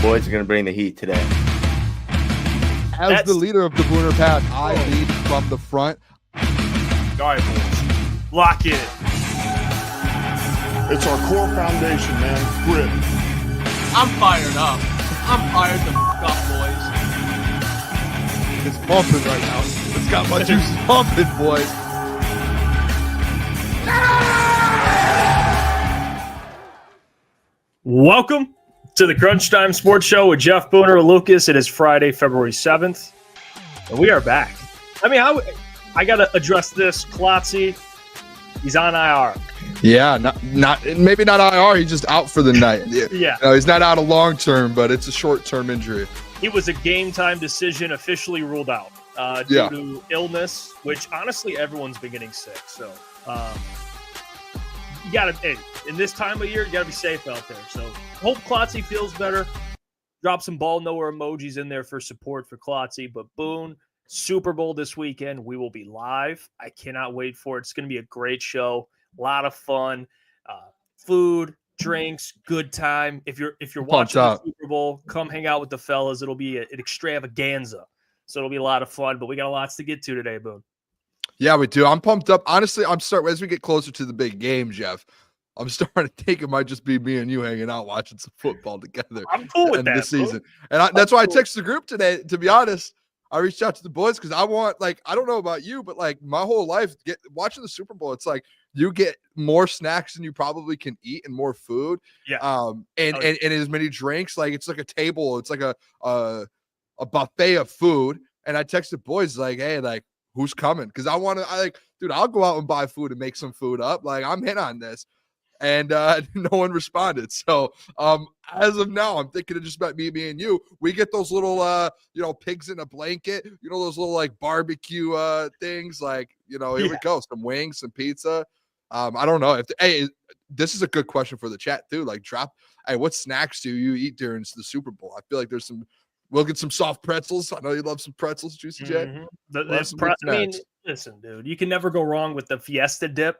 boys are going to bring the heat today. As the leader of the Booner Pack, I lead from the front. All right, boys. Lock in. It's our core foundation, man. Grit. I'm fired up. I'm fired the f*** up, boys. It's pumping right now. It's got my juice pumping, boys. Welcome to the Crunch Time Sports Show with Jeff Booner and Lucas. It is Friday, February 7th, and we are back. I mean, I got to address this. Klotz, he's on IR. Yeah, maybe not IR. He's just out for the night. Yeah. No, he's not out a long term, but it's a short term injury. It was a game time decision, officially ruled out due to illness, which honestly everyone's been getting sick. So you got to, in this time of year, you got to be safe out there. So hope Klotz feels better. Drop some ball nowhere emojis in there for support for Klotz. But Boone, Super Bowl this weekend. We will be live. I cannot wait for it. It's going to be a great show. A lot of fun, food, drinks, good time. If you're watching the Super Bowl, come hang out with the fellas. It'll be an extravaganza. So it'll be a lot of fun, but we got lots to get to today, Boone. Yeah, we do. I'm pumped up. Honestly, as we get closer to the big game, Jeff, I'm starting to think it might just be me and you hanging out watching some football together. I'm cool with that. This season. And that's why I texted the group today, to be honest. I reached out to the boys because I want, I don't know about you, but my whole life watching the Super Bowl, it's like you get more snacks than you probably can eat and more food. Yeah. And as many drinks. It's like a table. It's like a buffet of food. And I texted boys hey, who's coming? Because dude, I'll go out and buy food and make some food up. I'm in on this. And no one responded. So as of now, I'm thinking it just about me and you. We get those little, pigs in a blanket, those little barbecue things. Here we go. Some wings, some pizza. I don't know this is a good question for the chat too. What snacks do you eat during the Super Bowl? I feel like we'll get some soft pretzels. I know you love some pretzels, Juicy J. Mm-hmm. Listen, dude, you can never go wrong with the Fiesta dip.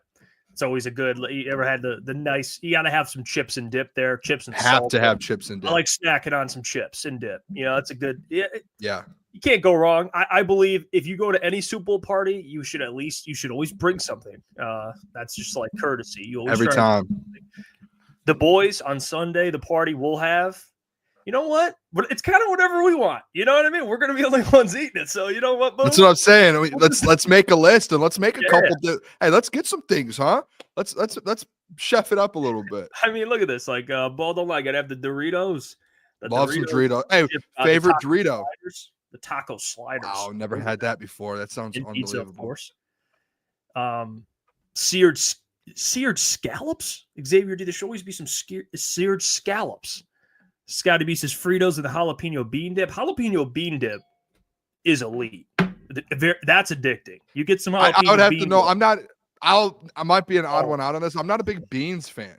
It's always a good. You ever had the nice? You got to have some chips and dip there. Chips and have salt. To have chips and dip. I like snacking on some chips and dip. It's a good. Yeah. You can't go wrong. I believe if you go to any Super Bowl party, you should always bring something. That's just like courtesy. You always every time. The boys on Sunday, the party will have. You know what? But it's kind of whatever we want. You know what I mean? We're going to be the only ones eating it. So you know what? Boom? That's what I'm saying. Let's make a list and let's make a couple. Hey, let's get some things, huh? Let's chef it up a little bit. I mean, look at this. Ball don't lie. Got to have the Doritos. Love some Doritos. Hey, favorite Dorito. The taco sliders. Oh, never had that before. That sounds unbelievable. Pizza, of course. Seared scallops. Xavier, there should always be some seared scallops. Scotty B says Fritos with a jalapeno bean dip. Jalapeno bean dip is elite. That's addicting. You get some jalapeno. I would have to know. Dip. I'm not. I might be an odd one out on this. I'm not a big beans fan.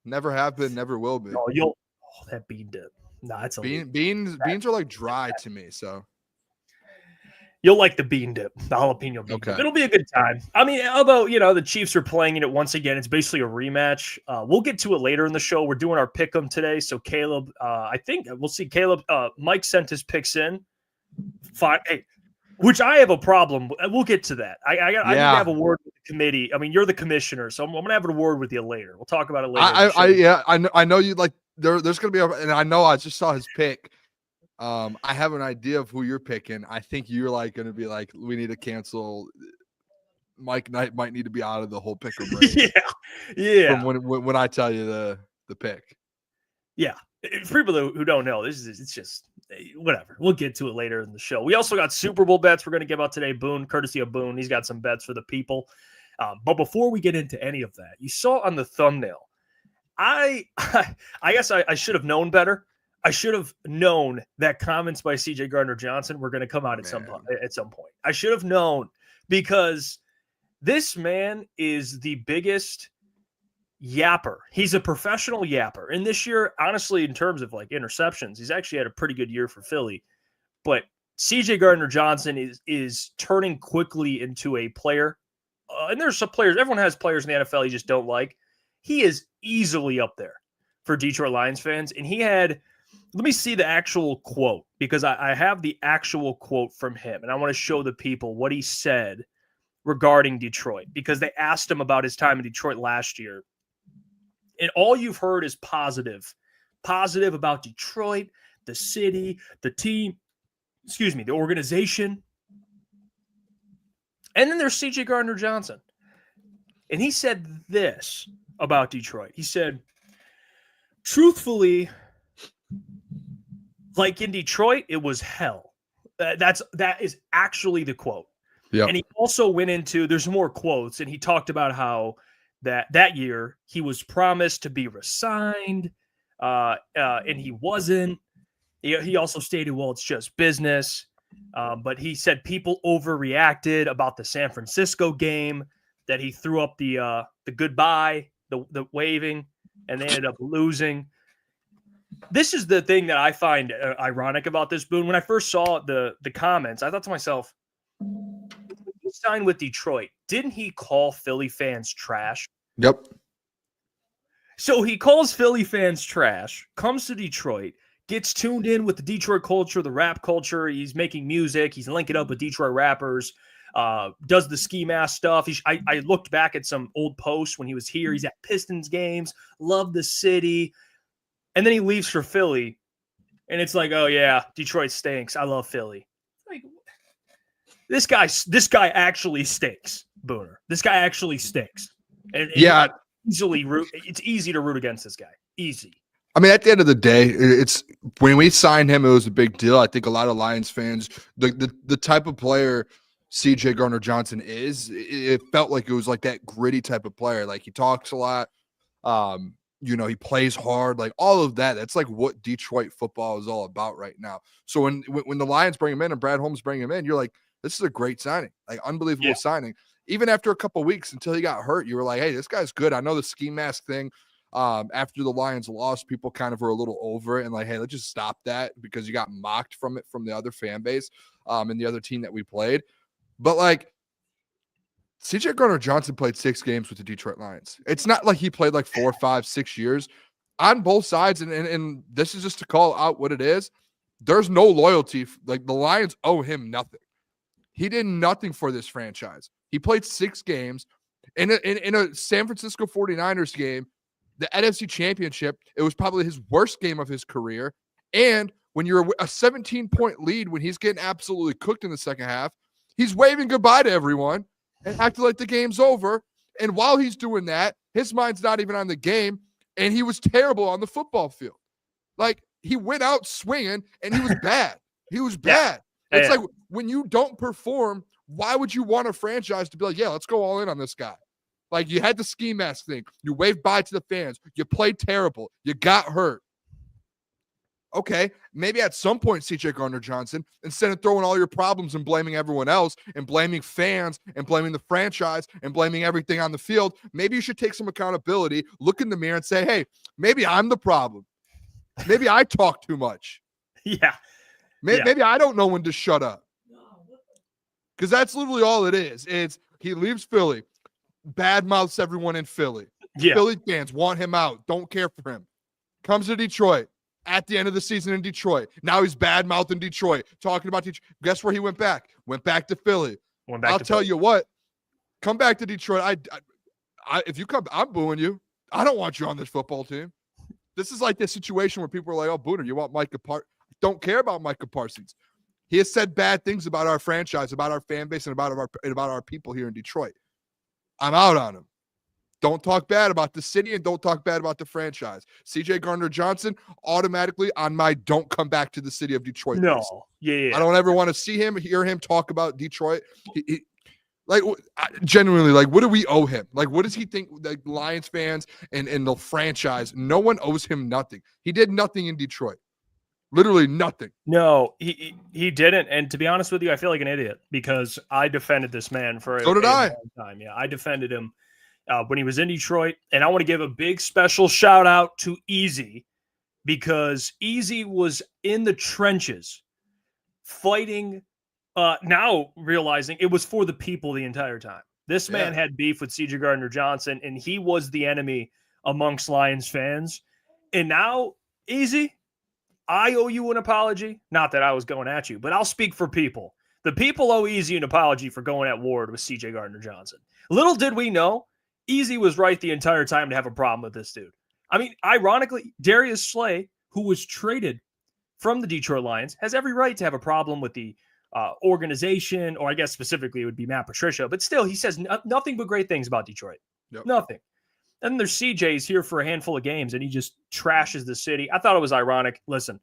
Never have been. Never will be. That bean dip. Nah, it's elite. Beans are dry to me. So you'll like the bean dip, the jalapeno bean dip. It'll be a good time. I mean, although, the Chiefs are playing in it once again, it's basically a rematch. We'll get to it later in the show. We're doing our pick'em today. So Caleb, I think we'll see Caleb. Mike sent his picks in. Which I have a problem. We'll get to that. I need to have a word with the committee. I mean, you're the commissioner, so I'm going to have a word with you later. We'll talk about it later. I know you there's going to be and I know I just saw his pick. I have an idea of who you're picking. I think you're going to be we need to cancel. Mike Knight might need to be out of the whole pick. Yeah. From when I tell you the pick. Yeah. For people who don't know, it's just whatever. We'll get to it later in the show. We also got Super Bowl bets we're going to give out today. Boone, courtesy of Boone. He's got some bets for the people. But before we get into any of that, you saw on the thumbnail, I guess I should have known better. I should have known that comments by CJ Gardner-Johnson were going to come out at some point. I should have known because this man is the biggest yapper. He's a professional yapper. And this year, honestly, in terms of interceptions, he's actually had a pretty good year for Philly. But CJ Gardner-Johnson is turning quickly into a player. And there's some players. Everyone has players in the NFL you just don't like. He is easily up there for Detroit Lions fans. And he had let me see the actual quote, because I have the actual quote from him, and I want to show the people what he said regarding Detroit, because they asked him about his time in Detroit last year. And all you've heard is positive about Detroit, the city, the team, the organization. And then there's CJ Gardner-Johnson. And he said this about Detroit. He said, truthfully, like in Detroit, it was hell. That is actually the quote. Yep. And he also went into, there's more quotes, and he talked about how that year he was promised to be re-signed, and he wasn't. He also stated, well, it's just business. But he said people overreacted about the San Francisco game, that he threw up the goodbye, the waving, and they ended up losing. This is the thing that I find ironic about this, Boone. When I first saw the comments, I thought to myself, he signed with Detroit. Didn't he call Philly fans trash? Yep. So he calls Philly fans trash, comes to Detroit, gets tuned in with the Detroit culture, the rap culture. He's making music. He's linking up with Detroit rappers, does the ski mask stuff. I looked back at some old posts when he was here. He's at Pistons games, love the city. And then he leaves for Philly, and it's like, oh, yeah, Detroit stinks. I love Philly. Like, this guy actually stinks, Booner. This guy actually stinks. And yeah. It's easy to root against this guy. Easy. I mean, at the end of the day, it's when we signed him, it was a big deal. I think a lot of Lions fans, the type of player CJ Gardner-Johnson is, it felt like it was like that gritty type of player. Like, he talks a lot. He plays hard, like all of that. That's like what Detroit football is all about right now. So when the Lions bring him in and Brad Holmes bring him in, you're like, this is a great signing, like unbelievable signing. Even after a couple of weeks until he got hurt, you were like, hey, this guy's good. I know the ski mask thing. After the Lions lost, people kind of were a little over it and like, hey, let's just stop that, because you got mocked from it from the other fan base and the other team that we played. But like, CJ Gardner-Johnson played 6 games with the Detroit Lions. It's not like he played like 4, 5, 6 years on both sides. And this is just to call out what it is. There's no loyalty. Like, the Lions owe him nothing. He did nothing for this franchise. He played 6 games in a San Francisco 49ers game, the NFC Championship. It was probably his worst game of his career. And when you're a 17-point lead, when he's getting absolutely cooked in the second half, he's waving goodbye to everyone and acting like the game's over. And while he's doing that, his mind's not even on the game, and he was terrible on the football field. Like, he went out swinging, and he was bad. He was bad. Yeah. It's like, when you don't perform, why would you want a franchise to be like, yeah, let's go all in on this guy? Like, you had the ski mask thing. You waved bye to the fans. You played terrible. You got hurt. Okay, maybe at some point, CJ Gardner-Johnson, instead of throwing all your problems and blaming everyone else and blaming fans and blaming the franchise and blaming everything on the field, maybe you should take some accountability, look in the mirror and say, hey, maybe I'm the problem. Maybe I talk too much. Yeah. Maybe I don't know when to shut up. Because that's literally all it is. It's he leaves Philly, bad mouths everyone in Philly. Yeah. Philly fans want him out, don't care for him. Comes to Detroit. At the end of the season in Detroit. Now he's bad-mouthing Detroit, talking about Detroit. Guess where he went back? Went back to Philly. I'll tell you what, come back to Detroit. If you come, I'm booing you. I don't want you on this football team. This is like this situation where people are like, oh, Booner, you want Micah Parsons? Don't care about Micah Parsons. He has said bad things about our franchise, about our fan base, and about our people here in Detroit. I'm out on him. Don't talk bad about the city and don't talk bad about the franchise. CJ Gardner-Johnson, automatically on my don't come back to the city of Detroit. No. List. Yeah. I don't ever want to see him, hear him talk about Detroit. Like, genuinely, like, what do we owe him? Like, what does he think, like, Lions fans and the franchise? No one owes him nothing. He did nothing in Detroit. Literally nothing. No, he didn't. And to be honest with you, I feel like an idiot because I defended this man for a long time. Yeah, I defended him when he was in Detroit. And I want to give a big special shout out to Easy because Easy was in the trenches fighting, now realizing it was for the people the entire time. This man had beef with CJ Gardner-Johnson, and he was the enemy amongst Lions fans. And now, Easy, I owe you an apology. Not that I was going at you, but I'll speak for people. The people owe Easy an apology for going at Ward with CJ Gardner-Johnson. Little did we know, Easy was right the entire time to have a problem with this dude. I mean, ironically, Darius Slay, who was traded from the Detroit Lions, has every right to have a problem with the organization, or I guess specifically it would be Matt Patricia, but still he says nothing but great things about Detroit. Yep. Nothing. And then there's CJ's here for a handful of games and he just trashes the city. I thought it was ironic. Listen,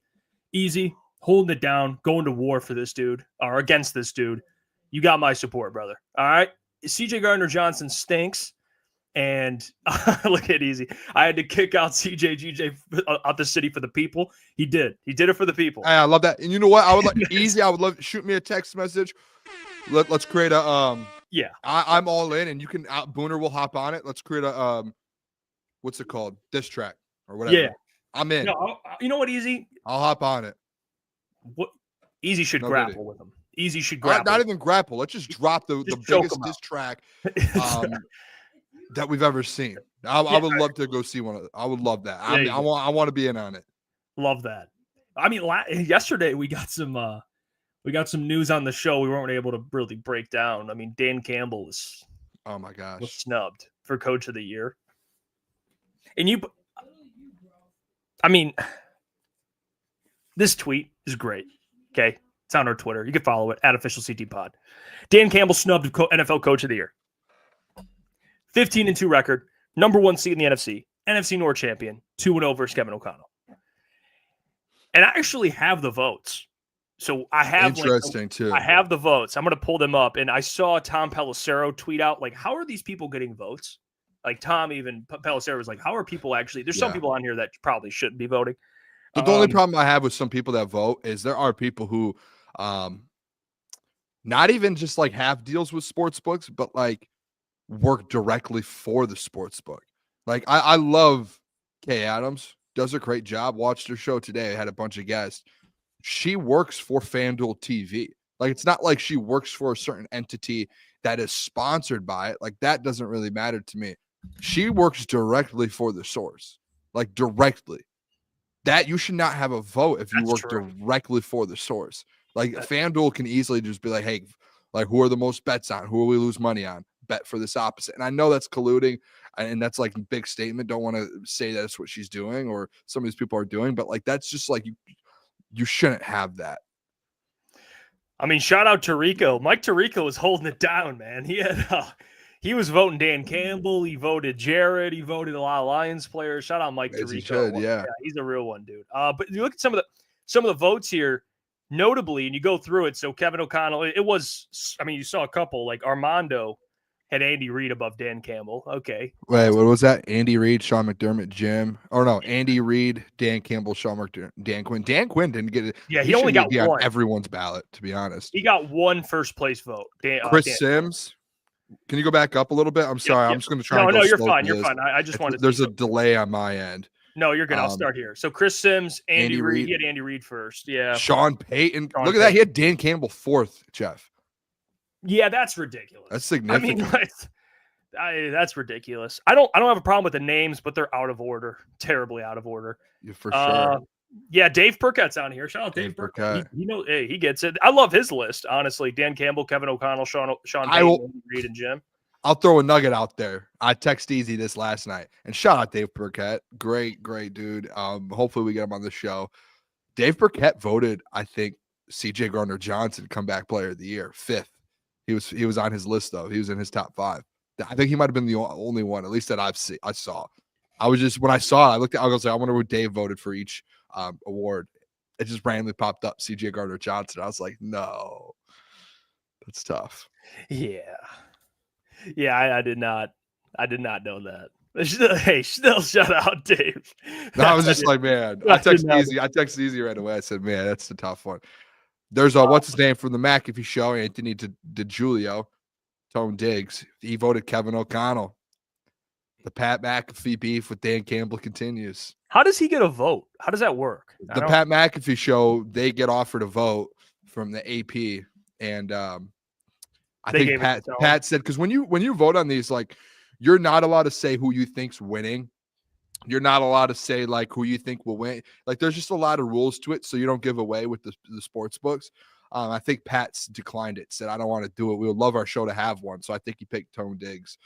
Easy, holding it down, going to war for this dude or against this dude. You got my support, brother. All right. CJ Gardner-Johnson stinks. And look at Easy. I had to kick out CJGJ out the city for the people. He did. He did it for the people. I love that. And you know what? I would like Easy. I would love shoot me a text message. Let's create a yeah. I'm all in, and you can Booner will hop on it. Let's create a what's it called? Diss track or whatever. Yeah. I'm in. No, you know what, Easy? I'll hop on it. What Easy should grapple with him. Easy should grapple. Not even grapple. Let's just drop the biggest diss track. That we've ever seen. I would love to go see one of them. I would love that. I want to be in on it. Love that. I mean, yesterday we got some news on the show we weren't able to really break down. I mean, Dan Campbell was snubbed for Coach of the Year. And this tweet is great. Okay, it's on our Twitter. You can follow it @OfficialCTPod. Dan Campbell snubbed NFL Coach of the Year. 15-2 record, number 1 seed in the NFC North champion, 2-0 versus Kevin O'Connell. And I actually have the votes. So I have too. I have the votes. I'm going to pull them up. And I saw Tom Pelissero tweet out, like, how are these people getting votes? Like Pelissero was like, how are people actually? There's some people on here that probably shouldn't be voting. The only problem I have with some people that vote is there are people who not even just like have deals with sports books, but like work directly for the sports book. Like I love Kay Adams, does a great job. Watched her show today. I had a bunch of guests. She works for FanDuel TV. Like it's not like she works for a certain entity that is sponsored by it. Like that doesn't really matter to me. She works directly for the source, like directly. That you should not have a vote if you work directly for the source. Like FanDuel can easily just be like, hey, like who are the most bets on? Who will we lose money on? Bet for this opposite. And I know that's colluding and that's like a big statement. Don't want to say that's what she's doing or some of these people are doing, but like that's just like you shouldn't have that. I mean, shout out to Rico. Mike Tirico was holding it down, man. He was voting Dan Campbell. He voted Jared. He voted a lot of Lions players. Shout out Mike Tirico. Yeah, he's a real one, dude. But you look at some of the votes here, notably, and you go through it. So Kevin O'Connell, you saw a couple like Armando had Andy Reid above Dan Campbell. Okay. Wait, what was that? Andy Reid, Sean McDermott, Jim. Or no, Andy Reid, Dan Campbell, Sean McDermott, Dan Quinn. Dan Quinn didn't get it. Yeah, he only got one. On everyone's ballot, to be honest. He got one first place vote. Chris Sims. Can you go back up a little bit? I'm sorry. I'm just going to try. No, you're fine. You're fine. I just wanted. There's a delay on my end. No, you're good. I'll start here. So Chris Sims, Andy Reid. He had Andy Reid first. Yeah. Sean Payton. Look at that. He had Dan Campbell fourth, Jeff. Yeah, that's ridiculous. That's significant. I mean, that's ridiculous. I don't have a problem with the names, but they're out of order. Terribly out of order. Yeah, for sure. Yeah, Dave Burkett's on here. Shout out Dave Burkett. He gets it. I love his list, honestly. Dan Campbell, Kevin O'Connell, Sean Payton, Reid, and Jim. I'll throw a nugget out there. I texted Easy this last night. And shout out Dave Burkett. Great dude. Hopefully we get him on the show. Dave Burkett voted, I think, CJ Gardner-Johnson comeback player of the year, 5th. He was on his list, though. He was in his top 5. I think he might have been the only one, at least that I saw. When I saw it, I was like, I wonder what Dave voted for each award. It just randomly popped up, CJ Gardner-Johnson. I was like, no, that's tough. Yeah, I did not know that. Hey, still shout out Dave. No, I was just like, man, I texted Easy right away. I said, man, that's the tough one. There's what's his name from the McAfee show, Anthony DiGiulio. Tone Diggs. He voted Kevin O'Connell. The Pat McAfee beef with Dan Campbell continues. How does he get a vote? How does that work? The Pat McAfee show, they get offered a vote from the AP, and I think Pat said, because when you vote on these, like, you're not allowed to say who you think's winning. You're not allowed to say like who you think will win. Like there's just a lot of rules to it, so you don't give away with the sports books. I think Pat's declined it, said I don't want to do it. We would love our show to have one, so I think he picked Tone Diggs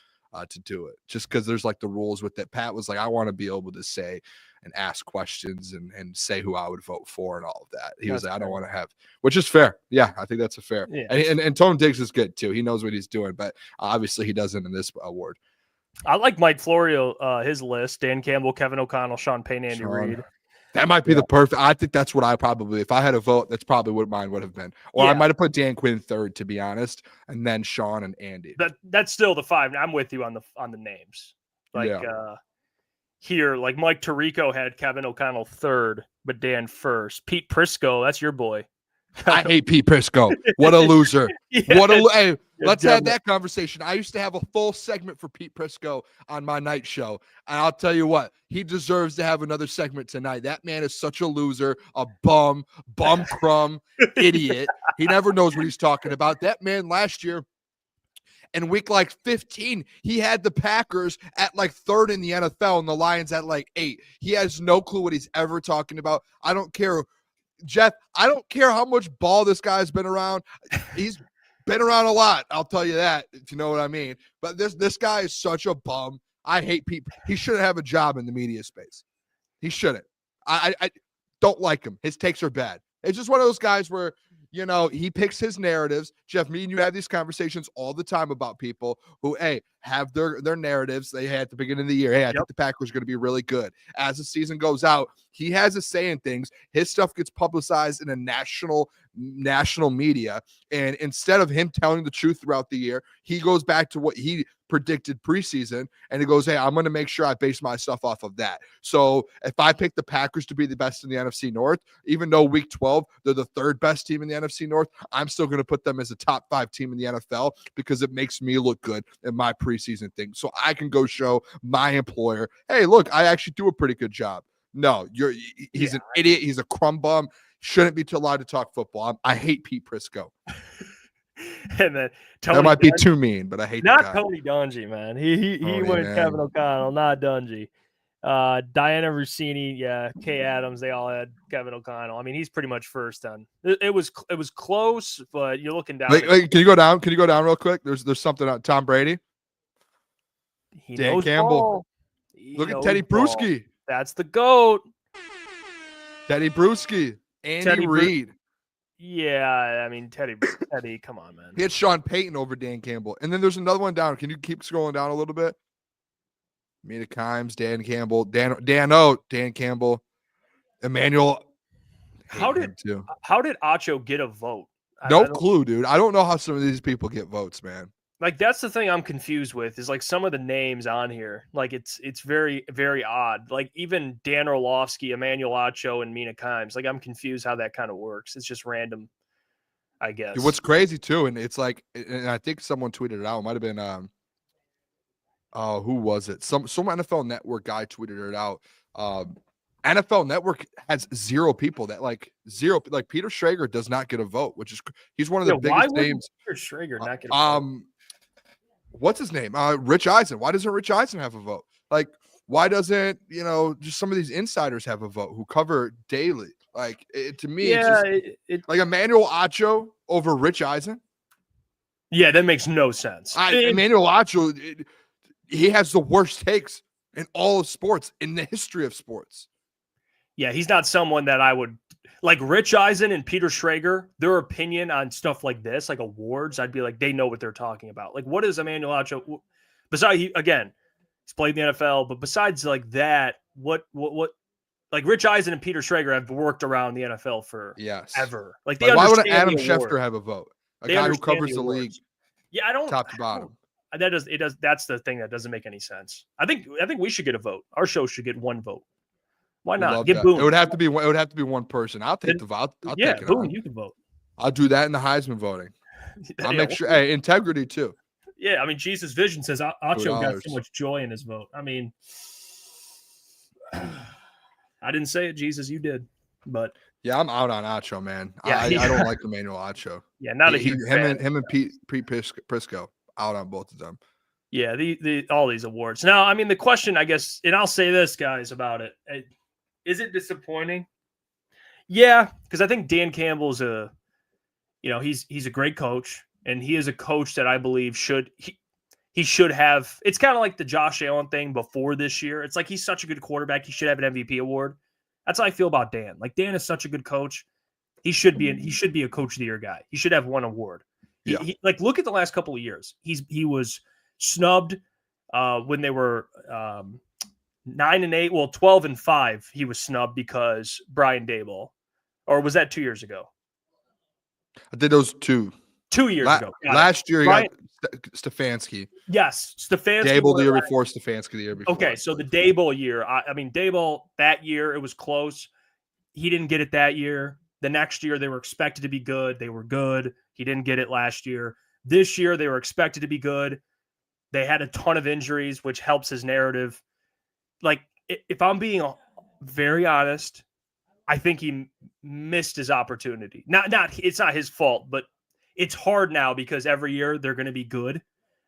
to do it, just because there's like the rules with that. Pat was like, I want to be able to say and ask questions and say who I would vote for and all of that. He was like, I don't want to have, which is fair. Yeah, I think that's a fair. Yeah. And Tone Diggs is good too. He knows what he's doing, but obviously he doesn't in this award. I like Mike Florio, his list: Dan Campbell, Kevin O'Connell, Sean Payne, Andy Reid. That might be the perfect. I think that's what I probably, if I had a vote, that's probably what mine would have been. Or I might have put Dan Quinn third, to be honest, and then Sean and Andy. That's still the five. I'm with you on the names. Like here, like Mike Tirico had Kevin O'Connell third, but Dan first. Pete Prisco, that's your boy. I hate Pete Prisco. What a loser. Hey, let's have that conversation. I used to have a full segment for Pete Prisco on my night show. And I'll tell you what, he deserves to have another segment tonight. That man is such a loser, a bum crumb, idiot. He never knows what he's talking about. That man last year, in week like 15, he had the Packers at like third in the NFL and the Lions at like 8. He has no clue what he's ever talking about. I don't care. Jeff, I don't care how much ball this guy's been around. He's been around a lot. I'll tell you that, if you know what I mean. But this guy is such a bum. I hate people. He shouldn't have a job in the media space. He shouldn't. I don't like him. His takes are bad. It's just one of those guys where, you know, he picks his narratives. Jeff, me and you have these conversations all the time about people who, hey, have their narratives they had at the beginning of the year. Hey, I think the Packers are going to be really good. As the season goes out, he has a say in things. His stuff gets publicized in a national media. And instead of him telling the truth throughout the year, he goes back to what he predicted preseason, and he goes, hey, I'm going to make sure I base my stuff off of that. So if I pick the Packers to be the best in the NFC North, even though week 12, they're the third best team in the NFC North, I'm still going to put them as a top 5 team in the NFL because it makes me look good in my preseason thing. So I can go show my employer, hey, look, I actually do a pretty good job. No, he's an idiot. He's a crumb bum. Shouldn't be allowed to talk football. I hate Pete Prisco. And then Tony that might be too mean, but I hate not Tony Dungy, man. He went man. Kevin O'Connell, not Dungy. Diana Rossini, Kay Adams, they all had Kevin O'Connell. I mean, he's pretty much first on. It was close, but you're looking down. Wait, can you go down? Can you go down real quick? There's something on Tom Brady. Dan Campbell. Look at Teddy Bruschi. That's the GOAT. Teddy Bruschi. Andy Reid. Yeah, I mean, Teddy, come on, man. He had Sean Payton over Dan Campbell. And then there's another one down. Can you keep scrolling down a little bit? Mina Kimes, Dan Campbell, Dan Campbell, Emmanuel. How did Acho get a vote? No clue, dude. I don't know how some of these people get votes, man. Like, that's the thing I'm confused with is like some of the names on here. Like it's very, very odd. Like even Dan Orlovsky, Emmanuel Acho, and Mina Kimes. Like I'm confused how that kind of works. It's just random, I guess. Dude, what's crazy too, and it's like, and I think someone tweeted it out. It might have been who was it? Some NFL Network guy tweeted it out. NFL Network has 0 people that like Peter Schrager does not get a vote, which is he's one of the biggest names. Peter Schrager not get a vote? What's his name? Rich Eisen. Why doesn't Rich Eisen have a vote? Like, why doesn't, just some of these insiders have a vote who cover daily? Like, to me, it's like Emmanuel Acho over Rich Eisen. Yeah, that makes no sense. Emmanuel Acho, he has the worst takes in all of sports, in the history of sports. Yeah, he's not someone that I would like. Rich Eisen and Peter Schrager, their opinion on stuff like this, like awards, I'd be like, they know what they're talking about. Like, what is Emmanuel Acho? Besides, he's played in the NFL, but besides like that, what? Like Rich Eisen and Peter Schrager have worked around the NFL for ever. Like, why would Adam Schefter have a vote? A guy who covers the league. Yeah, I don't top to bottom. That's the thing that doesn't make any sense. I think we should get a vote. Our show should get one vote. Why not? Get Boone. It would have to be one person. I'll take the vote. I'll take it. Boone, you can vote. I'll do that in the Heisman voting. I'll make sure. Hey, integrity too. Yeah, I mean, Jesus Vision says Acho got so much joy in his vote. I mean, I didn't say it, Jesus. You did, but yeah, I'm out on Acho, man. Yeah, I don't like Emmanuel Acho. Yeah, not a huge fan. Him and Pete Prisco, out on both of them. Yeah, the all these awards. Now, I mean, the question, I guess, and I'll say this, guys, about it. Is it disappointing? Yeah, because I think Dan Campbell's he's a great coach, and he is a coach that I believe he should have. It's kind of like the Josh Allen thing before this year. It's like he's such a good quarterback, he should have an MVP award. That's how I feel about Dan. Like, Dan is such a good coach. He should be a coach of the year guy. He should have one award. Like, look at the last couple of years. He was snubbed when they were 9-8. Well, 12-5. He was snubbed because Brian Daboll, or was that 2 years ago? I think those 2 years ago. Last year, he got Stefanski. Yes, Stefanski. Daboll the year before, Stefanski the year before. Okay, so the Daboll year. I mean, Daboll that year, it was close. He didn't get it that year. The next year, they were expected to be good. They were good. He didn't get it last year. This year, they were expected to be good. They had a ton of injuries, which helps his narrative. Like, if I'm being very honest, I think he missed his opportunity. It's not his fault, but it's hard now because every year they're going to be good.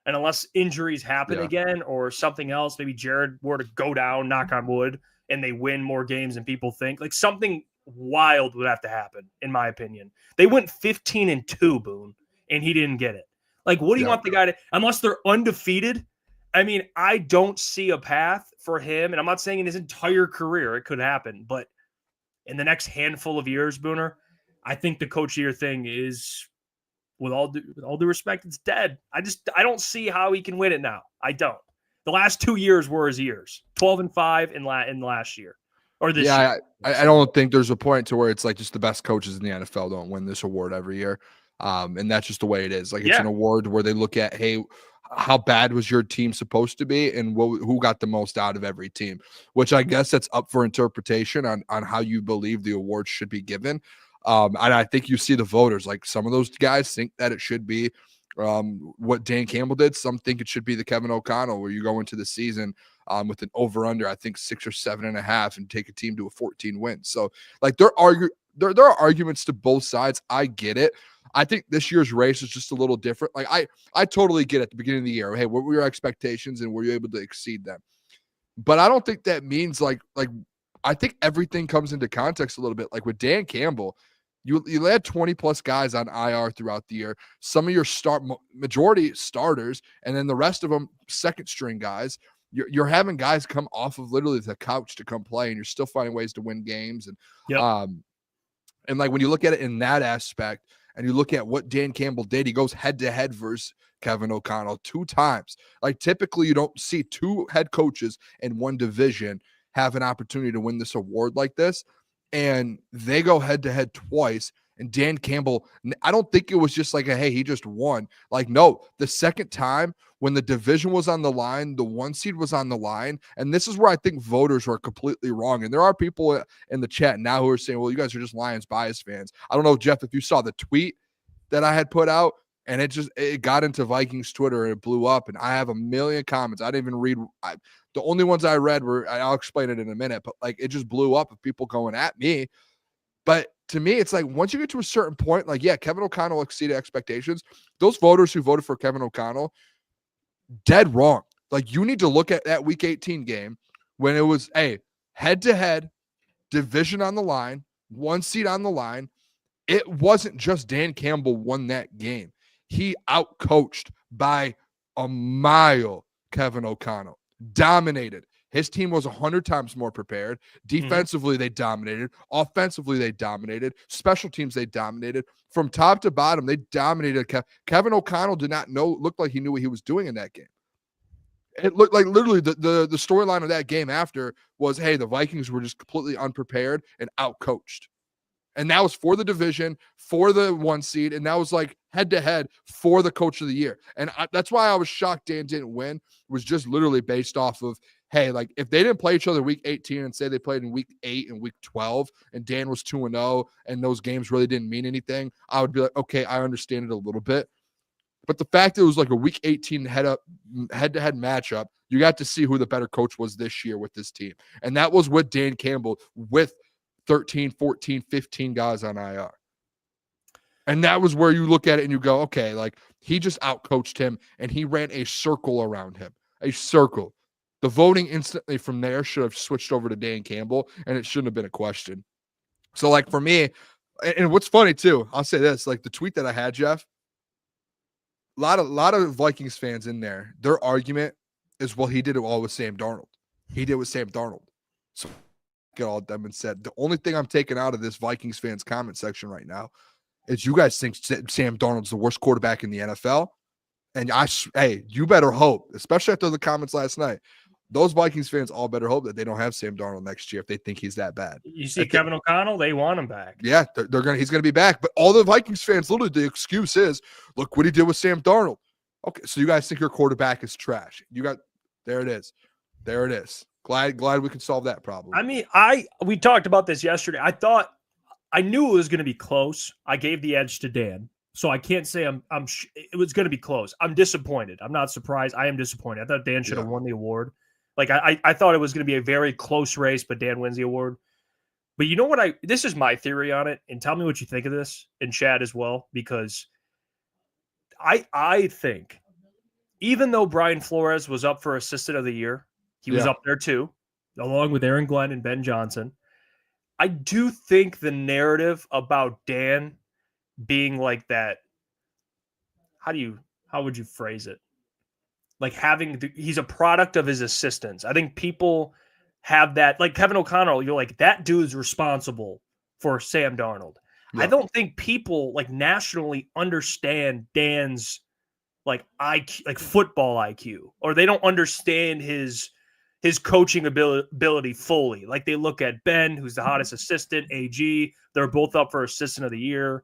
And unless injuries happen again or something else, maybe Jared were to go down, knock on wood, and they win more games than people think, like something wild would have to happen, in my opinion. They went 15-2, Boone, and he didn't get it. Like, what do you want the guy to, unless they're undefeated? I mean, I don't see a path for him, and I'm not saying in his entire career it could happen, but in the next handful of years, Booner, I think the coach of the year thing is, with all due respect, it's dead. I don't see how he can win it now. I don't. The last 2 years were his years, 12-5 in last year. Or this year. I don't think there's a point to where it's like just the best coaches in the NFL don't win this award every year. And that's just the way it is. Like, it's an award where they look at, hey, how bad was your team supposed to be, and who got the most out of every team, which I guess that's up for interpretation on how you believe the award should be given. And I think you see the voters, like some of those guys think that it should be what Dan Campbell did. Some think it should be the Kevin O'Connell, where you go into the season with an over-under, I think 6 or 7.5, and take a team to a 14 wins. So, like, there are arguments to both sides. I get it. I think this year's race is just a little different. Like, I totally get at the beginning of the year, hey, what were your expectations and were you able to exceed them? But I don't think that means like I think everything comes into context a little bit. Like with Dan Campbell, you had 20 plus guys on IR throughout the year. Some of your majority starters, and then the rest of them second string guys. You're having guys come off of literally the couch to come play, and you're still finding ways to win games. And and like when you look at it in that aspect, and you look at what Dan Campbell did, he goes head to head versus Kevin O'Connell 2 times. Like, typically you don't see 2 head coaches in one division have an opportunity to win this award like this. And they go head to head twice. And Dan Campbell, I don't think it was just like hey, he just won. Like, no, the second time when the division was on the line, the 1 seed was on the line. And this is where I think voters were completely wrong. And there are people in the chat now who are saying, well, you guys are just Lions bias fans. I don't know, Jeff, if you saw the tweet that I had put out, and it got into Vikings Twitter and it blew up. And I have a million comments. I didn't even read. The only ones I read were, I'll explain it in a minute, but like, it just blew up of people going at me. But to me, it's like once you get to a certain point, like, yeah, Kevin O'Connell exceeded expectations. Those voters who voted for Kevin O'Connell, dead wrong. Like, you need to look at that Week 18 game when it was head-to-head, division on the line, 1 seed on the line. It wasn't just Dan Campbell won that game. He outcoached by a mile Kevin O'Connell. Dominated. His team was 100 times more prepared. Defensively, they dominated. Offensively, they dominated. Special teams, they dominated. From top to bottom, they dominated. Kevin O'Connell did not look like he knew what he was doing in that game. It looked like literally the storyline of that game after was, hey, the Vikings were just completely unprepared and outcoached. And that was for the division, for the 1 seed, and that was like head-to-head for the coach of the year. And that's why I was shocked Dan didn't win, was just literally based off of, hey, like, if they didn't play each other Week 18 and say they played in Week 8 and Week 12 and Dan was 2-0 and those games really didn't mean anything, I would be like, okay, I understand it a little bit. But the fact that it was like a Week 18 head-to-head matchup, you got to see who the better coach was this year with this team. And that was with Dan Campbell with 13, 14, 15 guys on IR. And that was where you look at it and you go, okay, like he just outcoached him and he ran a circle around him, a circle. The voting instantly from there should have switched over to Dan Campbell, and it shouldn't have been a question. So, like, for me, and what's funny too, I'll say this, like the tweet that I had, Jeff, a lot of Vikings fans in there, their argument is, well, he did it all with Sam Darnold. He did it with Sam Darnold. So get all of them and said, the only thing I'm taking out of this Vikings fans comment section right now is you guys think Sam Darnold's the worst quarterback in the NFL. And hey, you better hope, especially after the comments last night, those Vikings fans all better hope that they don't have Sam Darnold next year if they think he's that bad. You see Kevin O'Connell, they want him back. Yeah, he's gonna be back. But all the Vikings fans, literally the excuse is, look what he did with Sam Darnold. Okay, so you guys think your quarterback is trash. There it is. Glad we can solve that problem. I mean, we talked about this yesterday. I knew it was going to be close. I gave the edge to Dan, so I can't say it was going to be close. I'm disappointed. I'm not surprised. I am disappointed. I thought Dan should have won the award. Like I thought it was going to be a very close race, but Dan wins the award. But you know what? This is my theory on it, and tell me what you think of this in chat as well, because I think even though Brian Flores was up for Assistant of the Year, he was up there too, along with Aaron Glenn and Ben Johnson. I do think the narrative about Dan being like that, how would you phrase it? Like he's a product of his assistants. I think people have that, like Kevin O'Connell, you're like, that dude's responsible for Sam Darnold. Yeah. I don't think people like nationally understand Dan's like IQ, like football IQ, or they don't understand his coaching ability fully. Like they look at Ben, who's the hottest assistant, AG, they're both up for Assistant of the Year.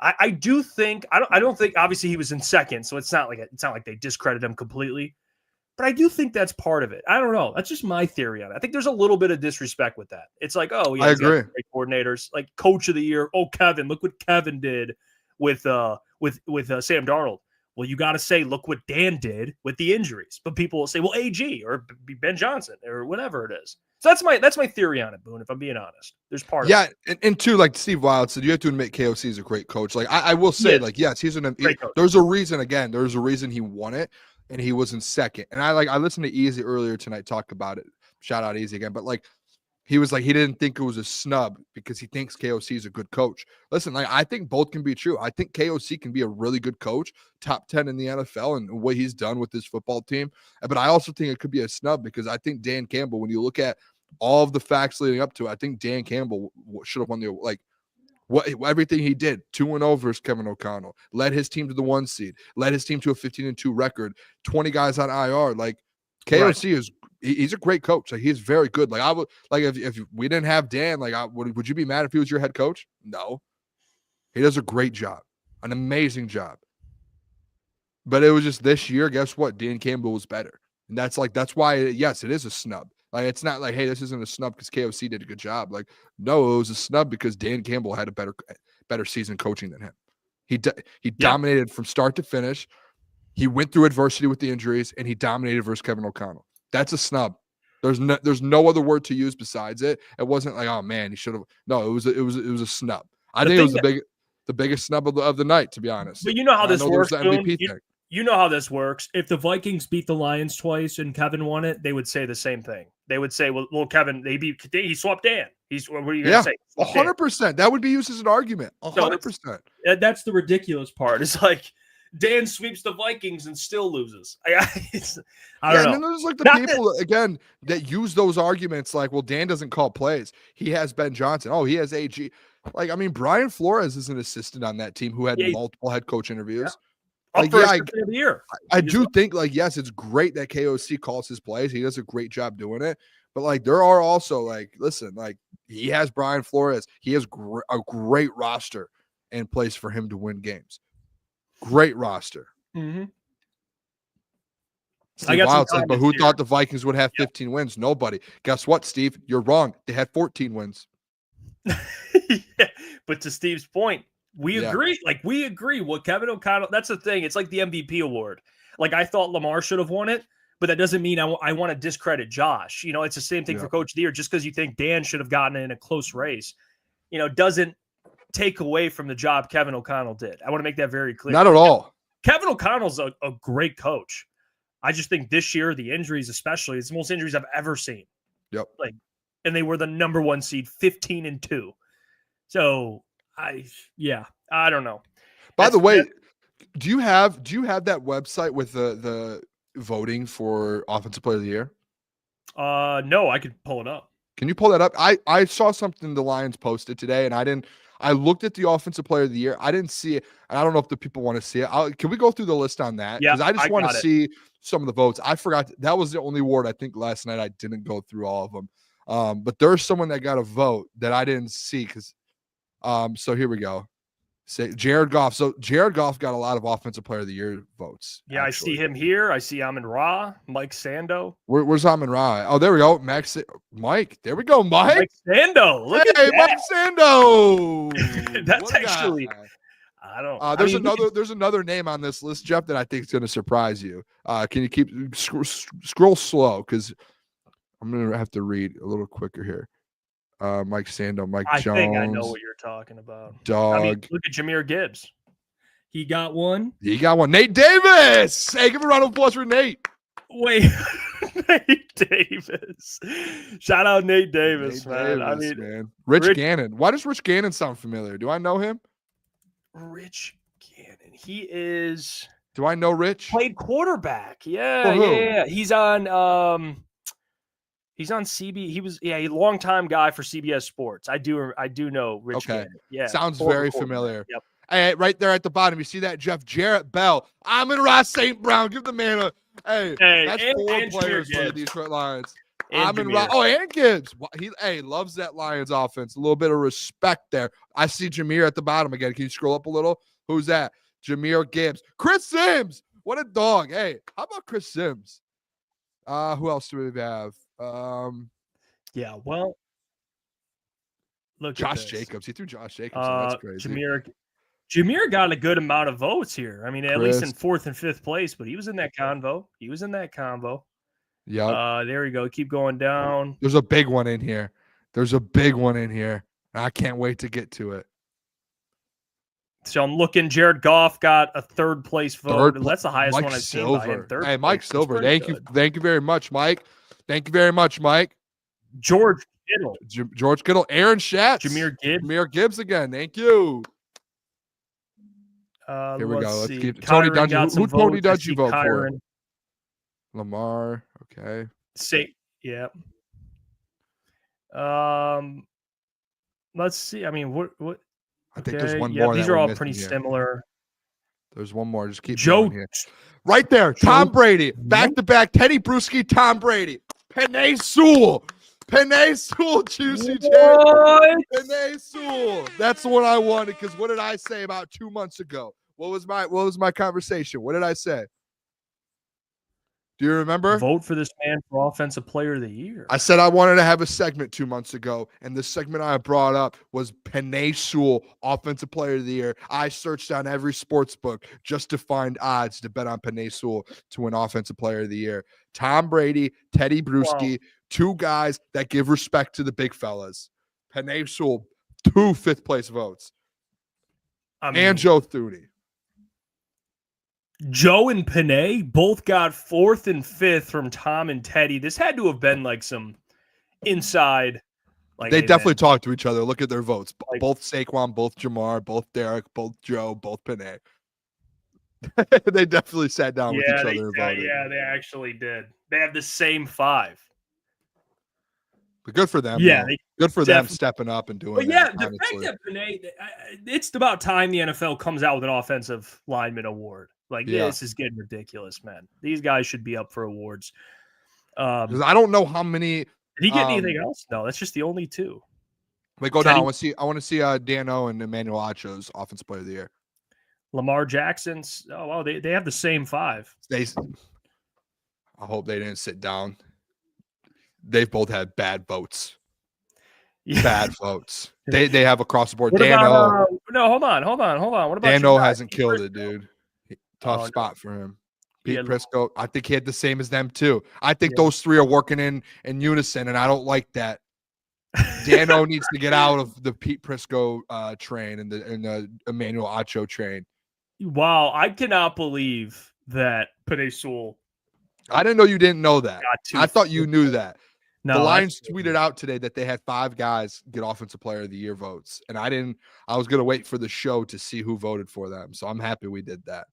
I do think I don't think obviously he was in second, so it's not like they discredit him completely. But I do think that's part of it. I don't know. That's just my theory on it. I think there's a little bit of disrespect with that. It's like, oh yeah, I agree. Great coordinators, like Coach of the Year. Oh, Kevin, look what Kevin did with Sam Darnold. Well, you got to say, look what Dan did with the injuries. But people will say, well, AG or Ben Johnson or whatever it is. So that's my theory on it, Boone, if I'm being honest. There's part of it. Yeah, and two, like Steve Wild said, you have to admit KOC is a great coach. Like I will say, yes, he's there's a reason he won it, and he was in second. And I listened to Easy earlier tonight talk about it. Shout out Easy again. But like he was like, he didn't think it was a snub because he thinks KOC is a good coach. Listen, like I think both can be true. I think KOC can be a really good coach, top 10 in the NFL, and what he's done with his football team. But I also think it could be a snub because I think Dan Campbell, when you look at all of the facts leading up to it, I think Dan Campbell should have won everything he did. 2-0 versus Kevin O'Connell, led his team to the 1 seed, led his team to a 15-2 record, 20 guys on IR. Like KOC is. He's a great coach. Like he's very good. Like I would like if we didn't have Dan, like would you be mad if he was your head coach? No. He does a great job, an amazing job. But it was just this year, guess what? Dan Campbell was better. And that's why yes, it is a snub. Like it's not like, hey, this isn't a snub because KOC did a good job. Like, no, it was a snub because Dan Campbell had a better season coaching than him. He dominated from start to finish. He went through adversity with the injuries, and he dominated versus Kevin O'Connell. That's a snub. There's no other word to use besides it. It wasn't like, oh man, he should have. No, it was a snub. I think it was the biggest snub of the night, to be honest. But you know how this works. You know how this works. If the Vikings beat the Lions twice and Kevin won it, they would say the same thing. They would say, well, Kevin, he swapped Dan. What are you going to say? 100%. That would be used as an argument. 100%. That's the ridiculous part. It's like Dan sweeps the Vikings and still loses. I don't know. And then there's like the people again that use those arguments like, well, Dan doesn't call plays. He has Ben Johnson. Oh, he has AG. Like, I mean, Brian Flores is an assistant on that team who had multiple head coach interviews. Yeah. I do think like, yes, it's great that KOC calls his plays. He does a great job doing it. But like, there are also like, listen, like he has Brian Flores. He has a great roster in place for him to win games. Great roster. Mm-hmm. Steve Wild said, but who thought the Vikings would have 15 wins? Nobody. Guess what, Steve? You're wrong. They had 14 wins. But to Steve's point, we agree. Like, we agree. What Kevin O'Connell, that's the thing. It's like the MVP award. Like, I thought Lamar should have won it, but that doesn't mean I want to discredit Josh. You know, it's the same thing for Coach of the Year. Just because you think Dan should have gotten it in a close race, you know, doesn't take away from the job Kevin O'Connell did. I want to make that very clear. Not at all. Kevin O'Connell's a great coach. I just think this year, the injuries especially, it's the most injuries I've ever seen. Yep. And they were the number 1 seed, 15-2. So I don't know. By the way, do you have that website with the voting for Offensive Player of the Year? No, I could pull it up. Can you pull that up? I saw something the Lions posted today, and I looked at the Offensive Player of the Year. I didn't see it, and I don't know if the people want to see it. Can we go through the list on that? Yeah, because I just want to got it. see some of the votes. I forgot that was the only award I think last night I didn't go through all of them. But there's someone that got a vote that I didn't see because. So here we go. Say Jared Goff. So Jared Goff got a lot of Offensive Player of the Year votes. Yeah, actually. I see him here. I see Amon-Ra, Mike Sando. Where's Amon-Ra? Oh, there we go. Mike. There we go, Mike. Mike Sando. Look at that. Mike Sando. That's actually. Guy. I don't. There's another name on this list, Jeff, that I think is going to surprise you. Can you keep scroll slow because I'm going to have to read a little quicker here. Mike Sando, Mike Jones. I think I know what you're talking about. Dog. I mean, look at Jahmyr Gibbs. He got one. Nate Davis. Hey, give a round of applause for Nate. Wait, Nate Davis. Shout out Nate Davis, man. Man. Rich Gannon. Why does Rich Gannon sound familiar? Do I know him? Rich Gannon. He is. Do I know Rich? Played quarterback. Yeah. He's on. He's on CB. He was a longtime guy for CBS Sports. I do know Rich Gannon. Yeah, sounds very familiar. Yep. Hey, right there at the bottom, you see that Jeff Jarrett Bell. Amon-Ra St. Brown. Give the man a that's four players for the Detroit Lions. Amon-Ra. Oh, and Gibbs. He loves that Lions offense. A little bit of respect there. I see Jahmyr at the bottom again. Can you scroll up a little? Who's that? Jahmyr Gibbs. Chris Sims. What a dog. Hey, how about Chris Sims? Who else do we have? Well, look, Josh Jacobs. He threw Josh Jacobs. So that's crazy. Jahmyr got a good amount of votes here. I mean, at least in 4th and 5th place, but he was in that convo. Yeah. There we go. Keep going down. There's a big one in here. I can't wait to get to it. So I'm looking. Jared Goff got a 3rd place vote. That's the highest one I've seen. Hey, Mike Silver. Thank you very much, Mike. George Kittle. Aaron Schatz. Jahmyr Gibbs again. Thank you. Here we go. Let's keep Tony Dungy. Who Tony Dungy vote for? Lamar. Okay. Yeah. Let's see. I mean, what? I think there's one more. These are all pretty similar. There's one more. Just keep going here. Right there. Tom Brady. Back-to-back. Teddy Bruschi, Tom Brady. Penei Sewell, Juicy J. Penei Sewell. That's the one I wanted because what did I say about 2 months ago? What was my conversation? What did I say? Do you remember? Vote for this man for Offensive Player of the Year. I said I wanted to have a segment 2 months ago, and the segment I brought up was Penei Sewell, Offensive Player of the Year. I searched on every sports book just to find odds to bet on Penei Sewell to win Offensive Player of the Year. Tom Brady, Teddy Bruschi, 2 guys that give respect to the big fellas. Penei Sewell, 2 5th place votes. And Joe Thuney. Joe and Penei both got 4th and 5th from Tom and Teddy. This had to have been like some inside. They definitely talked to each other. Look at their votes. Both Saquon, both Jamar, both Derek, both Joe, both Penei. They definitely sat down with each other and voted. Yeah, they actually did. They have the same 5. But good for them. Yeah, good for them stepping up and doing that. Yeah, the fact that Penei, it's about time the NFL comes out with an offensive lineman award. This is getting ridiculous, man. These guys should be up for awards. I don't know how many. Did he get anything else? No, that's just the only 2. Wait, go down. I want to see Dano and Emmanuel Acho's Offensive Player of the Year. Lamar Jackson's. Oh, well, they have the same 5. I hope they didn't sit down. They've both had bad votes. Yeah. Bad votes. They have across the board. Dano. No, hold on. What about Dano hasn't killed it, dude. Tough spot for him. Pete Prisco, I think he had the same as them too. I think those 3 are working in unison, and I don't like that. Dano needs to get out of the Pete Prisco train and the Emmanuel Acho train. Wow, I cannot believe that Penei Sewell. I didn't know you didn't know that. I thought you knew that. No, the Lions tweeted out today that they had 5 guys get Offensive Player of the Year votes, and I was going to wait for the show to see who voted for them, so I'm happy we did that.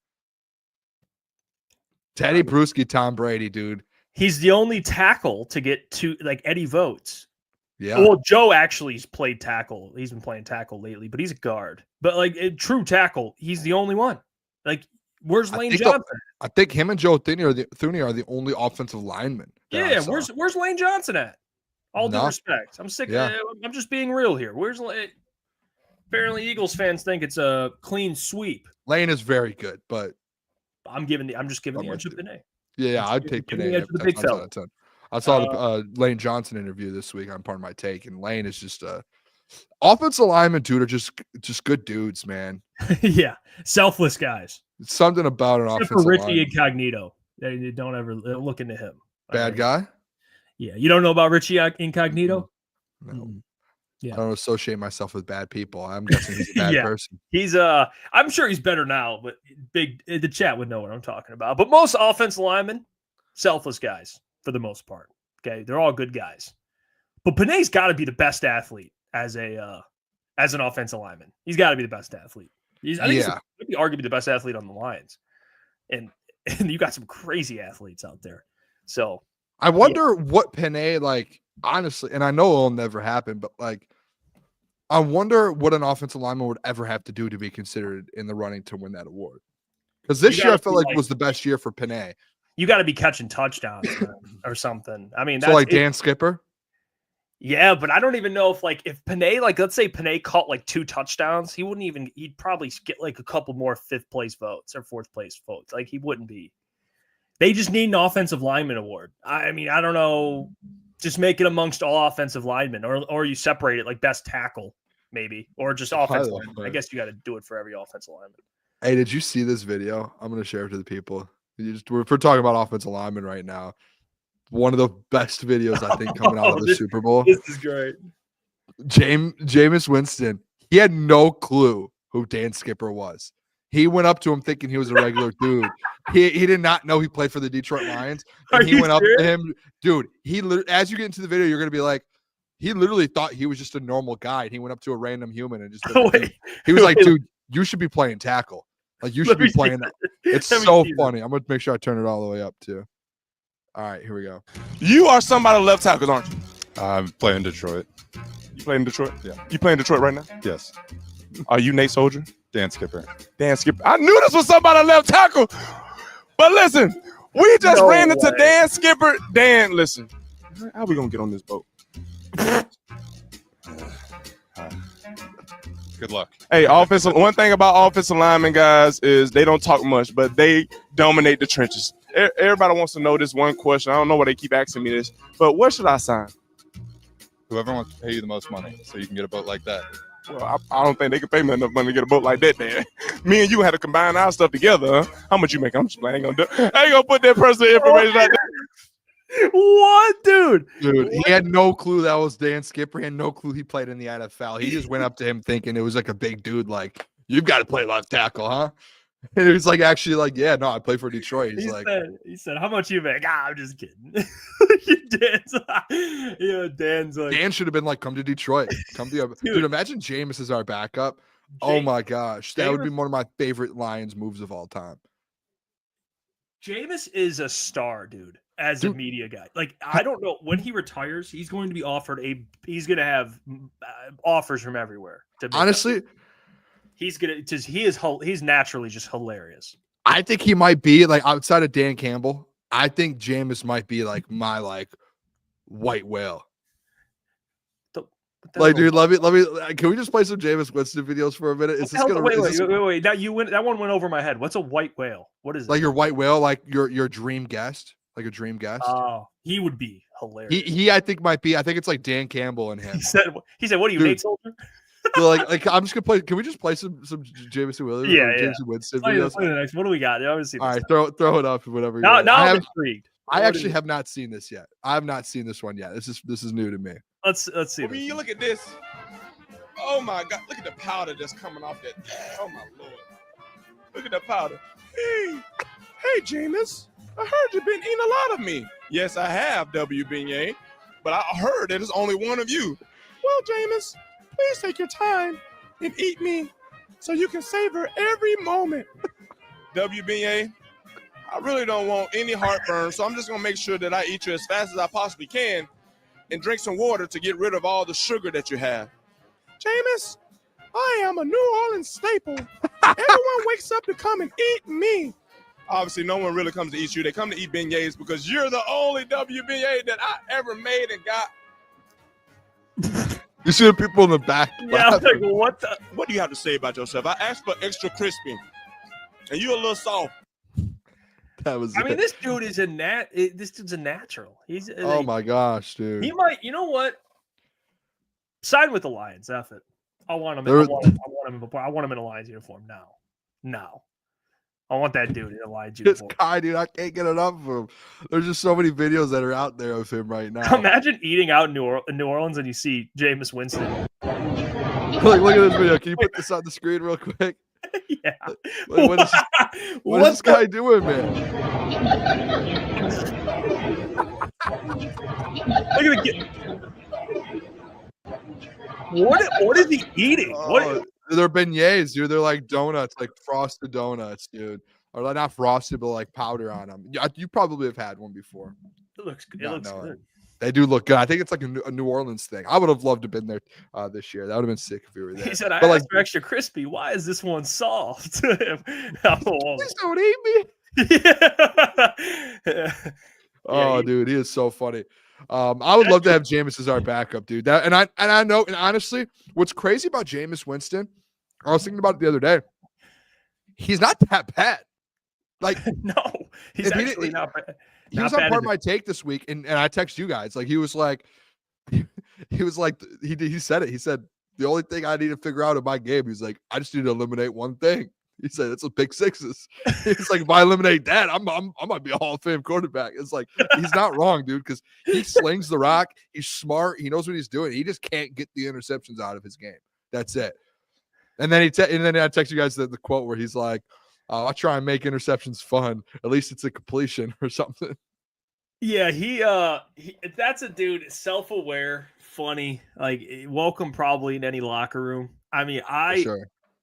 Teddy Bruschi, Tom Brady, dude. He's the only tackle to get Eddie votes. Yeah. Well, Joe actually's played tackle. He's been playing tackle lately, but he's a guard. But true tackle, he's the only one. Where's Lane Johnson? I think him and Joe Thuney are the only offensive linemen. Yeah, where's Lane Johnson at? All due respect. I'm sick. Yeah. I'm just being real here. Apparently Eagles fans think it's a clean sweep. Lane is very good, but I'm just giving the edge to Penei. Yeah, I'd take Penei. Big fella. I saw the Lane Johnson interview this week on Part of My Take, and Lane is just offensive linemen, dude, are just good dudes, man. Yeah, selfless guys. It's something about an Except offensive for Richie lineman. Incognito. They don't ever look into him. Bad guy? Yeah, you don't know about Richie Incognito? No. Mm-hmm. Yeah. I don't associate myself with bad people. I'm guessing he's a bad person. He's I'm sure he's better now, but the chat would know what I'm talking about. But most offensive linemen, selfless guys for the most part. Okay, they're all good guys. But Penei's got to be the best athlete as an offensive lineman. He's got to be the best athlete. He's arguably the best athlete on the Lions, and you got some crazy athletes out there. So I wonder what Penei honestly, and I know it'll never happen, but I wonder what an offensive lineman would ever have to do to be considered in the running to win that award. Because this year I feel like was the best year for Penei. You got to be catching touchdowns or something. I mean, that's Dan Skipper. Yeah, but I don't even know if Penei, let's say Penei caught 2 touchdowns, he'd probably get a couple more 5th place votes or 4th place votes. He wouldn't be. They just need an offensive lineman award. I mean, I don't know. Just make it amongst all offensive linemen, or you separate it best tackle, maybe, or just offensive lineman. I guess you got to do it for every offensive lineman. Hey, did you see this video? I'm going to share it to the people. We're talking about offensive linemen right now. One of the best videos I think coming out of the Super Bowl. This is great. Jameis Winston. He had no clue who Dan Skipper was. He went up to him thinking he was a regular dude. He did not know he played for the Detroit Lions. And he went up to him, dude. As you get into the video, you're gonna be like, he literally thought he was just a normal guy, and he went up to a random human and just he was like, dude, you should be playing tackle. You should be playing that. It's so funny. I'm gonna make sure I turn it all the way up too. All right, here we go. You are somebody left tackle, aren't you? I'm playing Detroit. You play in Detroit? Yeah. You play in Detroit right now? Yes. Are you Nate Soldier? Dan Skipper. Dan Skipper. I knew this was somebody left tackle. But listen, we just ran into Dan Skipper. Dan, listen. How are we going to get on this boat? Good luck. Hey, one thing about offensive linemen, guys, is they don't talk much, but they dominate the trenches. Everybody wants to know this one question. I don't know why they keep asking me this, but what should I sign? Whoever wants to pay you the most money so you can get a boat like that. Well, I don't think they can pay me enough money to get a boat like that, Dan. Me and you had to combine our stuff together, huh? How much you make? I'm just playing. I ain't gonna put that personal information out there. What, dude? Dude, he had no clue that was Dan Skipper. He had no clue he played in the NFL. He just went up to him thinking it was a big dude. You've got to play left tackle, huh? And it was yeah, no, I play for Detroit. He said, how much you make? I'm just kidding. Dan's Dan should have been come to Detroit. Come to dude. Imagine Jameis as our backup. Oh my gosh, that would be one of my favorite Lions moves of all time. Jameis is a star, dude. As a media guy, I don't know when he retires, he's going to be offered he's going to have offers from everywhere. Honestly. He's naturally just hilarious. I think he might be outside of Dan Campbell. I think Jameis might be my white whale. Dude, let me. Can we just play some Jameis Winston videos for a minute? Is this gonna wait? Now you went. That one went over my head. What's a white whale? What is it? Your white whale? Your dream guest? A dream guest? Oh, he would be hilarious. He I think might be. I think it's Dan Campbell and him. He said, "What are you, Nate Soldier?" So I'm just gonna play. Can we just play some Jameson Williams? Jameson Winston videos. Play the next. What do we got? All right, throw it up. Whatever. Now I'm intrigued. I actually have not seen this yet. I have not seen this one yet. This is new to me. Let's see. I mean, you look at this. Oh my God! Look at the powder that's coming off that. Oh my Lord! Look at the powder. Hey, Jameis. I heard you've been eating a lot of me. Yes, I have, WBA. But I heard that it's only one of you. Well, Jameis, please take your time and eat me so you can savor every moment. WBA, I really don't want any heartburn, so I'm just going to make sure that I eat you as fast as I possibly can and drink some water to get rid of all the sugar that you have. Jameis, I am a New Orleans staple. Everyone wakes up to come and eat me. Obviously, no one really comes to eat you. They come to eat beignets because you're the only WBA that I ever made and got. You see the people in the back. Yeah, I'm like, what the? What do you have to say about yourself? I asked for extra crispy, and you're a little soft. That was. I mean, this dude is this dude's a natural. He's. Oh my gosh, dude. He might. You know what? Sign with the Lions. F it. I want him. I want him in a Lions uniform now. Now. I want that dude in a Lions This uniform. guy, dude, I can't get enough of him. There's just so many videos that are out there of him right now. Imagine eating out in New Orleans and you see Jameis Winston. Look at this video. Can you put this on the screen real quick? Yeah. What is this guy doing, man? Look at the. What is he eating? Oh, they're beignets, dude. They're like donuts, like frosted donuts, dude. Or like not frosted, but like powder on them. Yeah, you probably have had one before. It looks good. It looks good. They do look good. I think it's like a New Orleans thing. I would have loved to have been there this year. That would have been sick if we were there. He said, "I but asked for extra crispy. Why is this one soft?" Please don't eat me. Yeah. Oh, dude, he is so funny. I would love to have Jameis as our backup, dude. And I know, and honestly, what's crazy about Jameis Winston, I was thinking about it the other day. He's not that bad. Like, no, he's actually not bad. He was on part of my take this week, and I text you guys. Like, he said it. He said the only thing I need to figure out in my game, he's like, I just need to eliminate one thing. He said it's a pick sixes. He's like, if I eliminate that, I might be a Hall of Fame quarterback. It's like, he's not wrong, dude, because he slings the rock. He's smart. He knows what he's doing. He just can't get the interceptions out of his game. That's it. And then I text you guys the quote where he's like, I try and make interceptions fun. At least it's a completion or something. Yeah, he that's a dude, self-aware, funny, like welcome probably in any locker room. I mean,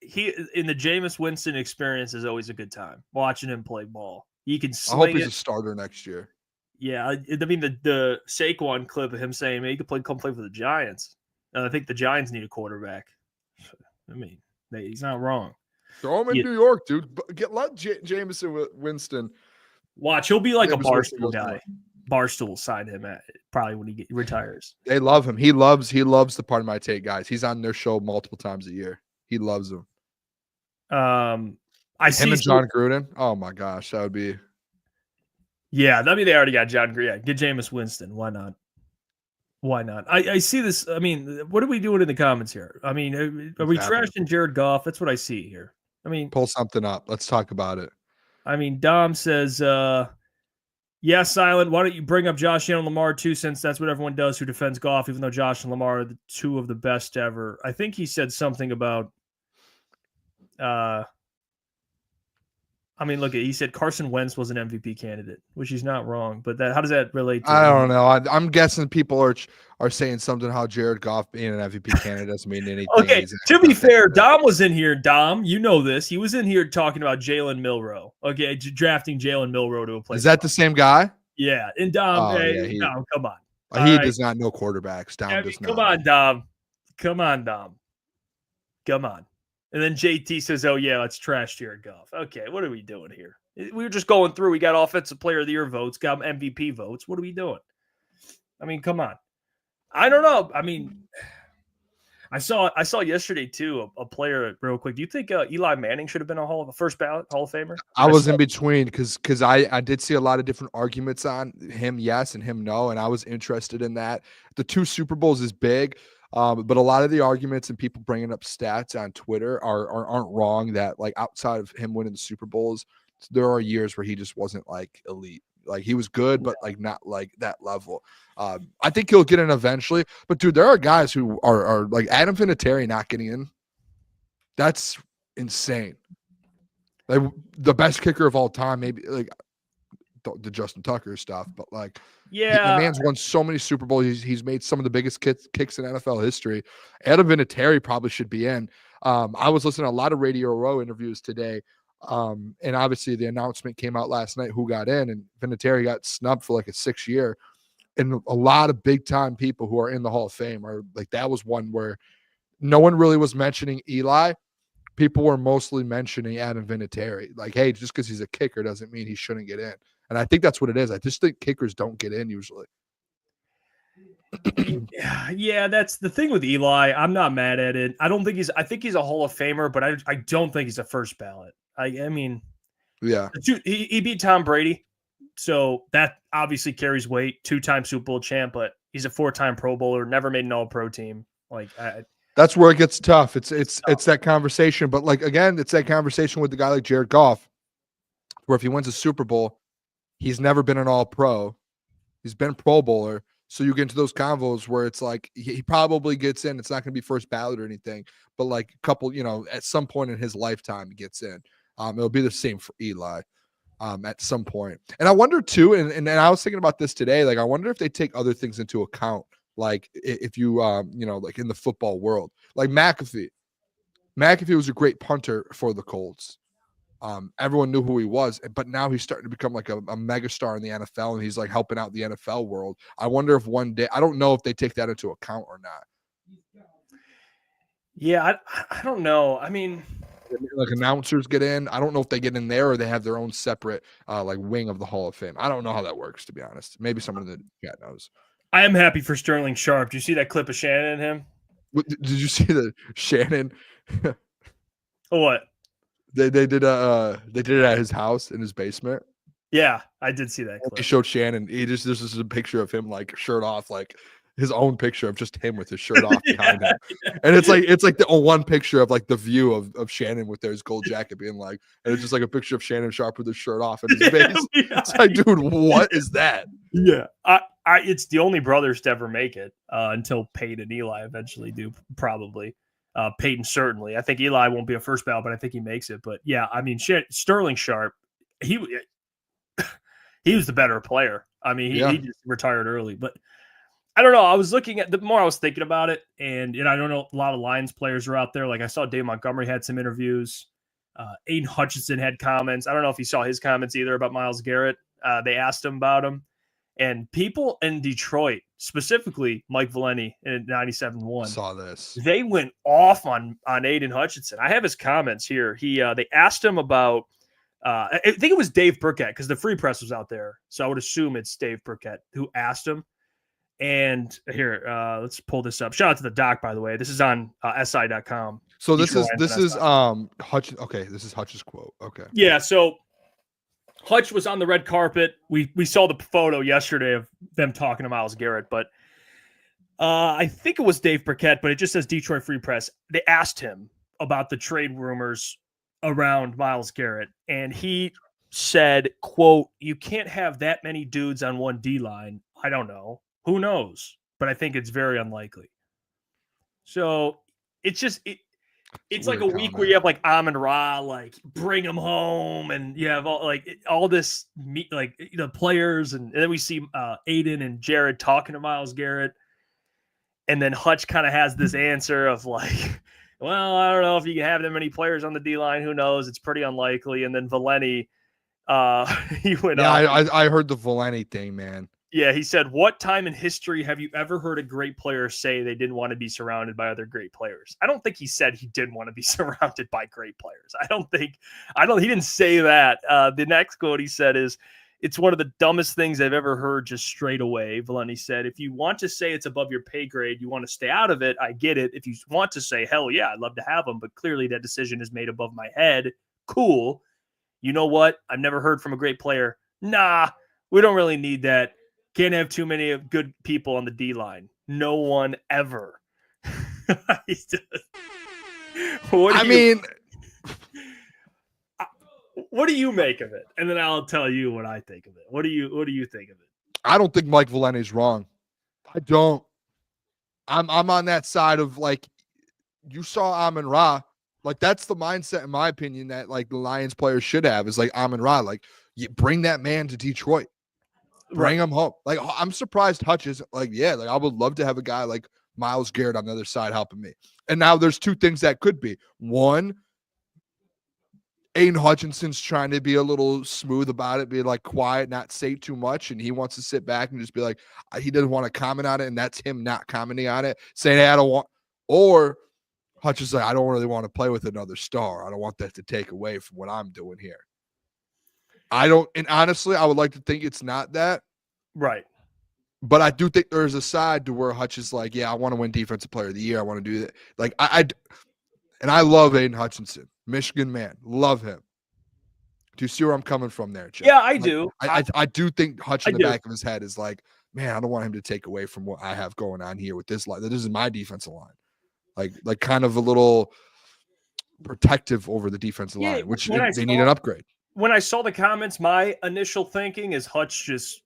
he in the Jameis Winston experience is always a good time watching him play ball. He can sling. I hope he's a starter next year. Yeah, I mean the Saquon clip of him saying, "Man, he could come play for the Giants." And I think the Giants need a quarterback. I mean, he's not wrong. Throw him in New York, dude. Let Jameis Winston. Watch, he'll be like a Barstool guy. Barstool will sign him probably when he retires. They love him. He loves the part of my take guys. He's on their show multiple times a year. He loves them. I see him and John Gruden. Oh my gosh, that would be. Yeah, I mean they already got John Gruden. Yeah, get Jameis Winston. Why not? Why not? I see this. I mean, what are we doing in the comments here? I mean, are we trashing Jared Goff? That's what I see here. I mean, pull something up. Let's talk about it. I mean, Dom says, yeah, Silent, why don't you bring up Josh Allen and Lamar too, since that's what everyone does who defends Goff, even though Josh and Lamar are the two of the best ever. I think he said something about, I mean, look, he said Carson Wentz was an MVP candidate, which he's not wrong. But how does that relate to? I don't know. I'm guessing people are saying something how Jared Goff being an MVP candidate doesn't mean anything. Okay, to be fair, Dom was in here. Dom, you know this. He was in here talking about Jalen Milroe. Okay, drafting Jalen Milroe to a place. Is that the same guy? Yeah, and Dom, Dom, come on. He does not know quarterbacks. Dom does not. Come on, Dom. Come on, Dom. Come on. And then JT says, oh, yeah, let's trash Jared Goff. Okay, what are we doing here? We were just going through. We got Offensive Player of the Year votes, got MVP votes. What are we doing? I mean, come on. I don't know. I mean, I saw yesterday, too, a player real quick. Do you think Eli Manning should have been a first ballot Hall of Famer? I was in between because I did see a lot of different arguments on him yes and him no, and I was interested in that. The 2 Super Bowls is big. But a lot of the arguments and people bringing up stats on Twitter aren't wrong that like outside of him winning the Super Bowls, there are years where he just wasn't like elite. Like he was good, but like not like that level. I think he'll get in eventually. But dude, there are guys who are like Adam Vinatieri not getting in. That's insane. Like the best kicker of all time, maybe like the Justin Tucker stuff, but like the man's won so many Super Bowls. He's made some of the biggest kicks in NFL history. Adam Vinatieri probably should be in. I was listening to a lot of Radio Row interviews today. And obviously the announcement came out last night who got in, and Vinatieri got snubbed for like a 6 year. And a lot of big time people who are in the Hall of Fame are like, that was one where no one really was mentioning Eli. People were mostly mentioning Adam Vinatieri. Like, hey, just because he's a kicker doesn't mean he shouldn't get in. And I think that's what it is. I just think kickers don't get in usually. Yeah, that's the thing with Eli. I'm not mad at it. I think he's a Hall of Famer, but I don't think he's a first ballot. I mean, yeah, he beat Tom Brady, so that obviously carries weight. 2-time Super Bowl champ, but he's a 4-time Pro Bowler, never made an All-Pro team. Like that's where it gets tough. It's that conversation, but like again, it's that conversation with the guy like Jared Goff, where if he wins a Super Bowl, he's never been an All-Pro, he's been Pro Bowler. So you get into those convos where it's like he probably gets in. It's not going to be first ballot or anything, but like a couple, at some point in his lifetime, he gets in. It'll be the same for Eli at some point. And I wonder too, and I was thinking about this today, like I wonder if they take other things into account. Like if you, like in the football world, like McAfee was a great punter for the Colts. Everyone knew who he was, but now he's starting to become like a megastar in the NFL, and he's like helping out the NFL world. I wonder if one day, I don't know if they take that into account or not. Yeah, I don't know. I mean, like announcers get in. I don't know if they get in there or they have their own separate like wing of the Hall of Fame. I don't know how that works, to be honest. Maybe someone in the chat knows. I am happy for Sterling Sharp. Do you see that clip of Shannon and him? Did you see the Shannon? What? They did it at his house in his basement. Yeah, I did see that clip. He showed Shannon. This is a picture of him like shirt off, like his own picture of just him with his shirt off behind him. And it's like the one picture of like the view of Shannon with his gold jacket being like, and it's just like a picture of Shannon Sharp with his shirt off in his face. It's like, dude, what is that? Yeah. It's the only brothers to ever make it until Peyton and Eli eventually do, probably. Peyton certainly. I think Eli won't be a first ballot, but I think he makes it. But yeah, I mean, Sterling Sharp, he was the better player. I mean, he just retired early. But I don't know. I was looking at the more I was thinking about it, and I don't know, a lot of Lions players are out there. Like I saw Dave Montgomery had some interviews. Aiden Hutchinson had comments. I don't know if he saw his comments either about Myles Garrett. They asked him about him. And people in Detroit, specifically Mike Valenti in 97-1, saw this. They went off on Aiden Hutchinson. I have his comments here. They asked him about I think it was Dave Burkett, because the Free Press was out there. So I would assume it's Dave Burkett who asked him. And here, let's pull this up. Shout out to the doc, by the way. This is on SI.com. So this is Hutch. Okay, this is Hutch's quote. Okay. Yeah, so Hutch was on the red carpet. We saw the photo yesterday of them talking to Myles Garrett, but I think it was Dave Burkett, but it just says Detroit Free Press. They asked him about the trade rumors around Myles Garrett, and he said, quote, "You can't have that many dudes on one D-line. I don't know. Who knows? But I think it's very unlikely." So it's just it's like a week where you have like Amon Ra, like bring him home, and you have all this like players, and then we see Aiden and Jared talking to Myles Garrett, and then Hutch kind of has this answer of like, well, I don't know if you can have that many players on the D line. Who knows? It's pretty unlikely. And then Valenti, he went on. I heard the Valenti thing, man. Yeah, he said, "What time in history have you ever heard a great player say they didn't want to be surrounded by other great players?" I don't think he said he didn't want to be surrounded by great players. He didn't say that. The next quote he said is, "It's one of the dumbest things I've ever heard just straight away." Valenti said, "If you want to say it's above your pay grade, you want to stay out of it, I get it. If you want to say, hell yeah, I'd love to have them, but clearly that decision is made above my head. Cool. You know what? I've never heard from a great player. Nah, we don't really need that. Can't have too many good people on the D-line. No one ever." What do you make of it? And then I'll tell you what I think of it. What do you think of it? I don't think Mike Valenti's wrong. I don't. I'm on that side of like you saw Amon-Ra. Like that's the mindset, in my opinion, that like the Lions players should have is like Amon-Ra. Like you bring that man to Detroit. Bring him home. Like I'm surprised Hutch is like, yeah, like I would love to have a guy like Myles Garrett on the other side helping me. And now there's two things that could be. One, Aiden Hutchinson's trying to be a little smooth about it, be like quiet, not say too much, and he wants to sit back and just be like, he doesn't want to comment on it, and that's him not commenting on it, saying, hey, I don't want, or Hutch is like, I don't really want to play with another star. I don't want that to take away from what I'm doing here. And honestly, I would like to think it's not that. Right. But I do think there's a side to where Hutch is like, yeah, I want to win Defensive Player of the Year. I want to do that. Like, and I love Aiden Hutchinson. Michigan man. Love him. Do you see where I'm coming from there, Jeff? Yeah, I do. I do think Hutch in the back of his head is like, man, I don't want him to take away from what I have going on here with this line. This is my defensive line. Like kind of a little protective over the defensive line, which they need an upgrade. When I saw the comments, my initial thinking is Hutch just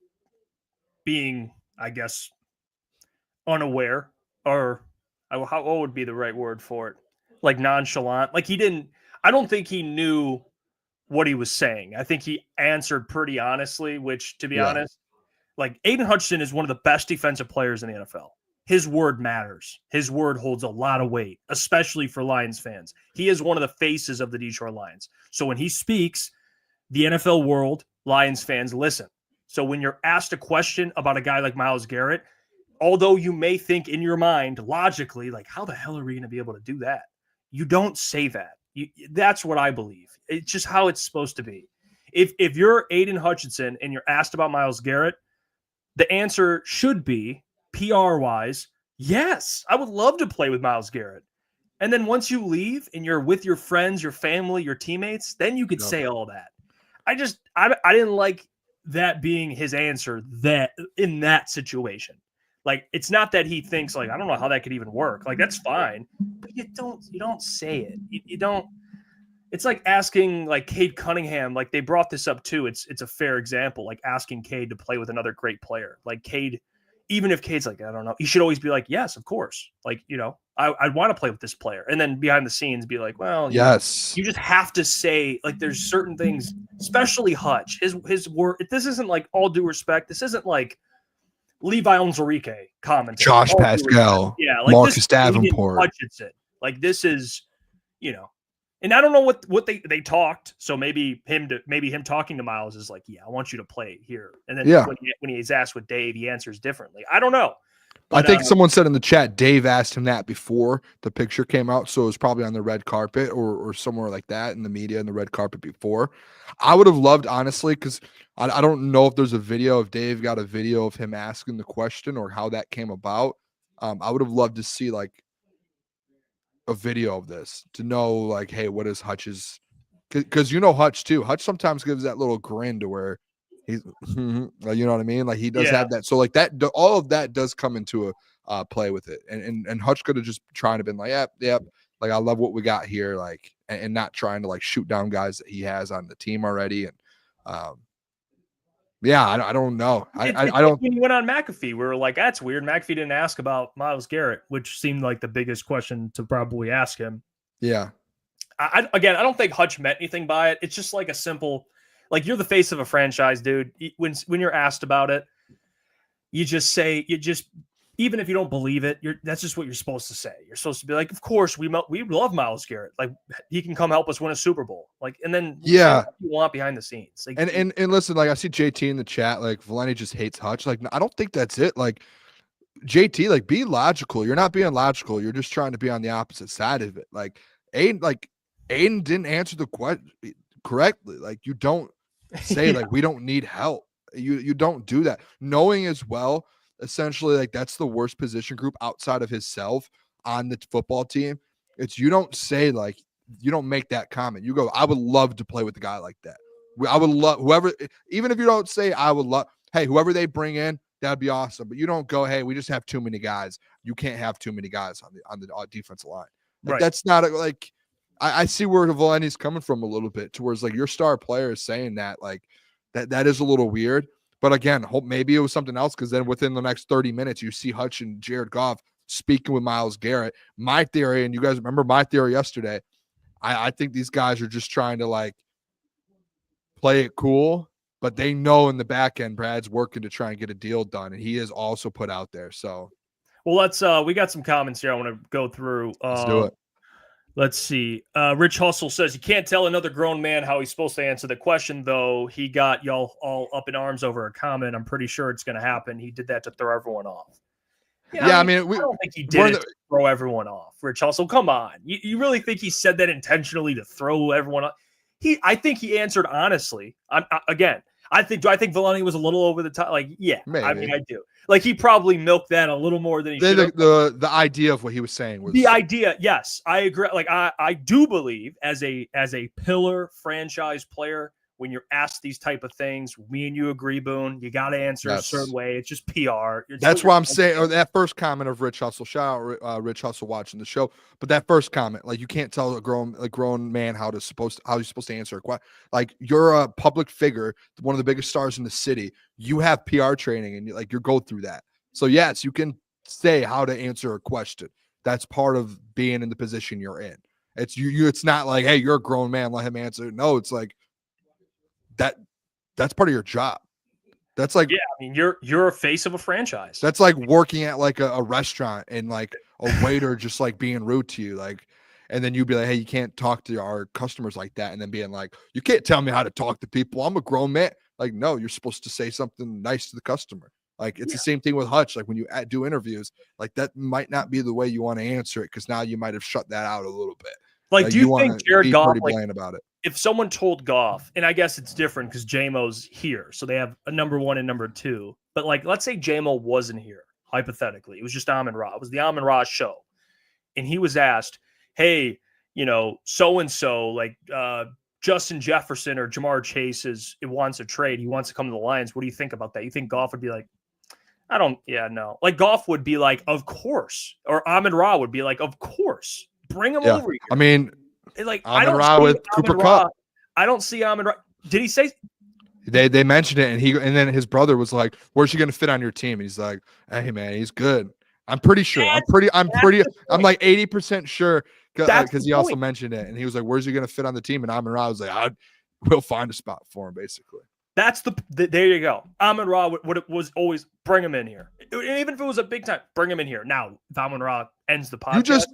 being, I guess, unaware, or what would be the right word for it? Like nonchalant. Like I don't think he knew what he was saying. I think he answered pretty honestly, which, to be honest, like Aiden Hutchinson is one of the best defensive players in the NFL. His word matters. His word holds a lot of weight, especially for Lions fans. He is one of the faces of the Detroit Lions. So when he speaks, the NFL world, Lions fans listen. So when you're asked a question about a guy like Myles Garrett, although you may think in your mind logically, like, how the hell are we going to be able to do that? You don't say that. That's what I believe. It's just how it's supposed to be. If you're Aiden Hutchinson and you're asked about Myles Garrett, the answer should be, PR-wise, yes, I would love to play with Myles Garrett. And then once you leave and you're with your friends, your family, your teammates, then you could say all that. I didn't like that being his answer that in that situation. Like, it's not that he thinks like, I don't know how that could even work. Like, that's fine, but you don't say it. You don't. It's like asking like Cade Cunningham. Like, they brought this up too. It's a fair example. Like asking Cade to play with another great player. Like Cade, even if Cade's like, I don't know, he should always be like, yes, of course. Like, I'd want to play with this player. And then behind the scenes be like, well, yes, you just have to say, like, there's certain things, especially Hutch, his word. This isn't like, all due respect, this isn't like Levi Onwuzurike commenting. Josh Pascal. Yeah, like Marcus Davenport. Hutchinson. Like, this is, and I don't know what they talked. So maybe him talking to Myles is like, yeah, I want you to play here. And then when he's asked with Dave, he answers differently. I don't know. But, I think someone said in the chat, Dave asked him that before the picture came out. So it was probably on the red carpet or somewhere like that in the media in the red carpet before. I would have loved, honestly, because I don't know if there's a video, if Dave got a video of him asking the question or how that came about. I would have loved to see like a video of this to know like, hey, what is Hutch's? Because Hutch too. Hutch sometimes gives that little grin to where he's, you know what I mean? Like he does have that. So like that, all of that does come into a play with it. And Hutch could have just trying to been like, yep. Like I love what we got here. Like, and not trying to like shoot down guys that he has on the team already. And I don't know. I don't. When he went on McAfee, we were like, that's weird. McAfee didn't ask about Myles Garrett, which seemed like the biggest question to probably ask him. Yeah. I don't think Hutch meant anything by it. It's just like a simple, like, you're the face of a franchise, dude. When you're asked about it, you just say, even if you don't believe it, that's just what you're supposed to say. You're supposed to be like, of course, we love Myles Garrett. Like, he can come help us win a Super Bowl. Like, and then you want behind the scenes. Like, and listen, like I see JT in the chat, like Valenti just hates Hutch. Like, I don't think that's it. Like JT, like be logical. You're not being logical. You're just trying to be on the opposite side of it. Like Aiden didn't answer the question correctly. Like, you don't say like we don't need help. You don't do that. Knowing as well, essentially, like that's the worst position group outside of himself on the football team. It's you don't say like you don't make that comment. You go, I would love to play with a guy like that. I would love whoever, even if you don't say I would love, hey, whoever they bring in, that'd be awesome. But you don't go, hey, we just have too many guys. You can't have too many guys on the defensive line. Like, right. That's not like I see where Valenti's coming from a little bit, towards like your star player is saying that, like that is a little weird. But again, hope maybe it was something else, because then within the next 30 minutes, you see Hutch and Jared Goff speaking with Myles Garrett. My theory, and you guys remember my theory yesterday, I think these guys are just trying to like play it cool, but they know in the back end Brad's working to try and get a deal done, and he is also put out there. So, well, let's we got some comments here I want to go through. Let's do it. Let's see. Rich Hustle says you can't tell another grown man how he's supposed to answer the question, though. He got y'all all up in arms over a comment. I'm pretty sure it's going to happen. He did that to throw everyone off. Yeah, I mean, I don't think he did it to throw everyone off. Rich Hustle, come on. You really think he said that intentionally to throw everyone off? I think he answered honestly. I think Valenti was a little over the top. Like, yeah, maybe. I mean, I do. Like, he probably milked that a little more than he should have. The idea of what he was saying was the idea. Yes, I agree. Like, I do believe as a pillar franchise player, when you're asked these type of things, me and you agree, Boone, you got to answer a certain way. It's just PR. That's why I'm saying, or that first comment of Rich Hustle, shout out Rich Hustle watching the show. But that first comment, like, you can't tell a grown man how he's supposed to answer a question. Like, you're a public figure, one of the biggest stars in the city. You have PR training, and you go through that. So yes, you can say how to answer a question. That's part of being in the position you're in. It's you. It's not like, hey, you're a grown man, let him answer. No, it's like, that's part of your job. That's like, yeah, I mean, you're a face of a franchise. That's like working at like a restaurant and like a waiter just like being rude to you, like, and then you'd be like, hey, you can't talk to our customers like that, and then being like, you can't tell me how to talk to people. I'm a grown man. Like, no, you're supposed to say something nice to the customer. Like, it's the same thing with Hutch. Like, when you do interviews, like, that might not be the way you want to answer it, because now you might have shut that out a little bit. Like, do you think Jared Goff, bland about it? If someone told Goff, and I guess it's different because J-Mo's here, so they have a number 1 and number 2. But like, let's say J-Mo wasn't here, hypothetically. It was just Amon-Ra. It was the Amon-Ra show. And he was asked, hey, so-and-so, like Justin Jefferson or Jamar Chase wants a trade. He wants to come to the Lions. What do you think about that? You think Goff would be like, no. Like, Goff would be like, of course. Or Amon-Ra would be like, of course. Bring him over here. I mean, like, Amon-Ra with Cooper Kupp. I don't see Amon-Ra. Did he say? They mentioned it, and then his brother was like, "Where's he going to fit on your team?" And he's like, "Hey man, he's good. I'm pretty sure. I'm like 80% sure, because he also mentioned it, and he was like, "Where's he going to fit on the team?" And Amon-Ra was like, "We'll find a spot for him." Basically, that's there you go. Amon-Ra was always bring him in here, even if it was a big time, bring him in here. Now, if Amon-Ra ends the podcast,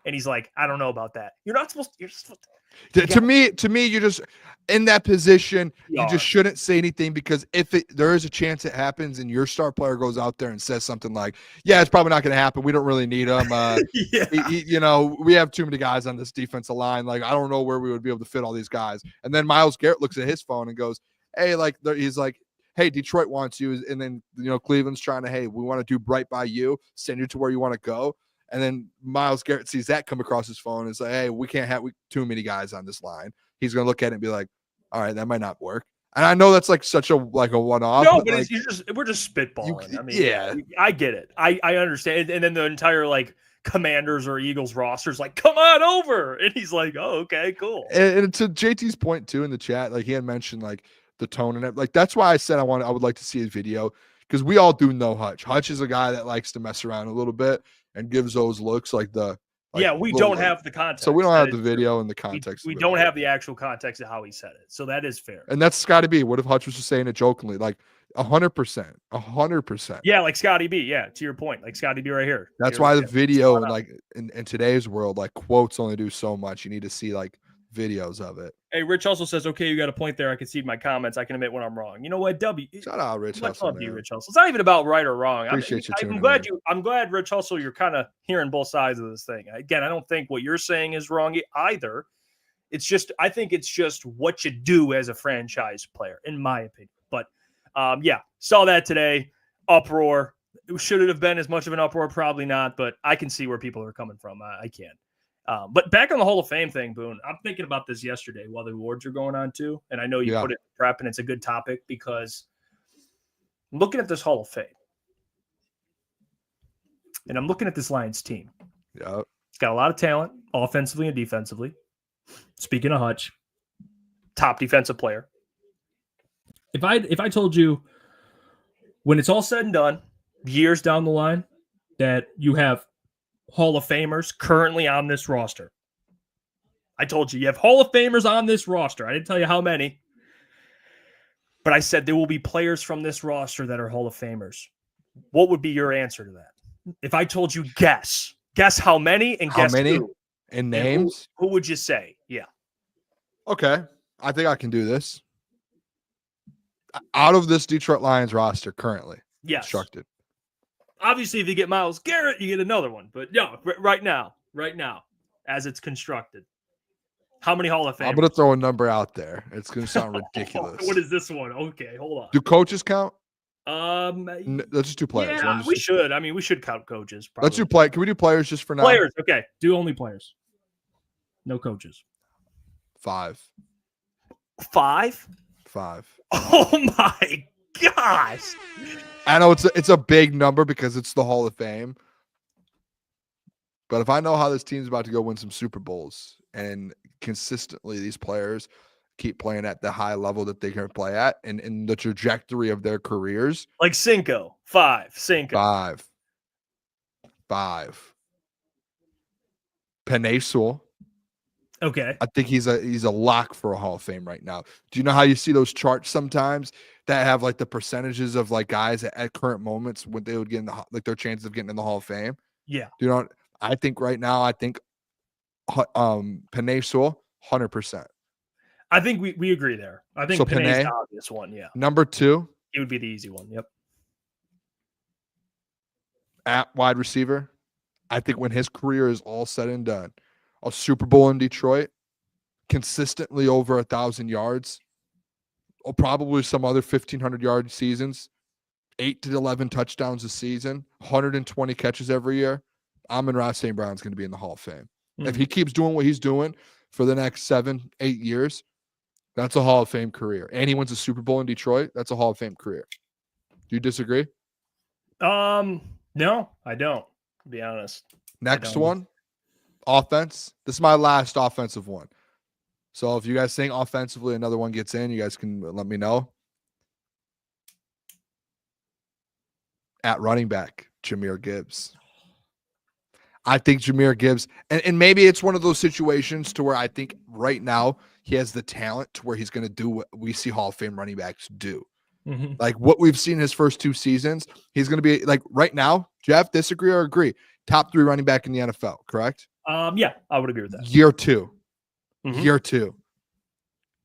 and he's like, I don't know about that. You're supposed to. To me, you just in that position, you just shouldn't say anything, because if there is a chance it happens and your star player goes out there and says something like, yeah, it's probably not going to happen. We don't really need him. We have too many guys on this defensive line. Like, I don't know where we would be able to fit all these guys. And then Myles Garrett looks at his phone and goes, hey, like, he's like, hey, Detroit wants you. And then, Cleveland's trying to, hey, we want to do right by you, send you to where you want to go. And then Myles Garrett sees that come across his phone and is like, hey, we can't have too many guys on this line. He's going to look at it and be like, all right, that might not work. And I know that's like such a one-off. No, but like, we're just spitballing. I mean, I get it. I understand. And then the entire like Commanders or Eagles rosters like, come on over. And he's like, oh, okay, cool. And to JT's point too in the chat, like, he had mentioned like the tone and it. Like, that's why I said I would like to see a video, because we all do know Hutch. Hutch is a guy that likes to mess around a little bit and gives those looks like the. Like, we don't have the context. So we don't have the video and the context. We don't have the actual context of how he said it. So that is fair. And that's Scotty B. What if Hutch was just saying it jokingly? Like 100%. 100%. Yeah, like Scotty B. Yeah, to your point. Like Scotty B right here. That's why the video, and like in today's world, like quotes only do so much. You need to see like videos of it. Hey, Rich also says, okay, you got a point there. I concede my comments. I can admit when I'm wrong. You know what? Shout out Rich Hustle. Love you, Rich Hustle. It's not even about right or wrong. Appreciate you. I'm glad, Rich Hustle, you're kind of hearing both sides of this thing. Again, I don't think what you're saying is wrong either. I think it's just what you do as a franchise player, in my opinion. But saw that today. Uproar. Should it have been as much of an uproar? Probably not, but I can see where people are coming from. I can. But back on the Hall of Fame thing, Boone, I'm thinking about this yesterday while the awards are going on too. And I know you put it in prep, and it's a good topic because I'm looking at this Hall of Fame. And I'm looking at this Lions team. Yeah. It's got a lot of talent, offensively and defensively. Speaking of Hutch, top defensive player. If I told you when it's all said and done, years down the line, that you have Hall of Famers currently on this roster. I told you have Hall of Famers on this roster. I didn't tell you how many. But I said there will be players from this roster that are Hall of Famers. What would be your answer to that? If I told you guess how many and guess who? And names? Who would you say? Yeah. Okay. I think I can do this. Out of this Detroit Lions roster currently constructed. Obviously, if you get Myles Garrett, you get another one. But no, right now, as it's constructed. How many Hall of Famers? I'm going to throw a number out there. It's going to sound ridiculous. What is this one? Okay, hold on. Do coaches count? Let's just do players. Yeah, we should. I mean, we should count coaches. Probably. Let's do play. Can we do players just for now? Players. Okay. Do only players. No coaches. 5. 5? 5. Oh my gosh. I know it's a big number because it's the Hall of Fame. But if I know how this team's about to go win some Super Bowls and consistently these players keep playing at the high level that they can play at and in the trajectory of their careers. Like Cinco. 5. Cinco. 5. Penei Sewell. Okay. I think he's a lock for a Hall of Fame right now. Do you know how you see those charts sometimes that have like the percentages of like guys at current moments when they would get in their chances of getting in the Hall of Fame? Yeah. Do you know? I think right now, Penei Sewell, 100%. I think we agree there. I think so Penei's the obvious one. Yeah. Number 2. He would be the easy one. Yep. At wide receiver, I think when his career is all said and done, a Super Bowl in Detroit, consistently over 1,000 yards, or probably some other 1,500-yard seasons, 8 to 11 touchdowns a season, 120 catches every year. Amon-Ra St. Brown's going to be in the Hall of Fame. Mm-hmm. If he keeps doing what he's doing for the next 7-8 years, that's a Hall of Fame career. And he wins a Super Bowl in Detroit, that's a Hall of Fame career. Do you disagree? No, I don't, to be honest. Next one, offense. This is my last offensive one. So if you guys think offensively another one gets in, you guys can let me know. At running back, Jahmyr Gibbs. I think Jahmyr Gibbs, and maybe it's one of those situations to where I think right now he has the talent to where he's going to do what we see Hall of Fame running backs do. Mm-hmm. Like what we've seen his first 2 seasons, he's going to be like right now, Jeff, disagree or agree? Top 3 running back in the NFL, correct? Yeah, I would agree with that. Year 2. Mm-hmm. Year 2.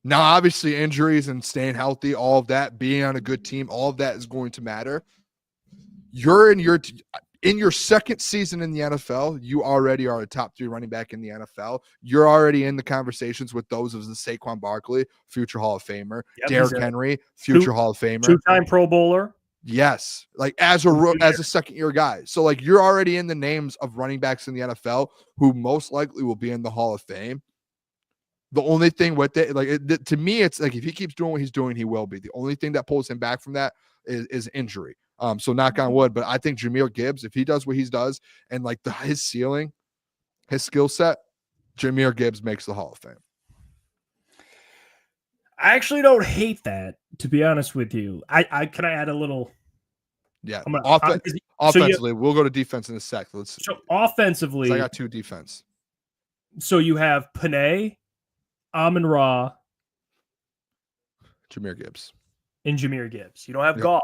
Now, obviously, injuries and staying healthy, all of that, being on a good team, all of that is going to matter. You're in your second season in the NFL, you already are a top 3 running back in the NFL. You're already in the conversations with those of the Saquon Barkley, future Hall of Famer, Derrick Henry, future Hall of Famer, 2-time Pro Bowler. Yes, like as a second-year guy. So like you're already in the names of running backs in the NFL who most likely will be in the Hall of Fame. The only thing with it, to me, it's like if he keeps doing what he's doing, he will be. The only thing that pulls him back from that is injury. So knock on wood, but I think Jahmyr Gibbs, if he does what he does and like his ceiling, his skill set, Jahmyr Gibbs makes the Hall of Fame. I actually don't hate that, to be honest with you. I can I add a little? Yeah, offensively, we'll go to defense in a sec. So offensively, I got 2 defense. So you have Penei, Amon-Ra, Jahmyr Gibbs, and Jahmyr Gibbs. You don't have Goff.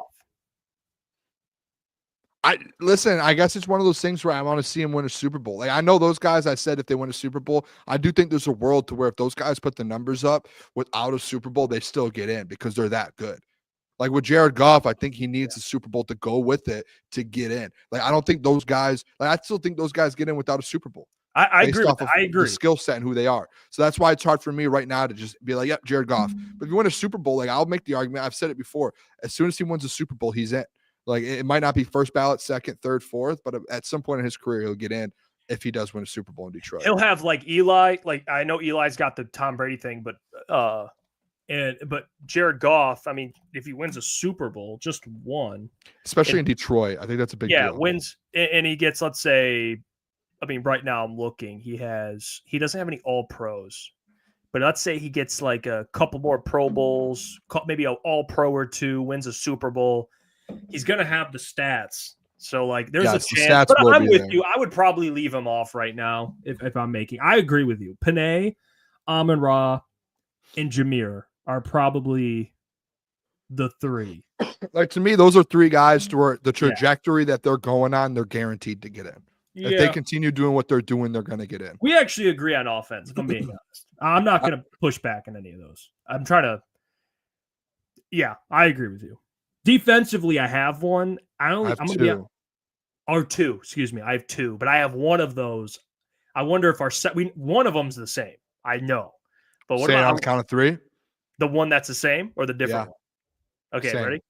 I guess it's one of those things where I want to see him win a Super Bowl. Like I know those guys, I said if they win a Super Bowl, I do think there's a world to where if those guys put the numbers up without a Super Bowl, they still get in because they're that good. Like with Jared Goff, I think he needs a Super Bowl to go with it to get in. Like I don't think those guys, I still think those guys get in without a Super Bowl. I agree with that. I agree. The skill set and who they are. So that's why it's hard for me right now to just be like, yep, Jared Goff. But if you win a Super Bowl, like I'll make the argument. I've said it before. As soon as he wins a Super Bowl, he's in. Like it might not be first ballot, second, third, fourth, but at some point in his career, he'll get in if he does win a Super Bowl in Detroit. He'll have like Eli. Like I know Eli's got the Tom Brady thing, but Jared Goff, I mean, if he wins a Super Bowl, just one, especially in Detroit, I think that's a big deal. Yeah, wins and he gets, let's say, I mean, right now I'm looking, he doesn't have any All Pros. but let's say he gets like a couple more Pro Bowls, maybe an All-Pro or two, wins a Super Bowl. He's going to have the stats. So, like, there's a chance. But I'm with you. I would probably leave him off right now if I'm making. I agree with you. Panay, Amon-Ra, and Jameer are probably the three. Like, to me, those are three guys where the trajectory that they're going on, they're guaranteed to get in. Yeah. If they continue doing what they're doing, they're going to get in. We actually agree on offense, if I'm being honest. I'm not going to push back on any of those. I'm trying to. Yeah, I agree with you. Defensively, I have one. I have two. Or two, excuse me. I have two, but I have one of those. I wonder if one of them's the same. I know. But what about on the count of three? The one that's the same or the different one? Okay, same. Ready?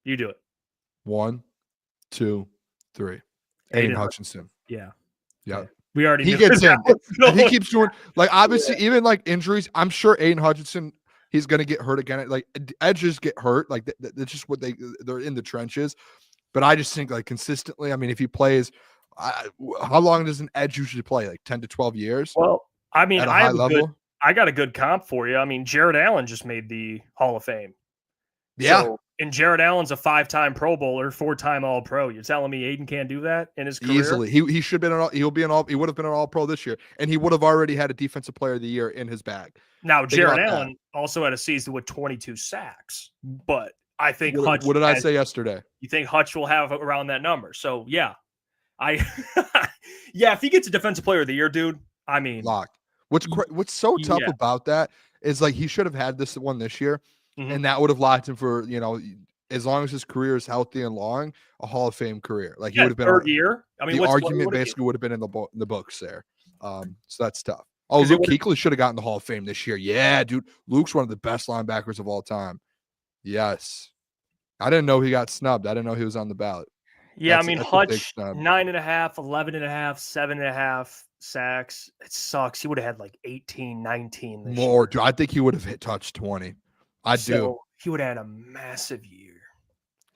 You do it. 1, 2, 3. Aiden Hutchinson. Yeah. Yeah. We already he gets in. And he keeps doing, like, obviously, even like injuries. I'm sure Aiden Hutchinson, he's going to get hurt again. Like, edges get hurt. Like, that's just what they're in the trenches. But I just think, like, consistently, I mean, if he plays, how long does an edge usually play? Like 10 to 12 years? Well, I mean, at a high level? I got a good comp for you. I mean, Jared Allen just made the Hall of Fame. Yeah. So, and Jared Allen's a 5-time Pro Bowler, 4-time All-Pro. You're telling me Aiden can't do that in his career? Easily. He should have been he would have been an All-Pro this year, and he would have already had a Defensive Player of the Year in his bag. Now, Jared Allen also had a season with 22 sacks, but I think Hutch. What did I say yesterday? You think Hutch will have around that number? So yeah, if he gets a Defensive Player of the Year, dude, I mean, locked. What's so tough about that is, like, he should have had this one this year, and that would have locked him for, as long as his career is healthy and long, a Hall of Fame career. Like, he would have been third year. I mean, the argument basically would have been in the books there. So that's tough. Oh, Luke Kuechly should have gotten the Hall of Fame this year. Yeah, dude, Luke's one of the best linebackers of all time. Yes. I didn't know he got snubbed. I didn't know he was on the ballot. Yeah, I mean, Hutch, 9.5, 11.5, 7.5 sacks. It sucks. He would have had like 18, 19 this more. year. Dude, I think he would have touched 20. Do. He would have had a massive year.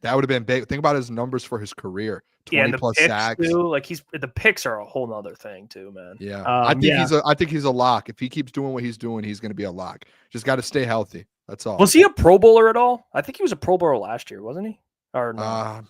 That would have been big. Think about his numbers for his career. 20 plus sacks. Too, like, the picks are a whole nother thing too, man. Yeah. I think he's a lock. If he keeps doing what he's doing, he's going to be a lock. Just got to stay healthy. That's all. Was he a Pro Bowler at all? I think he was a Pro Bowler last year, wasn't he? Or no?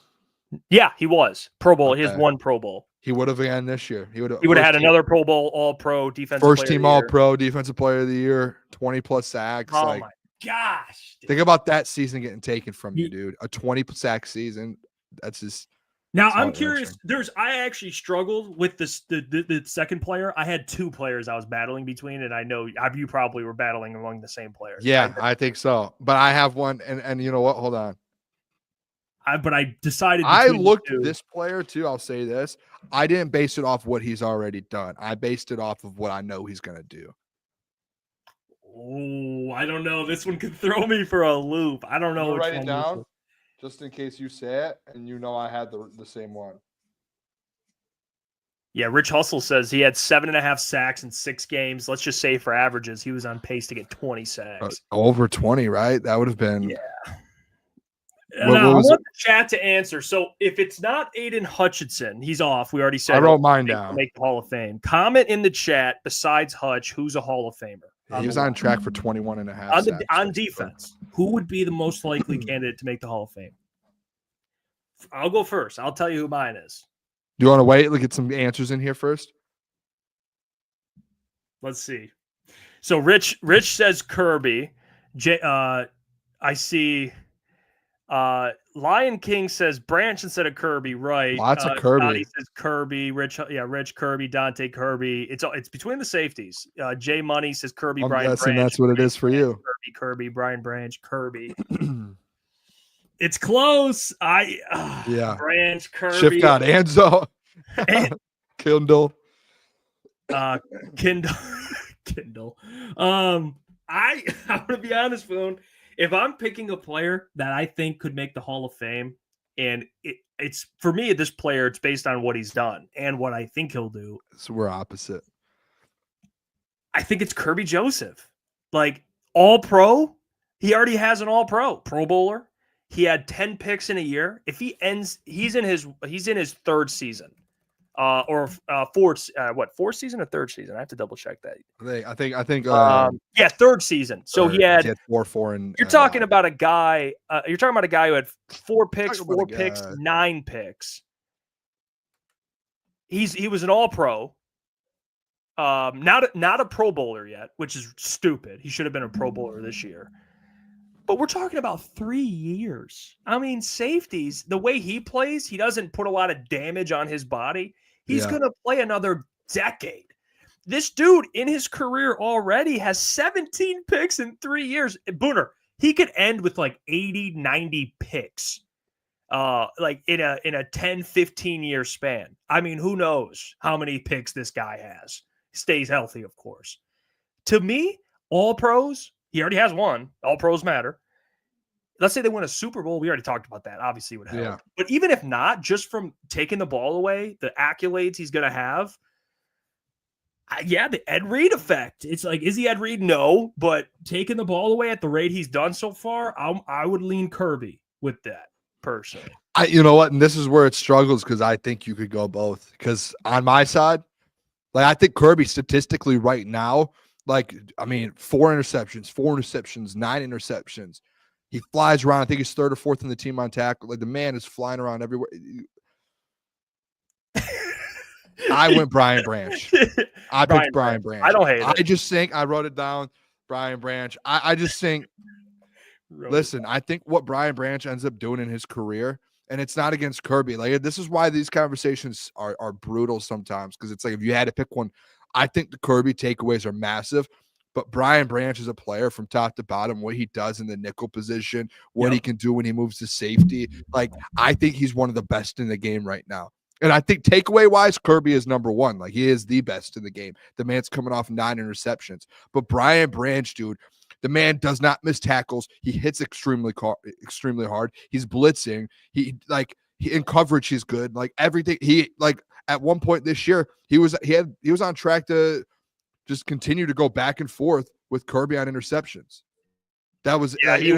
Yeah, he was Pro Bowl. Okay. He has one Pro Bowl. He would have again this year. He would have had another Pro Bowl, All Pro, defensive first team All Pro, Defensive Player of the Year, 20 plus sacks. Oh my gosh! Dude. Think about that season getting taken from you, dude. A 20 sack season. That's just. Now I'm curious. I actually struggled with this. The second player. I had two players I was battling between, and I know you probably were battling among the same players. Yeah, I think so. But I have one, and you know what? Hold on. But I decided. I looked at this player too. I'll say this: I didn't base it off what he's already done. I based it off of what I know he's going to do. Oh, I don't know. This one could throw me for a loop. I don't know. Write it down. Just in case you say it, and I had the same one. Yeah, Rich Hustle says he had 7.5 sacks in 6 games. Let's just say for averages, he was on pace to get 20 sacks. Over 20, right? That would have been. Yeah. Now, I want the chat to answer. So if it's not Aiden Hutchinson, he's off. We already said. I wrote mine down. Make the Hall of Fame. Comment in the chat besides Hutch, who's a Hall of Famer. Yeah, he was on track for 21.5 on defense. Who would be the most likely candidate to make the Hall of Fame? I'll go first. I'll tell you who mine is. Do you want to wait? Get some answers in here first. Let's see. So Rich says Kirby. I see. Lion King says Branch instead of Kirby. Right. Lots of Kirby. Dottie says Kirby. Rich Kirby. Dante Kirby. It's between the safeties. Jay Money says Kirby. I'm Brian guessing Branch. That's what it is for you. Kirby. Brian Branch. Kirby. It's close. Branch, Kirby. Shift got Anzo. Kindle. Kindle. I'm gonna be honest, Boone. If I'm picking a player that I think could make the Hall of Fame, and it's for me, this player, it's based on what he's done and what I think he'll do. So we're opposite. I think it's Kirby Joseph. Like, All Pro. He already has an All Pro Bowler. He had 10 picks in a year. If he ends, he's in his third season fourth season or third season? I have to double check that. I think. Third season. So he had 4 and. You're talking about a guy. You're talking about a guy who had 4 picks, Talking about 4 a picks, guy. 9 picks. He was an All-Pro. Not a Pro Bowler yet, which is stupid. He should have been a Pro Bowler this year. But we're talking about 3 years. I mean, safeties, the way he plays, he doesn't put a lot of damage on his body. He's going to play another decade. This dude in his career already has 17 picks in 3 years. Booner, he could end with like 80, 90 picks. Like in a 10, 15 year span. I mean, who knows how many picks this guy has. Stays healthy, of course. To me, all pros, he already has one. All pros matter. Let's say they win a Super Bowl. We already talked about that. Obviously, it would help. Yeah. But even if not, just from taking the ball away, the accolades he's going to have, the Ed Reed effect. It's like, is he Ed Reed? No. But taking the ball away at the rate he's done so far, I would lean Kirby with that, personally. You know what? And this is where it struggles because I think you could go both. Because on my side, like I think Kirby statistically right now, 4 interceptions, 9 interceptions. He flies around. I think he's 3rd or 4th in the team on tackle. Like the man is flying around everywhere. I went Brian Branch. I picked Brian Branch. I don't hate it. I just think I wrote it down. Brian Branch. I just think. Listen, I think what Brian Branch ends up doing in his career, and it's not against Kirby. Like this is why these conversations are brutal sometimes because it's like if you had to pick one, I think the Kirby takeaways are massive. But Brian Branch is a player from top to bottom, what he does in the nickel position, what he can do when he moves to safety. Like, I think he's one of the best in the game right now. And I think takeaway-wise, Kirby is number 1. Like, he is the best in the game. The man's coming off 9 interceptions. But Brian Branch, dude, the man does not miss tackles. He hits extremely hard. He's blitzing. He in coverage, he's good. Like, everything. At one point this year, he was on track to just continue to go back and forth with Kirby on interceptions. That was he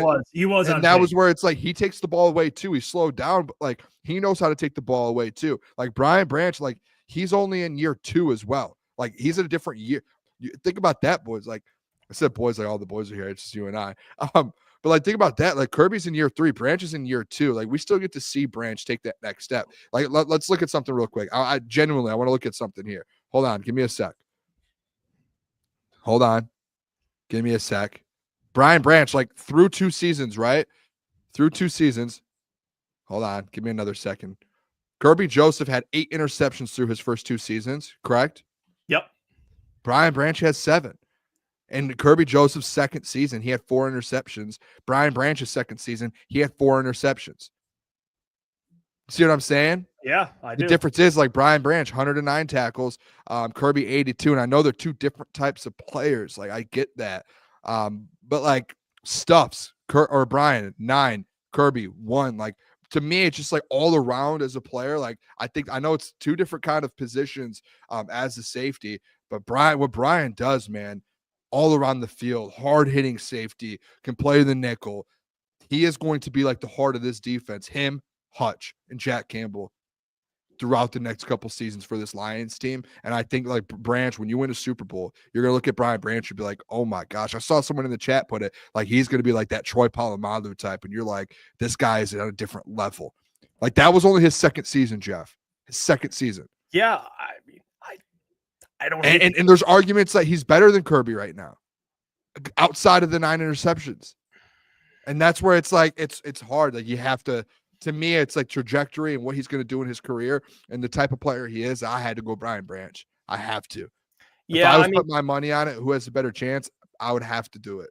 was, and that was where it's like he takes the ball away too. He slowed down, but like he knows how to take the ball away too. Like Brian Branch, like he's only in year 2 as well. Like he's in a different year. You think about that, boys. Like I said, boys, like all the boys are here. It's just you and I. But like think about that. Like Kirby's in year 3, Branch is in year 2. Like we still get to see Branch take that next step. Like let's look at something real quick. I genuinely want to look at something here. Hold on, give me a sec. Hold on. Give me a sec. Brian Branch, like through 2 seasons, right? Through 2 seasons. Hold on. Give me another second. Kirby Joseph had 8 interceptions through his first 2 seasons, correct? Yep. Brian Branch has 7. And Kirby Joseph's second season, he had 4 interceptions. Brian Branch's second season, he had 4 interceptions. See what I'm saying? Yeah, I do. The difference is like Brian Branch, 109 tackles, Kirby 82. And I know they're 2 different types of players. Like I get that. But like Stuffs, or Brian, 9, Kirby 1. Like to me, it's just like all around as a player. Like I know it's 2 different kind of positions as a safety, but what Brian does, man, all around the field, hard hitting safety, can play the nickel. He is going to be like the heart of this defense. Him, Hutch, and Jack Campbell throughout the next couple seasons for this Lions team. And I think like Branch, when you win a Super Bowl, you're going to look at Brian Branch and be like, oh my gosh, I saw someone in the chat put it like he's going to be like that Troy Polamalu type. And you're like, this guy is at a different level. Like that was only his second season, Jeff. His second season. Yeah. I mean, I don't and there's arguments that he's better than Kirby right now outside of the 9 interceptions. And that's where it's like, it's hard. Like you have to me, it's like trajectory and what he's going to do in his career and the type of player he is. I had to go Brian Branch. I have to. Yeah. If I was putting my money on it, who has a better chance, I would have to do it.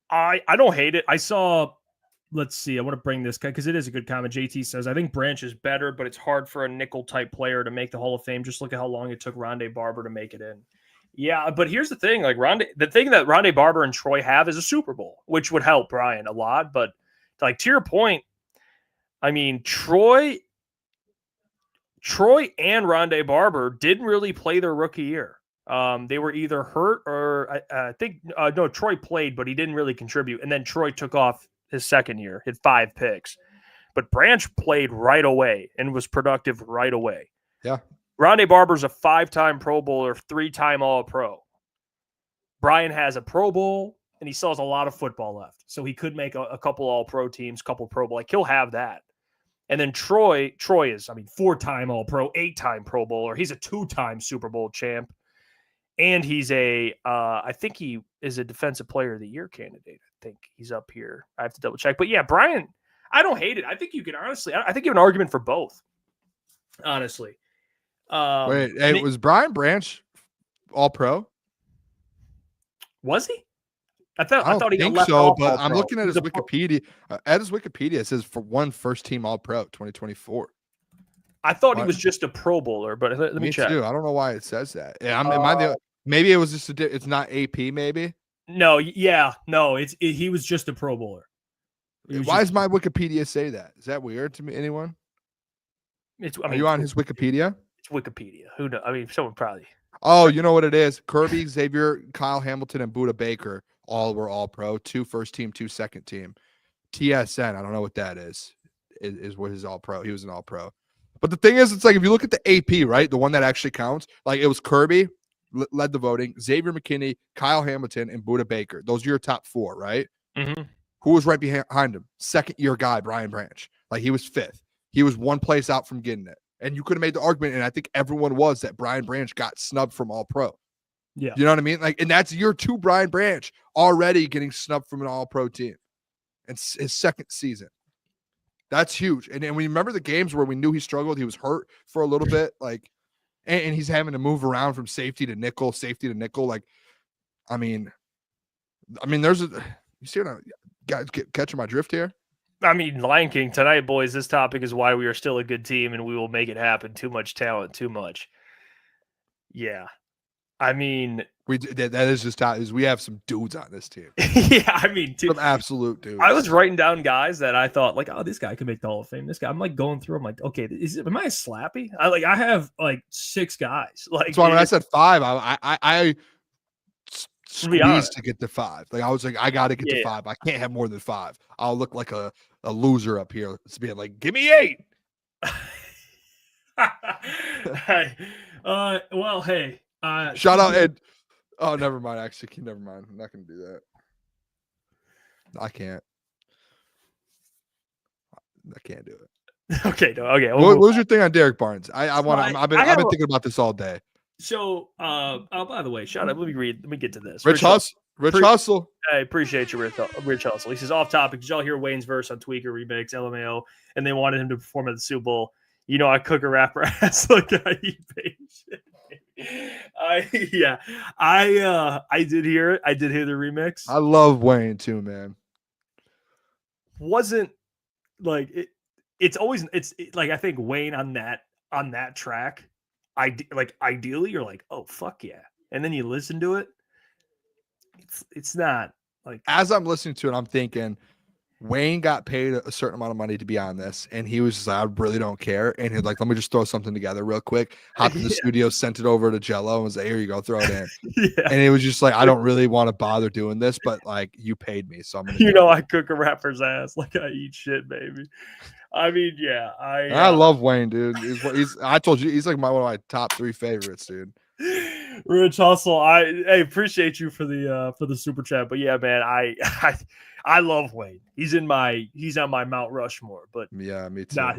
I don't hate it. I saw, let's see. I want to bring this guy because it is a good comment. JT says, I think Branch is better, but it's hard for a nickel type player to make the Hall of Fame. Just look at how long it took Rondé Barber to make it in. Yeah, but here's the thing. Like the thing that Rondé Barber and Troy have is a Super Bowl, which would help Brian a lot. But like to your point, I mean, Troy and Rondé Barber didn't really play their rookie year. They were either hurt or I think no, Troy played, but he didn't really contribute. And then Troy took off his second year, hit 5 picks. But Branch played right away and was productive right away. Yeah. Rondé Barber's a 5-time Pro Bowler, 3-time All-Pro. Brian has a Pro Bowl, and he still has a lot of football left. So he could make a couple All-Pro teams, couple Pro Bowl. Like, he'll have that. And then Troy is, 4-time All-Pro, 8-time Pro Bowler. He's a 2-time Super Bowl champ. And he's I think he is a Defensive Player of the Year candidate. I think he's up here. I have to double check. But yeah, Brian, I don't hate it. I think you can honestly, I think you have an argument for both. Honestly. Wait, hey, was Brian Branch All-Pro? Was he? I I thought don't he got think left so, off but I'm All-Pro. looking at his Wikipedia. At his Wikipedia, it says for one first-team All-Pro 2024. I thought he was just a Pro Bowler, but let me check. Too. I don't know why it says that. Yeah, maybe it was just it's not AP. Maybe. No, he was just a Pro Bowler. Why does my Wikipedia say that? Is that weird to me? Anyone? Are you on his Wikipedia? It's Wikipedia. Who knows? Someone probably. Oh, you know what it is? Kirby, Xavier, Kyle Hamilton, and Budda Baker all were All-Pro. 2 first team, 2 second team. TSN, I don't know what that is what his All-Pro. He was an All-Pro. But the thing is, it's like if you look at the AP, right, the one that actually counts, like it was Kirby led the voting, Xavier McKinney, Kyle Hamilton, and Budda Baker. Those are your top 4, right? Mm-hmm. Who was right behind him? Second-year guy, Brian Branch. Like he was 5th. He was one place out from getting it. And you could have made the argument, and I think everyone was, that Brian Branch got snubbed from All-Pro. Yeah. You know what I mean? Like, and that's year 2 Brian Branch already getting snubbed from an All-Pro team. And his second season. That's huge. And we remember the games where we knew he struggled. He was hurt for a little bit. Like, and he's having to move around from safety to nickel. Like, there's you see what guys catching my drift here? Lion King tonight, boys. This topic is why we are still a good team and we will make it happen. Too much talent, too much. Yeah. That is just how we have some dudes on this team. Yeah, some absolute dudes. I was writing down guys that I thought like, oh, this guy could make the Hall of Fame. This guy, I'm like going through. I'm like, okay, am I slappy? I have like 6 guys. Like, so when I said 5, I squeezed to get to 5. Like I was like, I got to get to 5. I can't have more than 5. I'll look like a loser up here. It's being like, give me 8. Hey, well, hey. Shout out Ed. Oh, never mind. Actually, never mind. I'm not going to do that. I can't do it. Okay. Okay. What was your thing on Derek Barnes? I've been thinking about this all day. So, by the way, shout out. Let me get to this. Rich Hustle. I appreciate you, Rich Hustle. He says, off topic. Did y'all hear Wayne's verse on Tweaker Remix, LMAO, and they wanted him to perform at the Super Bowl? You know, I cook a rapper ass like I eat shit. I did hear it. I did hear the remix. I love Wayne too, man. Wasn't like it. It's like I think Wayne on that track. Ideally, you're like, oh fuck yeah, and then you listen to it. It's not like, as I'm listening to it, I'm thinking Wayne got paid a certain amount of money to be on this, and he was just like, I really don't care. And he's like, let me just throw something together real quick. Hopped in the studio, sent it over to Jello, and was like, here you go, throw it in. Yeah. And it was just like, I don't really want to bother doing this, but like, you paid me, so I'm gonna I cook a rapper's ass like I eat shit, baby. Yeah, I love Wayne, dude. I told you, he's like one of my top 3 favorites, dude. Rich Hustle, I appreciate you for the super chat, but yeah, man, I love Wayne. He's on my Mount Rushmore, but yeah, me too. Not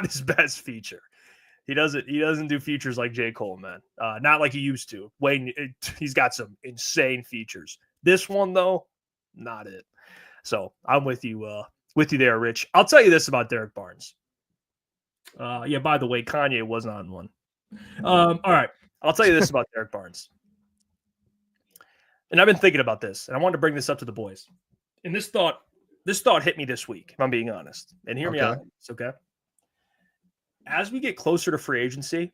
his best feature. He doesn't do features like J. Cole, man. Not like he used to. Wayne, he's got some insane features. This one though, not it. So I'm with you there, Rich. I'll tell you this about Derek Barnes. Yeah, by the way, Kanye was on one. All right. I'll tell you this about Derek Barnes. And I've been thinking about this, and I wanted to bring this up to the boys. And this thought hit me this week, if I'm being honest. And hear me out. It's okay. As we get closer to free agency,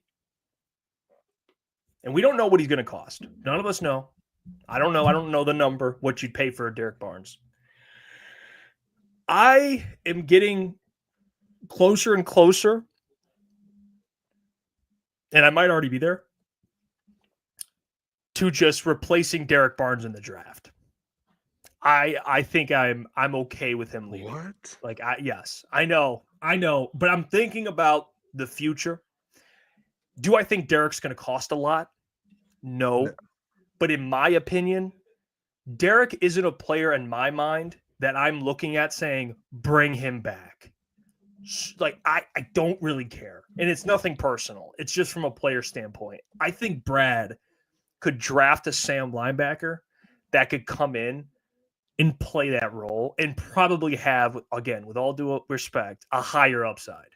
and we don't know what he's going to cost. None of us know. I don't know. I don't know the number, what you'd pay for a Derek Barnes. I am getting closer and closer, and I might already be there, to just replacing Derek Barnes in the draft. I think I'm okay with him leaving. What? Yes, I know, but I'm thinking about the future. Do I think Derek's going to cost a lot? No. But in my opinion, Derek isn't a player in my mind that I'm looking at saying, bring him back. Like, I don't really care. And it's nothing personal. It's just from a player standpoint. I think Brad could draft a Sam linebacker that could come in and play that role and probably have, again, with all due respect, a higher upside.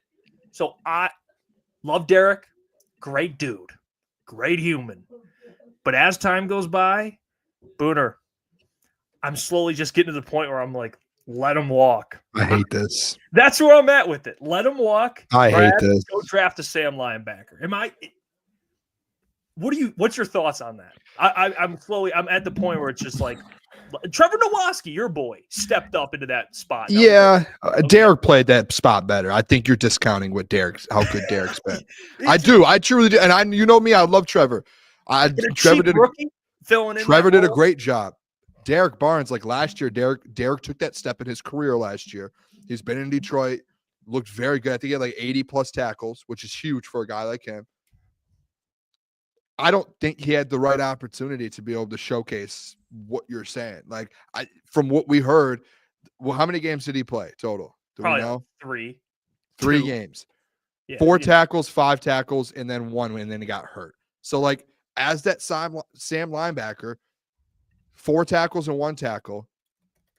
So I love Derek. Great dude. Great human. But as time goes by, Booner, I'm slowly just getting to the point where I'm like, let him walk. I hate this. That's where I'm at with it. Let him walk. I hate this. Go draft a Sam linebacker. What's your thoughts on that? I'm at the point where it's just like Trevor Nowoski, your boy, stepped up into that spot. Yeah, Derek played that spot better. I think you're discounting how good Derek's been. I truly do. And you know me, I love Trevor. Trevor did a great job. Derek Barnes, like last year, Derek took that step in his career last year. He's been in Detroit, looked very good. I think he had like 80 plus tackles, which is huge for a guy like him. I don't think he had the right opportunity to be able to showcase what you're saying. Like, from what we heard, how many games did he play total? Do Probably we know? Three games. Yeah, 4 tackles, 5 tackles, and then 1, and then he got hurt. So, like, as that Sam linebacker, 4 tackles and 1 tackle,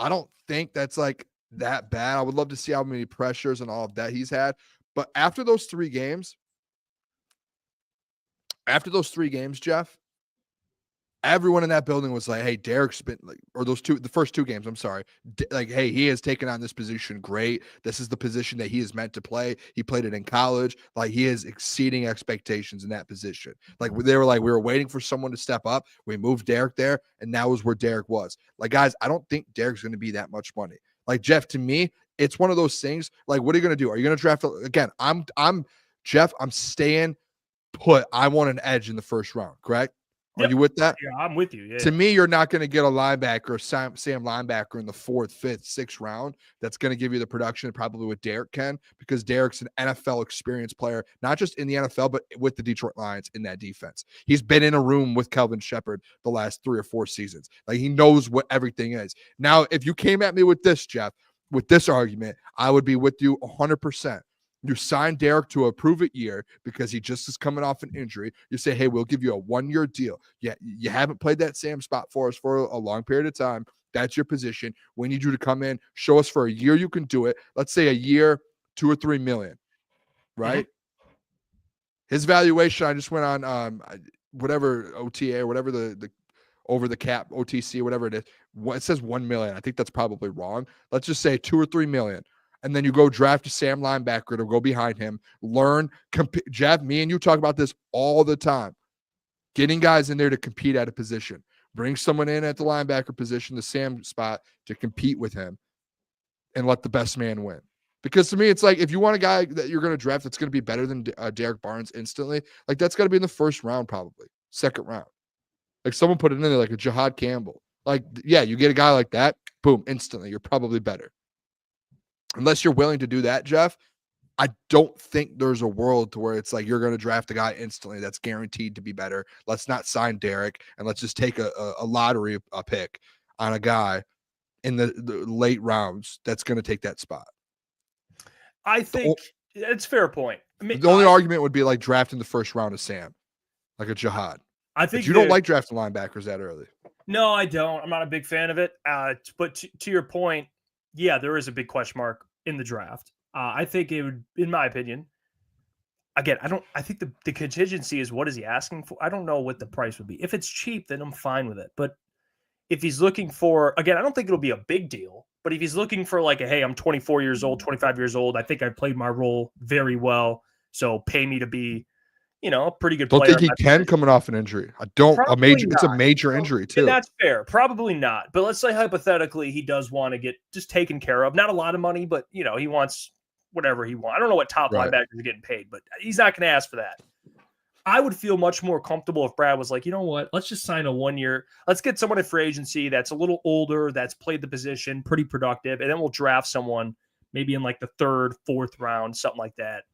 I don't think that's like that bad. I would love to see how many pressures and all of that he's had. But after those 3 games, Jeff, everyone in that building was like, hey, Derek's been like, or the first 2 games, I'm sorry. Like, hey, he has taken on this position great. This is the position that he is meant to play. He played it in college. Like, he is exceeding expectations in that position. Like, they were like, we were waiting for someone to step up. We moved Derek there, and that was where Derek was. Like, guys, I don't think Derek's going to be that much money. Like, Jeff, to me, it's one of those things. Like, what are you going to do? Are you going to draft again? I'm Jeff, I'm staying put. I want an edge in the first round, correct? Are you with that? Yeah, I'm with you. Yeah. To me, you're not going to get a linebacker, Sam linebacker in the 4th, 5th, 6th round. That's going to give you the production probably what Derek can, because Derek's an NFL experienced player, not just in the NFL, but with the Detroit Lions in that defense. He's been in a room with Kelvin Shepard the last 3 or 4 seasons. Like, he knows what everything is. Now, if you came at me with this, Jeff, with this argument, I would be with you 100%. You sign Derek to a prove-it year because he just is coming off an injury. You say, hey, we'll give you a 1-year deal. Yeah, you haven't played that Sam spot for us for a long period of time. That's your position. We need you to come in, show us for a year you can do it. Let's say a year, $2 or $3 million, right? Mm-hmm. His valuation, I just went on whatever OTA or whatever the over the cap OTC, whatever it is. It says $1 million. I think that's probably wrong. Let's just say $2 or $3 million. And then you go draft a Sam linebacker to go behind him, learn, Jeff, me and you talk about this all the time. Getting guys in there to compete at a position. Bring someone in at the linebacker position, the Sam spot, to compete with him and let the best man win. Because to me, it's like, if you want a guy that you're going to draft that's going to be better than Derek Barnes instantly, like, that's got to be in the 1st round, probably 2nd round. Like, someone put it in there like a Jahad Campbell. Like, yeah, you get a guy like that, boom, instantly, you're probably better. Unless you're willing to do that, Jeff, I don't think there's a world to where it's like you're going to draft a guy instantly that's guaranteed to be better. Let's not sign Derek, and let's just take a lottery pick on a guy in the late rounds that's going to take that spot. I think it's a fair point. I mean, the only argument would be like drafting the 1st round of Sam, like a Jahad. I think but you don't like drafting linebackers that early. No, I don't. I'm not a big fan of it. But to your point, yeah, there is a big question mark in the draft. I think it would, in my opinion, again, I think the contingency is, what is he asking for? I don't know what the price would be. If it's cheap, then I'm fine with it. But if he's looking for, again, I don't think it'll be a big deal. But if he's looking for like hey, I'm 24 years old, 25 years old, I think I played my role very well, so pay me to be, a pretty good player. Don't think he can coming off an injury. It's a major injury too. And that's fair. Probably not. But let's say hypothetically he does want to get just taken care of. Not a lot of money, but he wants whatever he wants. I don't know what top linebackers are getting paid, but he's not going to ask for that. I would feel much more comfortable if Brad was like, you know what, let's just sign a 1-year. Let's get someone in free agency that's a little older, that's played the position, pretty productive, and then we'll draft someone maybe in like the 3rd, 4th round, something like that,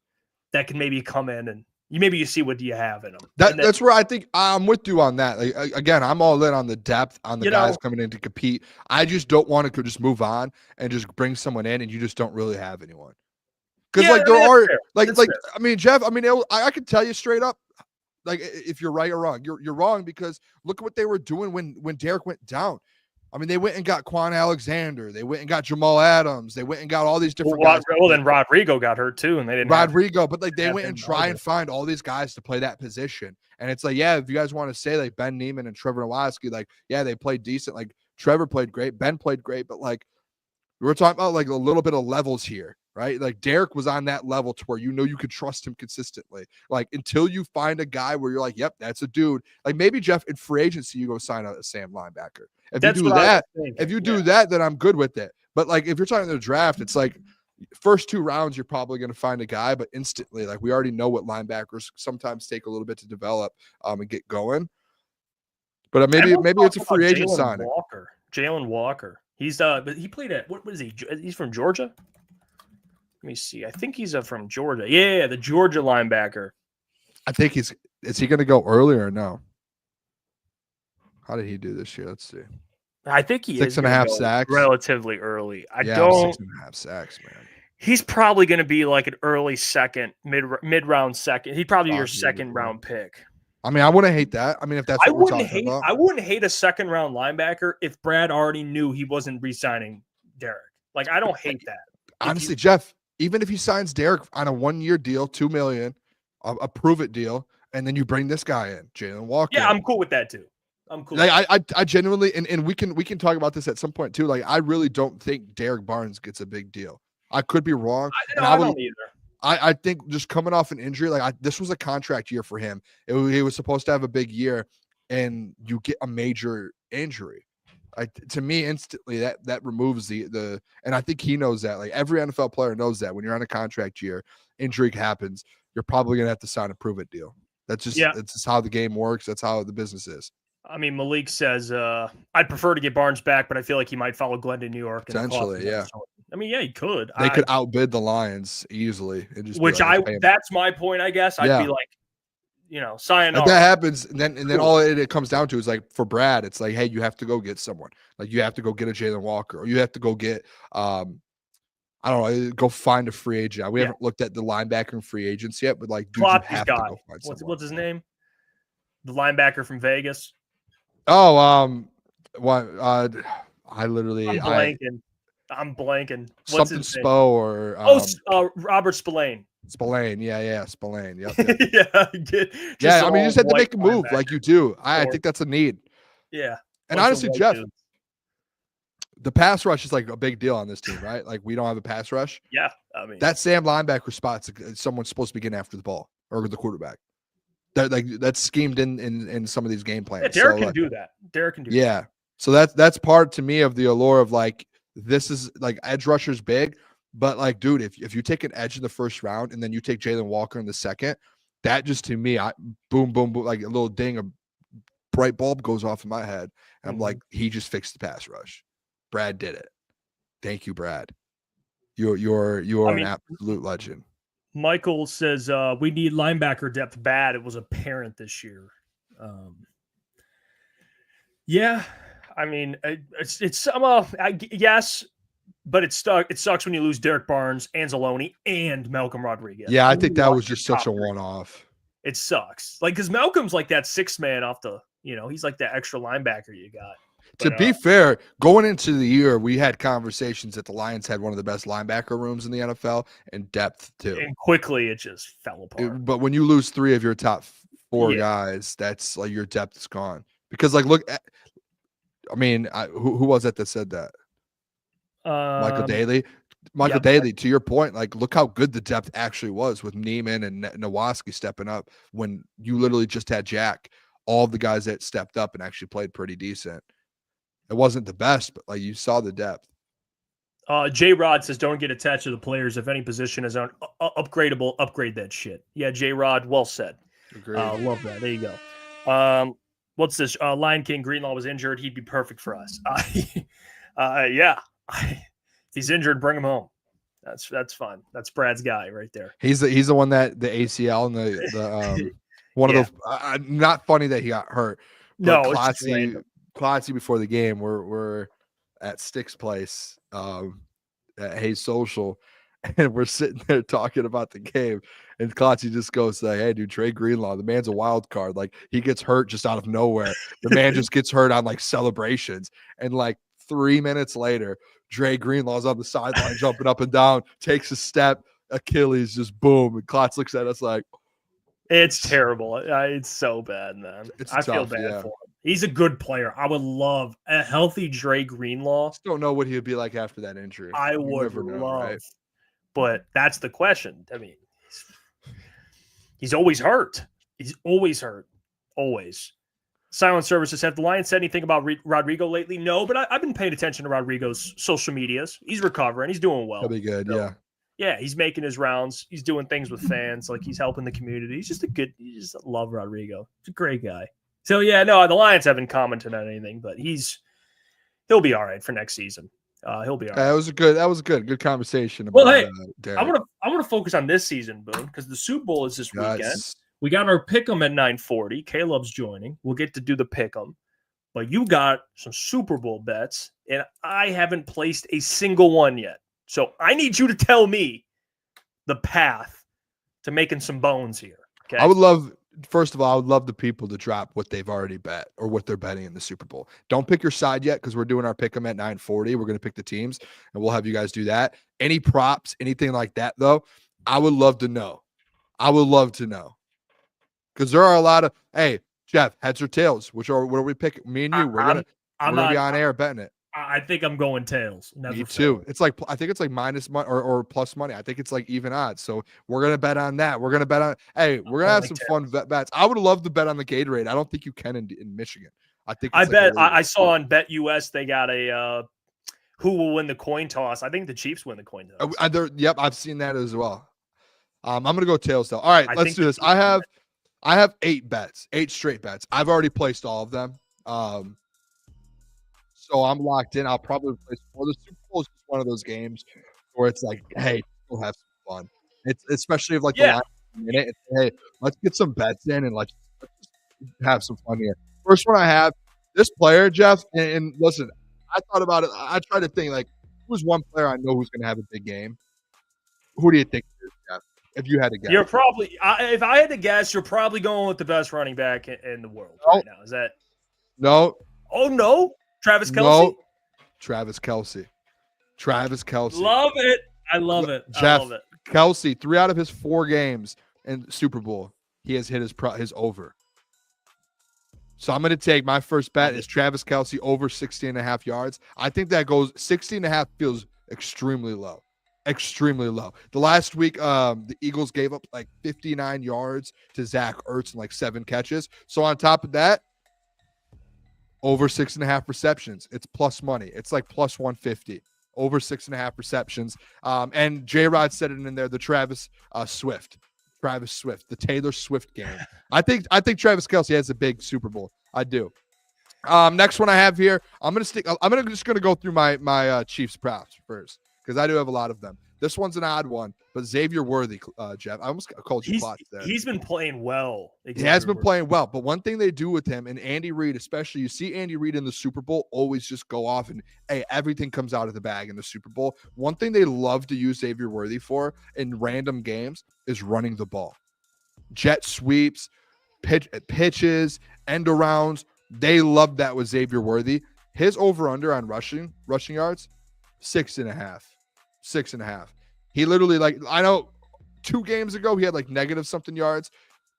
that can maybe come in and maybe you see what do you have in them. That's where I think I'm with you on that. Like, again, I'm all in on the depth, on the guys coming in to compete. I just don't want to just move on and just bring someone in and you just don't really have anyone. Because I mean, Jeff, I mean, I can tell you straight up, like if you're right or wrong, you're wrong because look at what they were doing when Derek went down. I mean, they went and got Quan Alexander. They went and got Jamal Adams. They went and got all these different guys. Well, then Rodrigo got hurt too, and they didn't. But like they went and try and find all these guys to play that position. And it's like, yeah, if you guys want to say like Ben Neiman and Trevor Nowatzki, like, yeah, they played decent. Like Trevor played great, Ben played great, but like we're talking about like a little bit of levels here, right? Like Derek was on that level to where you could trust him consistently. Like until you find a guy where you're like, yep, that's a dude. Like maybe Jeff in free agency, you go sign a Sam linebacker. If you do that, then I'm good with it. But like if you're talking the draft, it's like first 2 rounds, you're probably going to find a guy, but instantly, like we already know what linebackers sometimes take a little bit to develop and get going. But maybe it's a free agent signing. Jalen Walker. He's but he played at what is he? He's from Georgia. Let me see. I think he's from Georgia. Yeah, the Georgia linebacker. I think is he going to go earlier or no? How did he do this year? Let's see. I think he 6.5 sacks. Relatively early. 6.5 sacks, man. He's probably going to be like an early second, mid-round second. He'd probably be your second round pick. I mean, I wouldn't hate that. I mean, if that's what we're talking about. I wouldn't hate a second round linebacker if Brad already knew he wasn't re-signing Derek. Like, I don't hate that. Honestly, Jeff, even if he signs Derek on a 1-year deal, $2 million, a prove-it deal, and then you bring this guy in, Jalen Walker. Yeah, I'm cool with that too. I'm cool. Like, I genuinely, and we can talk about this at some point too. Like, I really don't think Derek Barnes gets a big deal. I could be wrong. I don't either. I think just coming off an injury, like this was a contract year for him. He was supposed to have a big year, and you get a major injury. To me, instantly that removes the and I think he knows that. Like every NFL player knows that when you're on a contract year, injury happens. You're probably gonna have to sign a prove it deal. That's just how the game works. That's how the business is. I mean, Malik says, I'd prefer to get Barnes back, but I feel like he might follow Glenn to New York. Potentially, yeah. I mean, yeah, he could. They could outbid the Lions easily. That's my point, I guess. I'd be like, sayonara. If that happens, and then all it comes down to is like for Brad, it's like, hey, you have to go get someone. Like you have to go get a Jalen Walker, or you have to go get, I don't know, go find a free agent. We haven't looked at the linebacker and free agents yet, but like, dude, you have to go find someone. What's his name? The linebacker from Vegas. Oh, I literally I'm blanking. What's something Spo or Robert Spillane. Spillane, yeah, Spillane. Yep. Yeah. I mean, you just had to make a move like you do. I think that's a need. Yeah. And honestly, Jeff, the pass rush is like a big deal on this team, right? Like we don't have a pass rush. Yeah, I mean that Sam linebacker spot's someone's supposed to be getting after the ball or the quarterback. That's schemed in some of these game plans. Yeah, Derek can do that. Derek can do that. Yeah. So that's part to me of the allure of like this is like edge rusher's big, but like, dude, if you take an edge in the first round and then you take Jalen Walker in the second, that just to me, boom, like a little ding, a bright bulb goes off in my head. And I'm like, he just fixed the pass rush. Brad did it. Thank you, Brad. You're an absolute legend. Michael says we need linebacker depth bad. It was apparent this year. Yeah, I mean it's yes, but it sucks when you lose Derek Barnes, Anzalone, and Malcolm Rodriguez. Yeah, I think that was just such a one-off. It sucks, like because Malcolm's like that sixth man off the, he's like that extra linebacker you got. To be fair, going into the year, we had conversations that the Lions had one of the best linebacker rooms in the NFL and depth too. And quickly, it just fell apart. But when you lose 3 of your top 4 guys, that's like your depth is gone. Because like, look, I mean, who was it that said that? Michael Daly. Michael Daly, to your point, like, look how good the depth actually was with Neiman and Nowatzki stepping up when you literally just had Jack. All the guys that stepped up and actually played pretty decent. It wasn't the best, but like you saw the depth. J Rod says, don't get attached to the players. If any position is upgradable, upgrade that shit. Yeah, J Rod, well said. Agreed. Love that. There you go. What's this? Lion King Greenlaw was injured. He'd be perfect for us. Yeah. If he's injured, bring him home. That's fun. That's Brad's guy right there. He's the one that the ACL and the one of those. Not funny that he got hurt. No, Klotzy before the game, we're at Stick's place at Hayes Social, and we're sitting there talking about the game, and Klotzy just goes like, "Hey, dude, Trey Greenlaw, the man's a wild card. Like, he gets hurt just out of nowhere. The man just gets hurt on like celebrations." And like 3 minutes later, Dre Greenlaw's on the sideline jumping up and down, takes a step, Achilles just boom, and Klotz looks at us like, it's terrible. It's so bad, man. I feel bad for him. He's a good player. I would love a healthy Dre Greenlaw. Just don't know what he would be like after that injury. I would love, right? But that's the question. I mean, he's always hurt. He's always hurt. Always. Silent Services, have the Lions said anything about Rodrigo lately? No, but I've been paying attention to Rodrigo's social medias. He's recovering. He's doing well. He'll be good, so, yeah. Yeah, he's making his rounds. He's doing things with fans. Like, he's helping the community. You just love Rodrigo. He's a great guy. So, yeah, no, the Lions haven't commented on anything, but he'll be all right for next season. He'll be all right. That was good. Good conversation. Well, hey, I want to focus on this season, Boone, because the Super Bowl is this weekend. We got our pick'em at 9:40. Caleb's joining. We'll get to do the pick'em. But you got some Super Bowl bets, and I haven't placed a single one yet. So I need you to tell me the path to making some bones here. Okay. First of all, I would love the people to drop what they've already bet or what they're betting in the Super Bowl. Don't pick your side yet because we're doing our pick'em at 9:40. We're going to pick the teams, and we'll have you guys do that. Any props, anything like that, though, I would love to know. Because there are a lot of, hey, Jeff, heads or tails? What are we picking? Me and you, we're gonna be on air betting it. I think I'm going tails. Me too. It's like, I think it's like minus money or plus money. I think it's like even odds. So we're gonna bet on that. We're gonna bet on. Hey, we're gonna have some fun bets. I would love to bet on the Gatorade. I don't think you can in Michigan. I saw on Bet US they got a who will win the coin toss. I think the Chiefs win the coin toss. Yep, I've seen that as well. I'm gonna go tails though. All right, let's do this. I have 8 bets, 8 straight bets. I've already placed all of them. So I'm locked in. I'll probably place 4. The Super Bowl is just one of those games where it's like, hey, we'll have some fun. It's especially if the Lions in it. Hey, let's get some bets in and let's have some fun here. First one I have, this player, Jeff, and listen, I thought about it. I tried to think, like, who's one player I know who's going to have a big game? Who do you think it is, Jeff? If you had to guess. You're probably, if I had to guess, you're probably going with the best running back in the world right now. Is that? No. Oh, no. Travis Kelce? No. Travis Kelce. Love it. I love it. Jeff, I love it. Kelce, 3 out of his 4 games in Super Bowl, he has hit his over. So I'm going to take my first bet is Travis Kelce over 60.5 yards. I think that goes 60.5 feels extremely low. Extremely low. The last week, the Eagles gave up like 59 yards to Zach Ertz and like 7 catches. So on top of that, over 6.5 receptions. It's plus money. It's like plus 150. Over 6.5 receptions. And J-Rod said it in there, the Travis Swift, the Taylor Swift game. I think Travis Kelce has a big Super Bowl. I do. Next one I have here, I'm just gonna go through my Chiefs props first because I do have a lot of them. This one's an odd one, but Xavier Worthy, Jeff. I almost called you Klotz there. He's been playing well. He has been playing well, but one thing they do with him, and Andy Reid especially, you see Andy Reid in the Super Bowl always just go off and, hey, everything comes out of the bag in the Super Bowl. One thing they love to use Xavier Worthy for in random games is running the ball. Jet sweeps, pitches, end arounds. They love that with Xavier Worthy. His over-under on rushing yards, 6.5. 6.5. He literally, like, I know 2 games ago he had like negative something yards,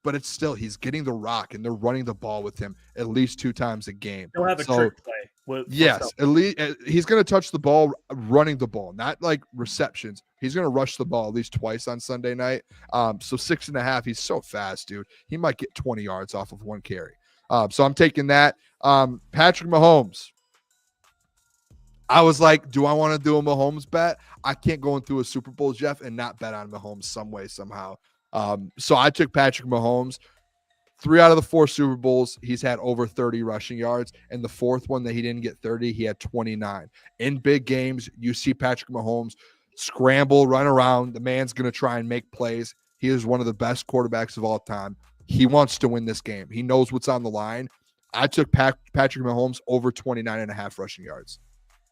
but it's still, he's getting the rock and they're running the ball with him at least 2 times a game. He'll have a trick play. Yes, at least he's going to touch the ball running the ball, not like receptions. He's going to rush the ball at least twice on Sunday night. So 6.5, he's so fast, dude. He might get 20 yards off of 1 carry. So I'm taking that. Patrick Mahomes. I was like, do I want to do a Mahomes bet? I can't go into a Super Bowl, Jeff, and not bet on Mahomes some way, somehow. So I took Patrick Mahomes. 3 out of the 4 Super Bowls, he's had over 30 rushing yards. And the 4th one that he didn't get 30, he had 29. In big games, you see Patrick Mahomes scramble, run around. The man's going to try and make plays. He is one of the best quarterbacks of all time. He wants to win this game. He knows what's on the line. I took Patrick Mahomes over 29.5 rushing yards.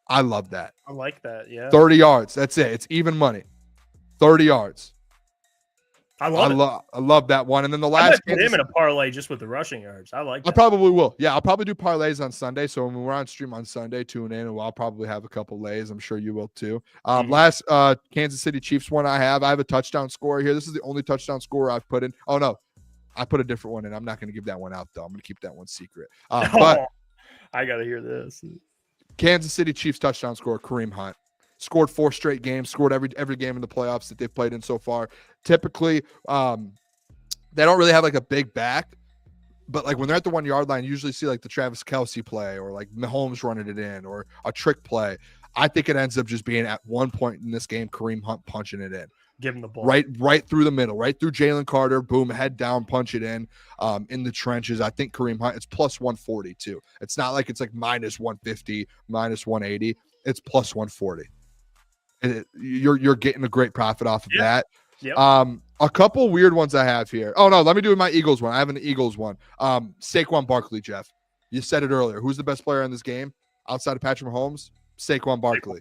I love that. I like that. Yeah. 30 yards. That's it. It's even money. 30 yards. I love that one. And then the I last might put him in a parlay just with the rushing yards. I like that. I probably will. Yeah, I'll probably do parlays on Sunday. So when we're on stream on Sunday, tune in and I'll probably have a couple lays. I'm sure you will too. Last Kansas City Chiefs one I have a touchdown score here. This is the only touchdown score I've put in. Oh no, I put a different one in. I'm not going to give that one out though. I'm going to keep that one secret. But I got to hear this. Kansas City Chiefs touchdown score, Kareem Hunt. Scored 4 straight games, scored every game in the playoffs that they've played in so far. Typically, they don't really have like a big back, but like when they're at the 1 yard line, you usually see like the Travis Kelce play or like Mahomes running it in or a trick play. I think it ends up just being at one point in this game, Kareem Hunt punching it in. Give him the ball. Right through the middle, right through Jalen Carter, boom, head down, punch it in the trenches. I think Kareem Hunt, it's plus 140 too. It's not like it's like minus 150, minus 180. It's plus 140. You're getting a great profit off of that. Yep. A couple weird ones I have here. Oh no, let me do my Eagles one. I have an Eagles one. Saquon Barkley, Jeff. You said it earlier. Who's the best player in this game outside of Patrick Mahomes? Saquon Barkley.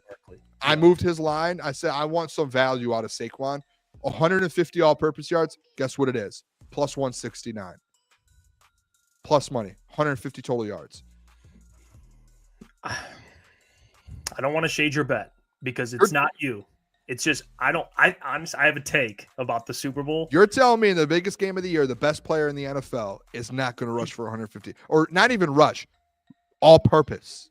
I moved his line. I said I want some value out of Saquon. 150 all-purpose yards. Guess what it is? Plus 169. Plus money. 150 total yards. I don't want to shade your bet because it's not you. It's just I honestly have a take about the Super Bowl. You're telling me in the biggest game of the year, the best player in the NFL is not going to rush for 150 or not even rush, all purpose.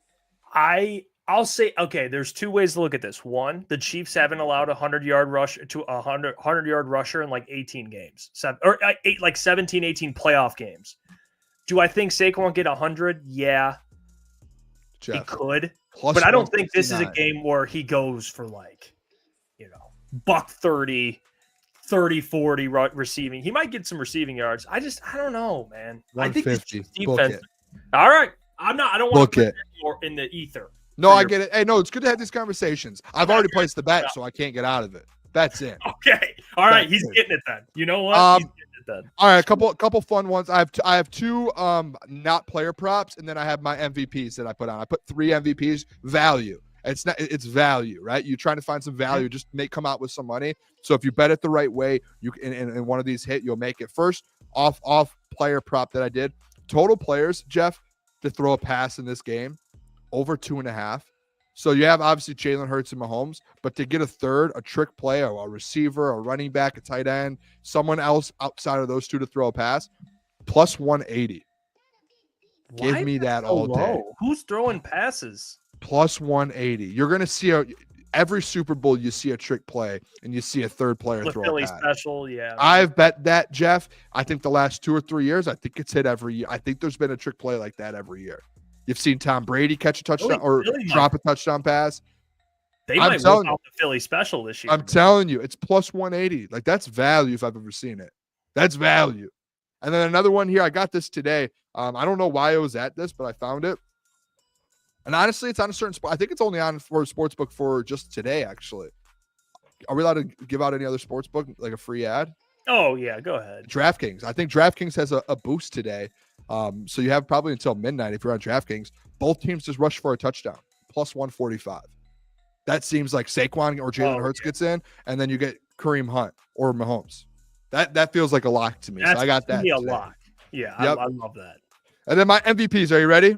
I'll say, okay, there's two ways to look at this. One, the Chiefs haven't allowed a 100-yard rush to a 100-yard rusher in like 18 games, 17, 18 playoff games. Do I think Saquon get 100? Yeah, Jeff, he could. But I don't think this is a game where he goes for like, buck 30, 40 receiving. He might get some receiving yards. I don't know, man. I think this defense. All right. I don't want to put more in the ether. No, I get it. Hey, no, it's good to have these conversations. I've already placed the bet, so I can't get out of it. That's it. Okay. All right. He's getting it then. You know what? He's getting it then. All right. A couple fun ones. I have two not player props, and then I have my MVPs that I put on. I put 3 MVPs. Value. It's value, right? You're trying to find some value, just come out with some money. So if you bet it the right way, you can, and one of these hit, you'll make it. First, off player prop that I did. Total players, Jeff, to throw a pass in this game, over 2.5. So you have obviously Jalen Hurts and Mahomes, but to get a third, a trick play, a receiver, a running back, a tight end, someone else outside of those two to throw a pass, plus 180. Give me that all day. Who's throwing passes? Plus 180. You're going to see every Super Bowl, you see a trick play and you see a third player throw Philly a pass. Special, yeah. I've bet that, Jeff. I think the last 2 or 3 years, I think it's hit every year. I think there's been a trick play like that every year. You've seen Tom Brady catch a touchdown or drop a touchdown pass. They might work out the Philly Special this year. I'm telling you, it's plus 180. Like, that's value if I've ever seen it. That's value. And then another one here. I got this today. I don't know why I was at this, but I found it. And honestly, it's on a certain spot. I think it's only on for a sports book for just today, actually. Are we allowed to give out any other sports book, like a free ad? Oh, yeah. Go ahead. DraftKings. I think DraftKings has a boost today. So you have probably until midnight if you're on DraftKings. Both teams just rush for a touchdown, plus 145. That seems like Saquon or Jalen Hurts gets in, and then you get Kareem Hunt or Mahomes. That feels like a lock to me. So I got that. A lock. Yeah, yep. I love that. And then my MVPs. Are you ready?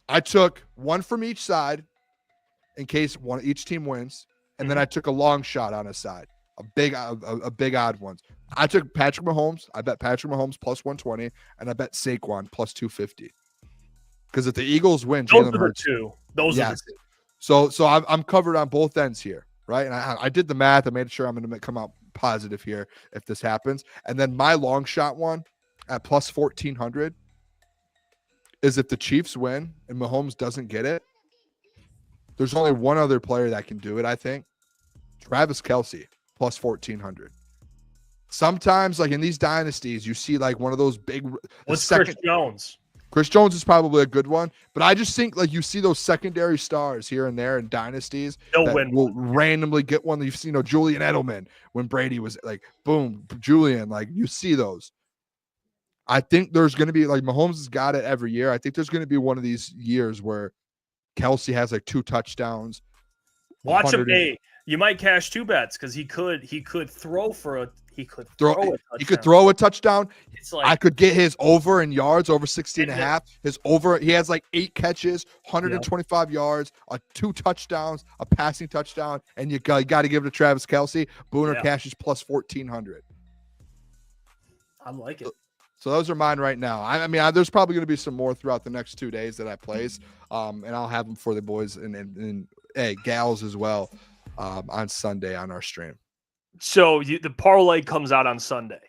I took one from each side in case each team wins, and then I took a long shot on a side, a big odd ones. I took Patrick Mahomes. I bet Patrick Mahomes plus 120, and I bet Saquon plus 250. Because if the Eagles win, Jalen Hurts. Those are the two. So I'm covered on both ends here, right? And I did the math. I made sure I'm going to come out positive here if this happens. And then my long shot one at plus 1,400 is if the Chiefs win and Mahomes doesn't get it, there's only one other player that can do it, I think. Travis Kelce, plus 1,400. Sometimes, like in these dynasties, you see like one of those big. What's Chris Jones? Chris Jones is probably a good one, but I just think like you see those secondary stars here and there in dynasties They'll that win will randomly get one. You've seen, Julian Edelman when Brady was like, boom, Julian, like you see those. I think there's going to be like Mahomes has got it every year. I think there's going to be one of these years where Kelsey has like 2 touchdowns. Watch him. Hey, you might cash 2 bets because he could throw for a he could throw a touchdown. He could throw a touchdown. It's like I could get his over in yards, over 60 and a half. His over, he has like 8 catches, 125 yards, 2 touchdowns, a passing touchdown, and you got to give it to Travis Kelce. Booner cashes plus 1,400. I like it. So those are mine right now. I mean, there's probably going to be some more throughout the next 2 days that I place, and I'll have them for the boys and hey, gals as well on Sunday on our stream. So the parlay comes out on Sunday.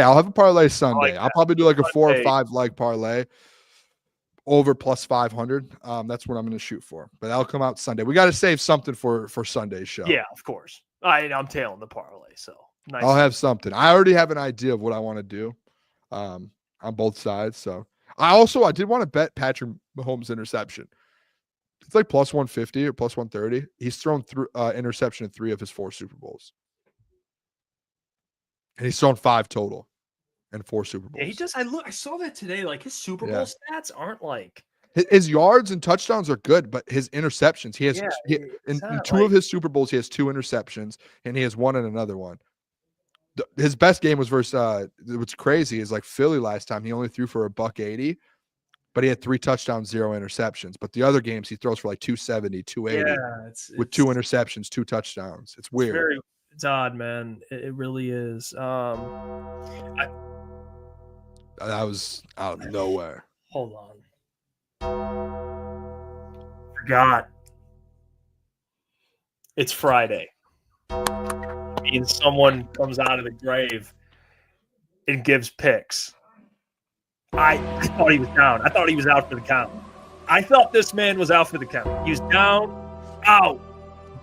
I'll have a parlay Sunday. Like I'll probably do like a 4 or Sunday. 5 leg parlay over plus 500. That's what I'm going to shoot for. But that'll come out Sunday. We got to save something for Sunday's show. Yeah, of course. I'm tailing the parlay, so nice. I'll have something. I already have an idea of what I want to do on both sides. So I did want to bet Patrick Mahomes interception. It's like plus 150 or plus 130. He's thrown through interception in 3 of his 4 Super Bowls. And he's thrown 5 total in 4 Super Bowls. Yeah, he does. I saw that today. Like his Super Bowl stats aren't like his yards and touchdowns are good, but his interceptions, he has in 2 of his Super Bowls, he has 2 interceptions, and he has 1 in another one. His best game was versus what's crazy is like Philly last time. He only threw for $180, but he had 3 touchdowns, 0 interceptions. But the other games he throws for like 270, 280 with 2 interceptions, 2 touchdowns. It's weird. It's odd, man. It really is. That was out of nowhere. Hold on. Forgot. It's Friday. Means someone comes out of the grave and gives picks. I thought he was down. I thought he was out for the count. I thought this man was out for the count. He was down, out,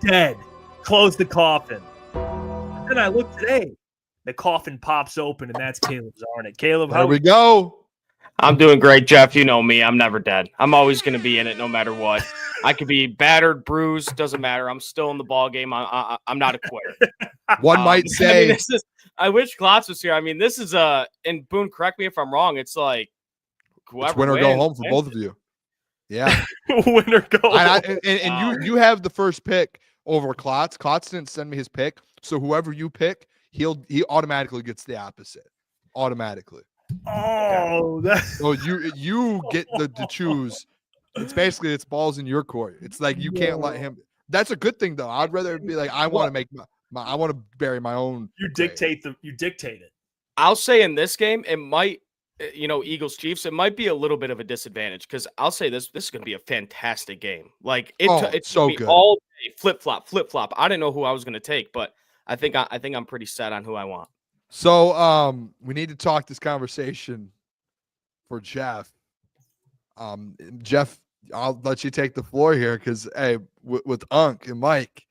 dead. Close the coffin. Then I look today. The coffin pops open, and that's Caleb Zarnick. Caleb, There we go. I'm doing great, Jeff. You know me. I'm never dead. I'm always going to be in it no matter what. I could be battered, bruised, doesn't matter. I'm still in the ball game. I'm not a quitter. One might say. I wish Klotz was here. I mean, this is and Boone, correct me if I'm wrong. It's like whoever it's win or go home for both of you. Yeah. Win or go. And you have the first pick over Klotz. Klotz didn't send me his pick, so whoever you pick, he automatically gets the opposite. Automatically. Oh, that's so you get to choose. It's balls in your court. It's like you can't let him. That's a good thing though. I'd rather be like I want to make I want to bury my own. You dictate it. I'll say in this game it might, Eagles Chiefs. It might be a little bit of a disadvantage because I'll say this is going to be a fantastic game. Like it's so good. All day, flip flop. I didn't know who I was going to take, but I think I'm pretty set on who I want. So we need to talk this conversation for Jeff. Jeff, I'll let you take the floor here because hey, with Unc and Mike.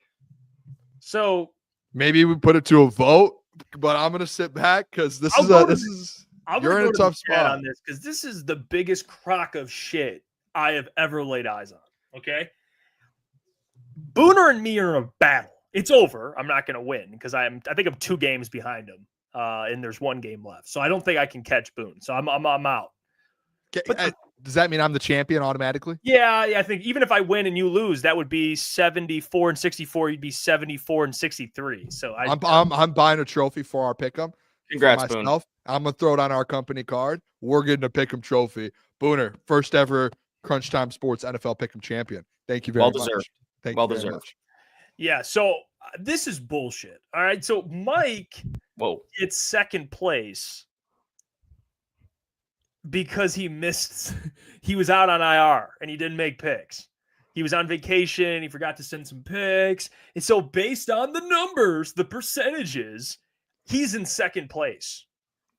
So maybe we put it to a vote, but I'm gonna sit back because you're in a tough spot on this because this is the biggest crock of shit I have ever laid eyes on. Okay, Booner and me are in a battle. It's over. I'm not gonna win because I think I'm 2 games behind him. And there's 1 game left. So I don't think I can catch Boone. So I'm out. Does that mean I'm the champion automatically? Yeah, I think even if I win and you lose, that would be 74-64. You'd be 74-63. So I'm buying a trophy for our pick'em. Congrats, Boone. Boone. I'm gonna throw it on our company card. We're getting a pick'em trophy. Booner, first ever Crunch Time Sports NFL pick'em champion. Thank you very much. Thank you very much. Yeah, so this is bullshit. All right, so Mike gets second place because he was out on IR and he didn't make picks. He was on vacation. He forgot to send some picks. And so based on the numbers, the percentages, he's in second place.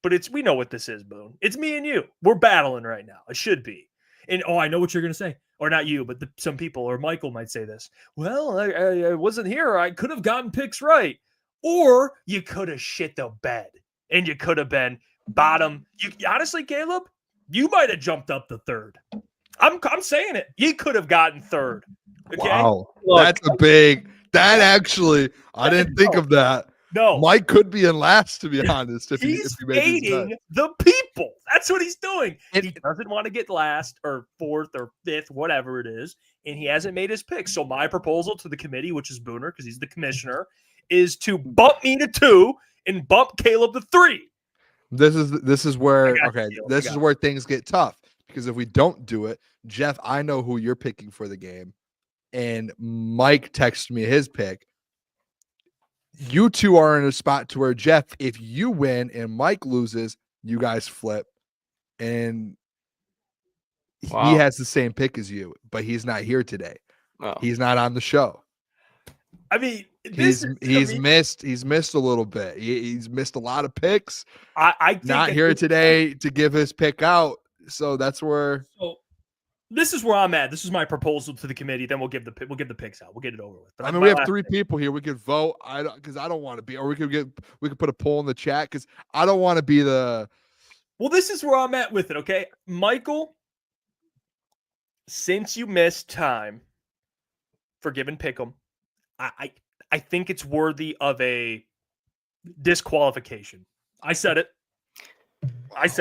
But we know what this is, Boone. It's me and you. We're battling right now. It should be. And I know what you're going to say. Or not you, but some people, or Michael might say this. Well, I wasn't here. I could have gotten picks right. Or you could have shit the bed. And you could have been bottom. Honestly, Caleb, You might have jumped up to third. I'm saying it. You could have gotten third. Okay? Wow. Look, That's a big – that actually – I didn't think of that. No. Mike could be in last, to be honest, if He's he made his cut. fading the people. That's what he's doing. And- He doesn't want to get last or fourth or fifth, whatever it is, and he hasn't made his pick. So my proposal to the committee, which is Booner, because he's the commissioner, is to bump me to 2 and bump Caleb to 3. This is where I got okay. you. This is where things get tough because if we don't do it, Jeff, I know who you're picking for the game, and Mike texted me his pick. You two are in a spot to where Jeff, if you win and Mike loses, you guys flip, and Wow. he has the same pick as you, but he's not here today. Oh. He's not on the show. I mean, He's missed a little bit. He's missed a lot of picks. I think Not that here this- today to give his pick out. So that's where So this is where I'm at. This is my proposal to the committee. Then we'll give the picks out. We'll get it over with. But I mean, we have 3 people here. We could vote. I don't want to be, or we could put a poll in the chat because I don't want to be the. Well, this is where I'm at with it. Okay, Michael. Since you missed time for giving pick'em, I think it's worthy of a disqualification. I said it.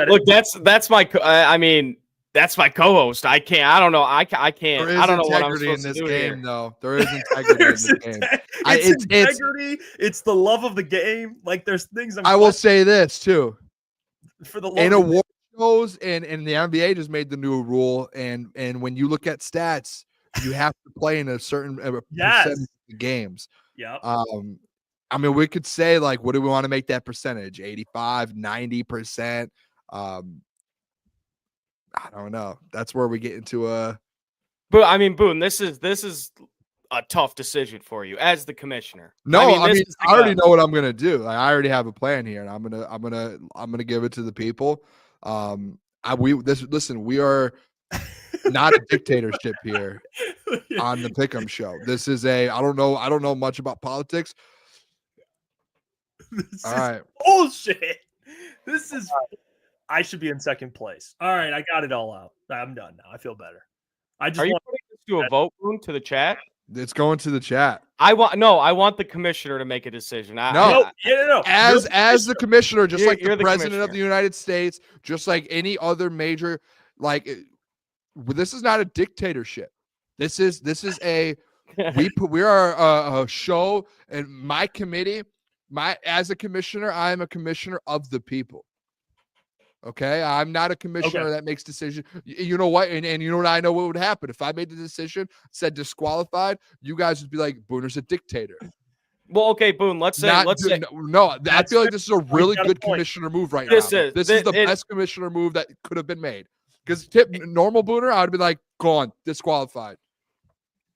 Look, that's my. I mean, that's my co-host. I can't. I don't know. I can't. There is I don't know what I'm integrity in supposed this to do game, here. though. There is integrity in this game. It's integrity. It's the love of the game. Like there's things. I will say this too. for the love In of the award shows and the NBA just made the new rule, and when you look at stats, you have to play in a certain Yes. percentage of games. Yep. I mean, we could say, like, what do we want to make that percentage? 85, 90%. I don't know. That's where we get into a. But I mean, Boone, this is a tough decision for you as the commissioner. No, I mean, this is I already know what I'm gonna do. Like, I already have a plan here, and I'm gonna give it to the people. Listen, we are not a dictatorship here on the Pick'em show. This is I don't know much about politics. This All is right. bullshit. This is. I should be in second place. All right, I got it all out. I'm done now. I feel better. I just Are you want. putting this to a vote, Boone, to the chat? It's going to the chat. I want the commissioner to make a decision. No. No. As the commissioner, just like you're the the president of commissioner. the United States, just like any other major, this is not a dictatorship. This is a we are a show, and my committee, as a commissioner, I am a commissioner of the people. Okay, I'm not a commissioner that makes decisions. You know what? And you know what? I know what would happen if I made the decision, said disqualified. You guys would be like, Booner's a dictator. Well, okay, Boone. Let's say. I feel like this is a really got a good point. commissioner move right This now. is- This is the it- best commissioner move that could have been made. Because normal Booner, I would be like, gone, disqualified.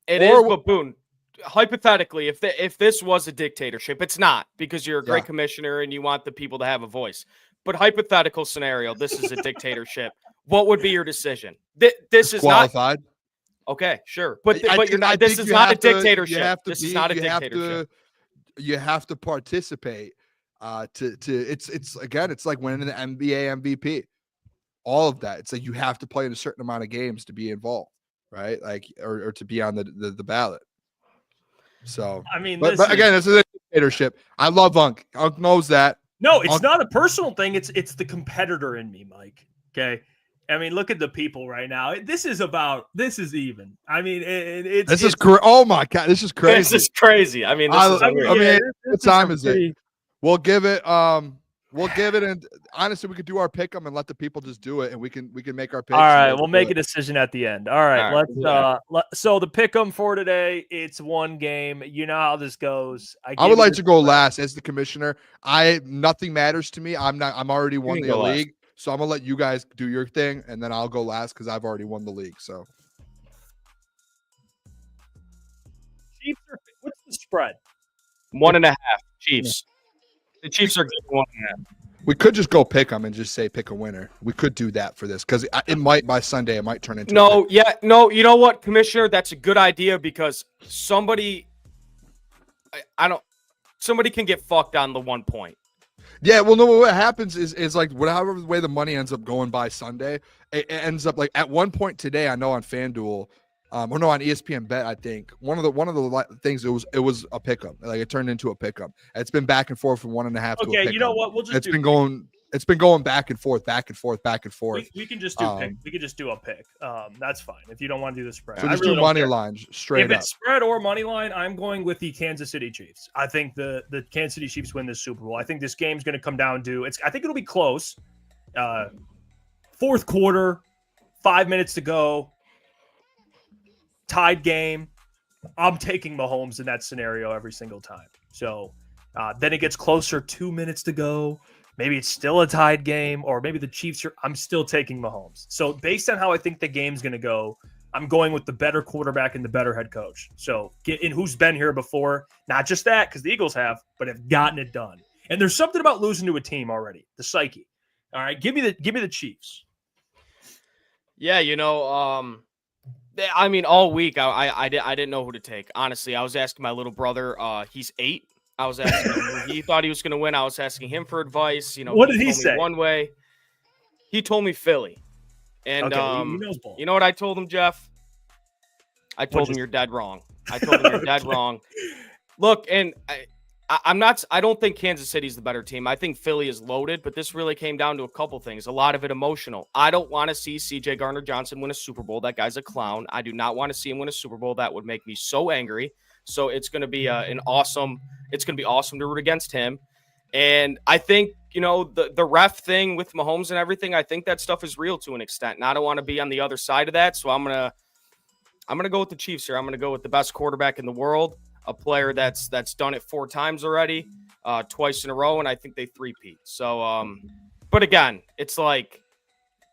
It Or- is, but Boone, hypothetically, if this was a dictatorship, it's not because you're a great Yeah. commissioner and you want the people to have a voice. But hypothetical scenario, this is a dictatorship. What would be your decision? This is not Disqualified. okay. Sure, but I you're not. think This is you not a have to- dictatorship. you have to This is be- not a you have dictatorship. You have to participate. It's again, it's like winning the NBA MVP. All of that. It's like you have to play in a certain amount of games to be involved, right? Like or to be on the ballot. So, I mean, but again, this is a dictatorship. I love Unk. Unk knows that. no, it's not a personal thing. It's the competitor in me, Mike. Okay. I mean, look at the people right now. This is even. I mean, This is great. Oh my god, this is crazy. This is crazy. I mean, this is unreal. What time is it? We'll give it. And honestly, we could do our pick 'em and let the people just do it, and we can make our picks. All right, we'll make a decision at the end. All right, All right. so the pick 'em for today, it's one game. You know how this goes. I would like to go last as the commissioner. Nothing matters to me. I'm already won can the go last. league, so I'm gonna let you guys do your thing, and then I'll go last because I've already won the league. So What's the spread? 1.5 Chiefs. The Chiefs are getting 1.5. we could just go pick them and just say pick a winner. We could do that for this because it might by Sunday it might turn into No, yeah, no. You know what, Commissioner? That's a good idea because somebody can get fucked on the 1 point. Yeah, well, no, what happens is like whatever the way the money ends up going by Sunday, it ends up like at one point today, I know on FanDuel, or no, on ESPN Bet, I think one of the things it was a pick'em, like it turned into a pick'em. It's been back and forth from 1.5 to a pick'em. Okay, you know what? We'll just It's been going back and forth, back and forth, back and forth. We can just do pick. We can just do a pick. That's fine if you don't want to do the spread. So just do money lines straight up. If it's spread or money line, I'm going with the Kansas City Chiefs. I think the Kansas City Chiefs win this Super Bowl. I think this game's going to come down to I think it'll be close. Fourth quarter, 5 minutes to go, tied game. I'm taking Mahomes in that scenario every single time. So then it gets closer, 2 minutes to go. Maybe it's still a tied game, or maybe the Chiefs I'm still taking Mahomes. So based on how I think the game's going to go, I'm going with the better quarterback and the better head coach. So get in who's been here before. Not just that, because the Eagles have, but have gotten it done. And there's something about losing to a team already, the psyche. All right, give me the Chiefs. Yeah, I mean, all week I didn't know who to take. Honestly, I was asking my little brother. He's 8. I was asking him who he thought he was going to win. I was asking him for advice. What did he say? One way, he told me Philly, and he knows ball. You know what I told him, Jeff? I told him you're dead wrong. I told him you're dead wrong. Look, and I'm not. I don't think Kansas City's the better team. I think Philly is loaded, but this really came down to a couple things. A lot of it emotional. I don't want to see CJ Gardner-Johnson win a Super Bowl. That guy's a clown. I do not want to see him win a Super Bowl. That would make me so angry. So it's going to be It's going to be awesome to root against him. And I think, the ref thing with Mahomes and everything, I think that stuff is real to an extent. And I don't want to be on the other side of that. So I'm going to go with the Chiefs here. I'm going to go with the best quarterback in the world, a player that's done it 4 times already, twice in a row. And I think they three-peat. So, but again, it's like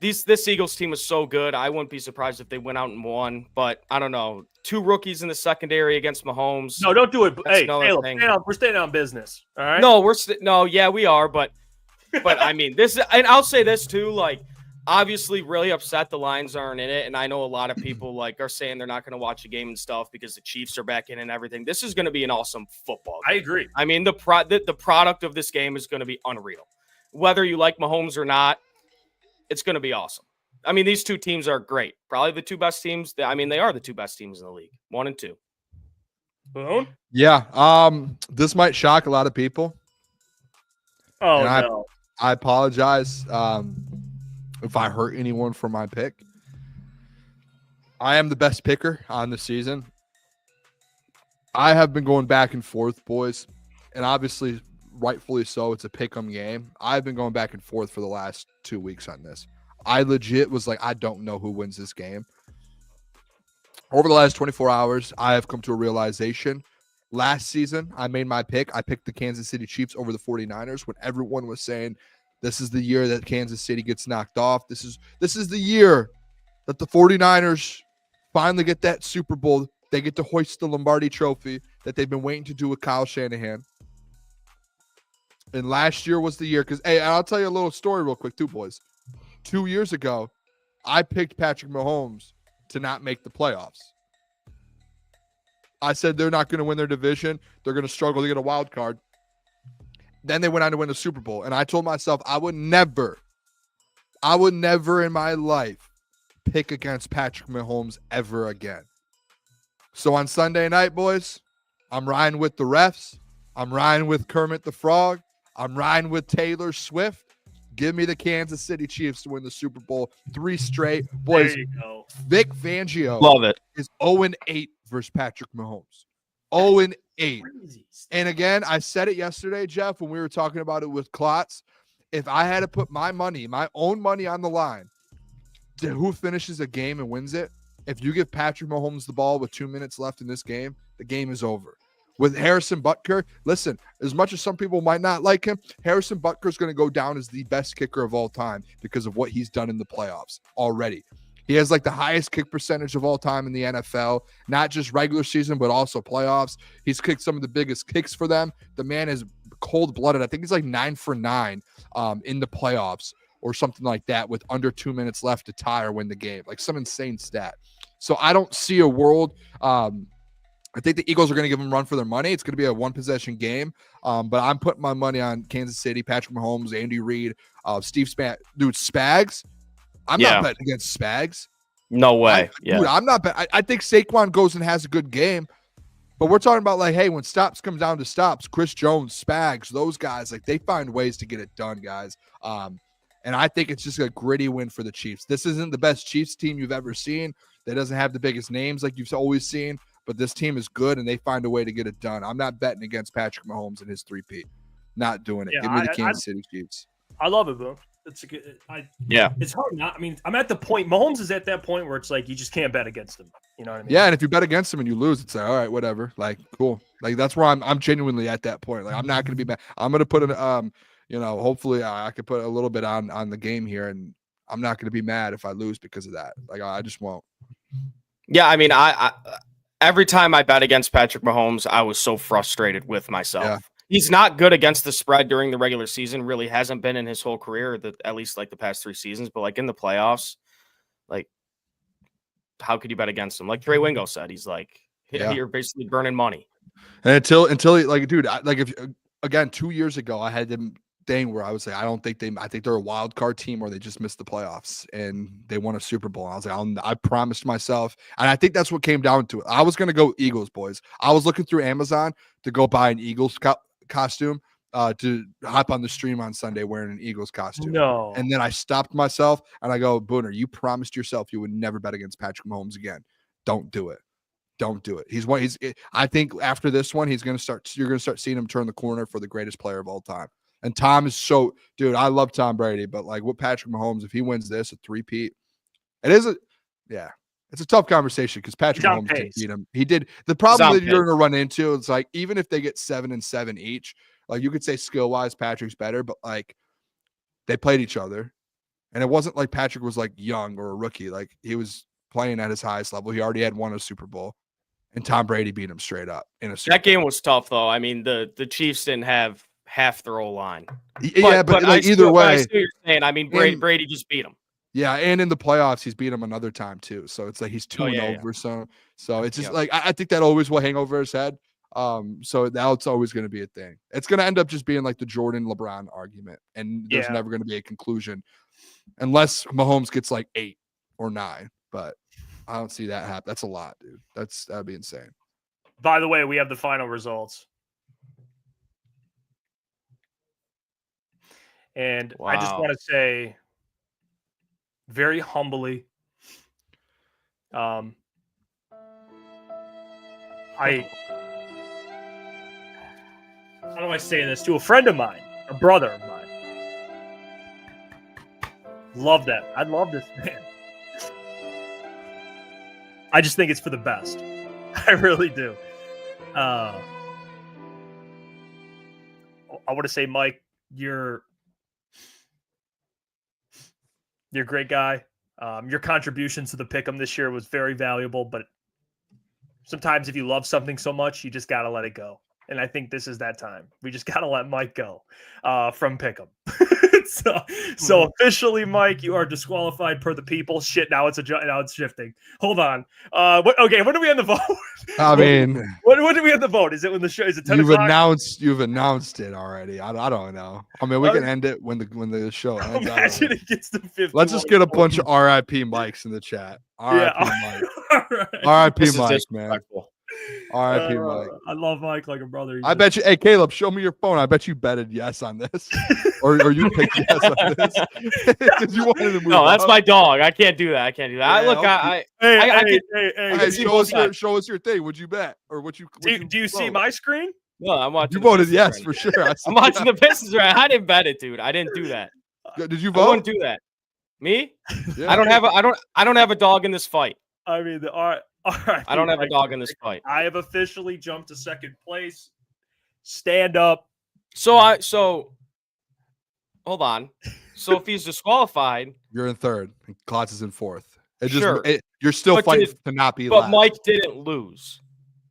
this Eagles team is so good. I wouldn't be surprised if they went out and won, but I don't know. 2 rookies in the secondary against Mahomes. No, don't do it. That's Hey, we're staying on business. All right. No, yeah, we are, but I mean, and I'll say this too, like, obviously really upset the Lions aren't in it, and I know a lot of people are saying they're not going to watch the game and stuff because the Chiefs are back in and everything. This is going to be an awesome football game. I agree. I mean, the product of this game is going to be unreal. Whether you like Mahomes or not, it's going to be awesome. I mean, these 2 teams are great. Probably the 2 best teams. I mean, they are the 2 best teams in the league, 1 and 2. Boone? Yeah. This might shock a lot of people. Oh, and no. I apologize if I hurt anyone for my pick. I am the best picker on the season. I have been going back and forth, boys, and obviously, rightfully so, it's a pick-em game. I've been going back and forth for the last 2 weeks on this. I legit was like, I don't know who wins this game. Over the last 24 hours, I have come to a realization. Last season, I made my pick. I picked the Kansas City Chiefs over the 49ers when everyone was saying, this is the year that Kansas City gets knocked off. This is the year that the 49ers finally get that Super Bowl. They get to hoist the Lombardi trophy that they've been waiting to do with Kyle Shanahan. And last year was the year because, hey, I'll tell you a little story real quick too, boys. 2 years ago, I picked Patrick Mahomes to not make the playoffs. I said they're not going to win their division. They're going to struggle to get a wild card. Then they went on to win the Super Bowl. And I told myself I would never in my life pick against Patrick Mahomes ever again. So on Sunday night, boys, I'm riding with the refs. I'm riding with Kermit the Frog. I'm riding with Taylor Swift. Give me the Kansas City Chiefs to win the Super Bowl 3 straight. Boys, There you go. Vic Fangio Love it. is 0-8 versus Patrick Mahomes. 0-8. Crazy. And again, I said it yesterday, Jeff, when we were talking about it with Klotz. If I had to put my own money on the line to who finishes a game and wins it, if you give Patrick Mahomes the ball with 2 minutes left in this game, the game is over. With Harrison Butker, listen, as much as some people might not like him, Harrison Butker is going to go down as the best kicker of all time because of what he's done in the playoffs already. He has like the highest kick percentage of all time in the NFL, not just regular season, but also playoffs. He's kicked some of the biggest kicks for them. The man is cold-blooded. I think he's like 9 for 9 in the playoffs or something like that with under 2 minutes left to tie or win the game. Like some insane stat. So I don't see a world I think the Eagles are going to give them a run for their money. It's going to be a one-possession game. But I'm putting my money on Kansas City, Patrick Mahomes, Andy Reid, Steve Spags. Dude, Spags? I'm not betting against Spags. No way. Dude, I'm not betting. I think Saquon goes and has a good game. But we're talking about, like, hey, when stops come down to stops, Chris Jones, Spags, those guys, like, they find ways to get it done, guys. And I think it's just a gritty win for the Chiefs. This isn't the best Chiefs team you've ever seen. That doesn't have the biggest names like you've always seen. But this team is good, and they find a way to get it done. I'm not betting against Patrick Mahomes and his 3-peat. Not doing it. Yeah, Give me the Kansas City Chiefs. I love it, Boone. It's a good. It's hard not. I mean, I'm at the point. Mahomes is at that point where it's like you just can't bet against him. You know what I mean? Yeah, and if you bet against him and you lose, it's like, all right, whatever. Like, cool. Like, that's where I'm genuinely at that point. Like, I'm not going to be mad. I'm going to put an hopefully I could put a little bit on the game here, and I'm not going to be mad if I lose because of that. Like, I just won't. Yeah, I mean, I every time I bet against Patrick Mahomes, I was so frustrated with myself. Yeah. He's not good against the spread during the regular season. Really hasn't been in his whole career, at least like the past 3 seasons. But like in the playoffs, like how could you bet against him? Like Trey Wingo said, he's like, you're basically burning money. And until he, like, dude, if again 2 years ago, I had them thing where I was like, I think they're a wild card team or they just missed the playoffs and they won a Super Bowl. And I was like, I promised myself, and I think that's what came down to it. I was gonna go Eagles, boys. I was looking through Amazon to go buy an Eagles costume to hop on the stream on Sunday wearing an Eagles costume. No. And then I stopped myself and I go, Booner, you promised yourself you would never bet against Patrick Mahomes again. Don't do it. Don't do it. I think after this one, you're going to start seeing him turn the corner for the greatest player of all time. And Tom is dude, I love Tom Brady, but like with Patrick Mahomes, if he wins this, a 3-peat, it's a tough conversation because Patrick Mahomes did beat him. He did. The problem that you're going to run into, it's like, even if they get 7-7 each, like you could say skill wise, Patrick's better, but like they played each other. And it wasn't like Patrick was like young or a rookie. Like he was playing at his highest level. He already had won a Super Bowl. And Tom Brady beat him straight up in a Super Bowl. That game was tough, though. I mean, the Chiefs didn't have half their O-line. But like, either way. I see what you're saying. I mean, Brady just beat him. Yeah, and in the playoffs, he's beat him another time, too. So it's like he's 2-0. So it's just like I think that always will hang over his head. So now it's always going to be a thing. It's going to end up just being like the Jordan-LeBron argument. And there's never going to be a conclusion unless Mahomes gets like 8 or 9. But I don't see that happen. That's a lot, dude. That'd be insane. By the way, we have the final results. And I just want to say very humbly, how do I say this? To a friend of mine, a brother of mine. Love that. I love this man. I just think it's for the best. I really do. I want to say, Mike, you're a great guy. Your contributions to the Pick'em this year was very valuable, but sometimes if you love something so much, you just got to let it go. And I think this is that time. We just got to let Mike go from Pick'em. So officially, Mike, you are disqualified per the people. Shit, now it's shifting. Hold on. Okay, when do we end the vote? I mean, when do we end the vote? Is it when the show? Is it 10 o'clock? You've announced it already. I don't know. I mean, we can end it when the show ends. Imagine it gets to 50. Let's just get a bunch of RIP Mikes in the chat. RIP Mike. RIP Mike, man. RIP Mike. I love Mike like a brother. I bet you. Hey, Caleb, show me your phone. I bet you betted yes on this, or you picked yes on this because you wanted to move. No, that's my dog. I can't do that. Hey, show us your thing. Would you bet or would you? Do you see my screen? No, I'm watching. You voted yes for sure. I'm watching the Pistons. Right? I didn't bet it, dude. I didn't do that. Did you vote? I wouldn't do that. Me? Yeah. I don't have a dog in this fight. I mean, I don't have a dog in this fight. I have officially jumped to second place. Stand up. So hold on. So if he's disqualified, you're in third. And Klotz is in fourth. You're still fighting to not be. But Mike didn't lose.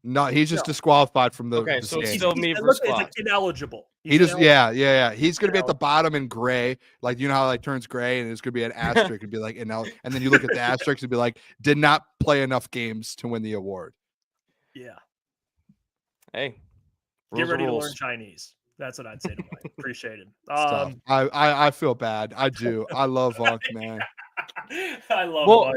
No, he's just disqualified from the. Okay, the so it's still me for spot. It's ineligible. He's He's going to be at the bottom in gray. Like, you know how it turns gray and it's going to be an asterisk and be like, and then you look at the asterisk and be like, did not play enough games to win the award. Yeah. Hey, Get rules are ready to rules. learn Chinese. That's what I'd say to Mike. Appreciate it. Stuff. I feel bad. I do. I love Unc, man. I love Well, Mike.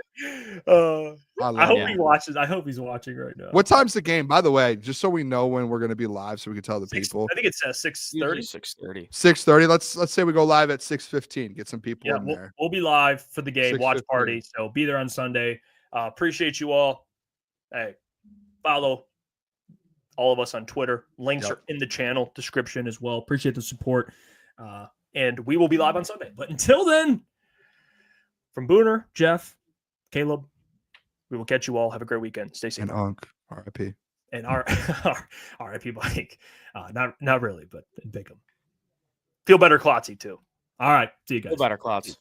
I I hope love he it. watches. I hope he's watching right now. What time's the game, by the way? Just so we know when we're going to be live, so we can tell the people. I think it's 6:30. 6:30. 6:30. Let's say we go live at 6:15. Get some people Yeah, in there. we'll be live for the game watch 6:15. party. So be there on Sunday. Appreciate you all. Hey, follow all of us on Twitter. Links are in the channel description as well. Appreciate the support. And we will be live on Sunday. But until then, from Booner, Jeff, Caleb, we will catch you all. Have a great weekend. Stay safe. And Unc, RIP. And our RIP Mike. Not really, but pick him. Feel better, Klotzy, too. All right. See you guys. Feel better, Klotz.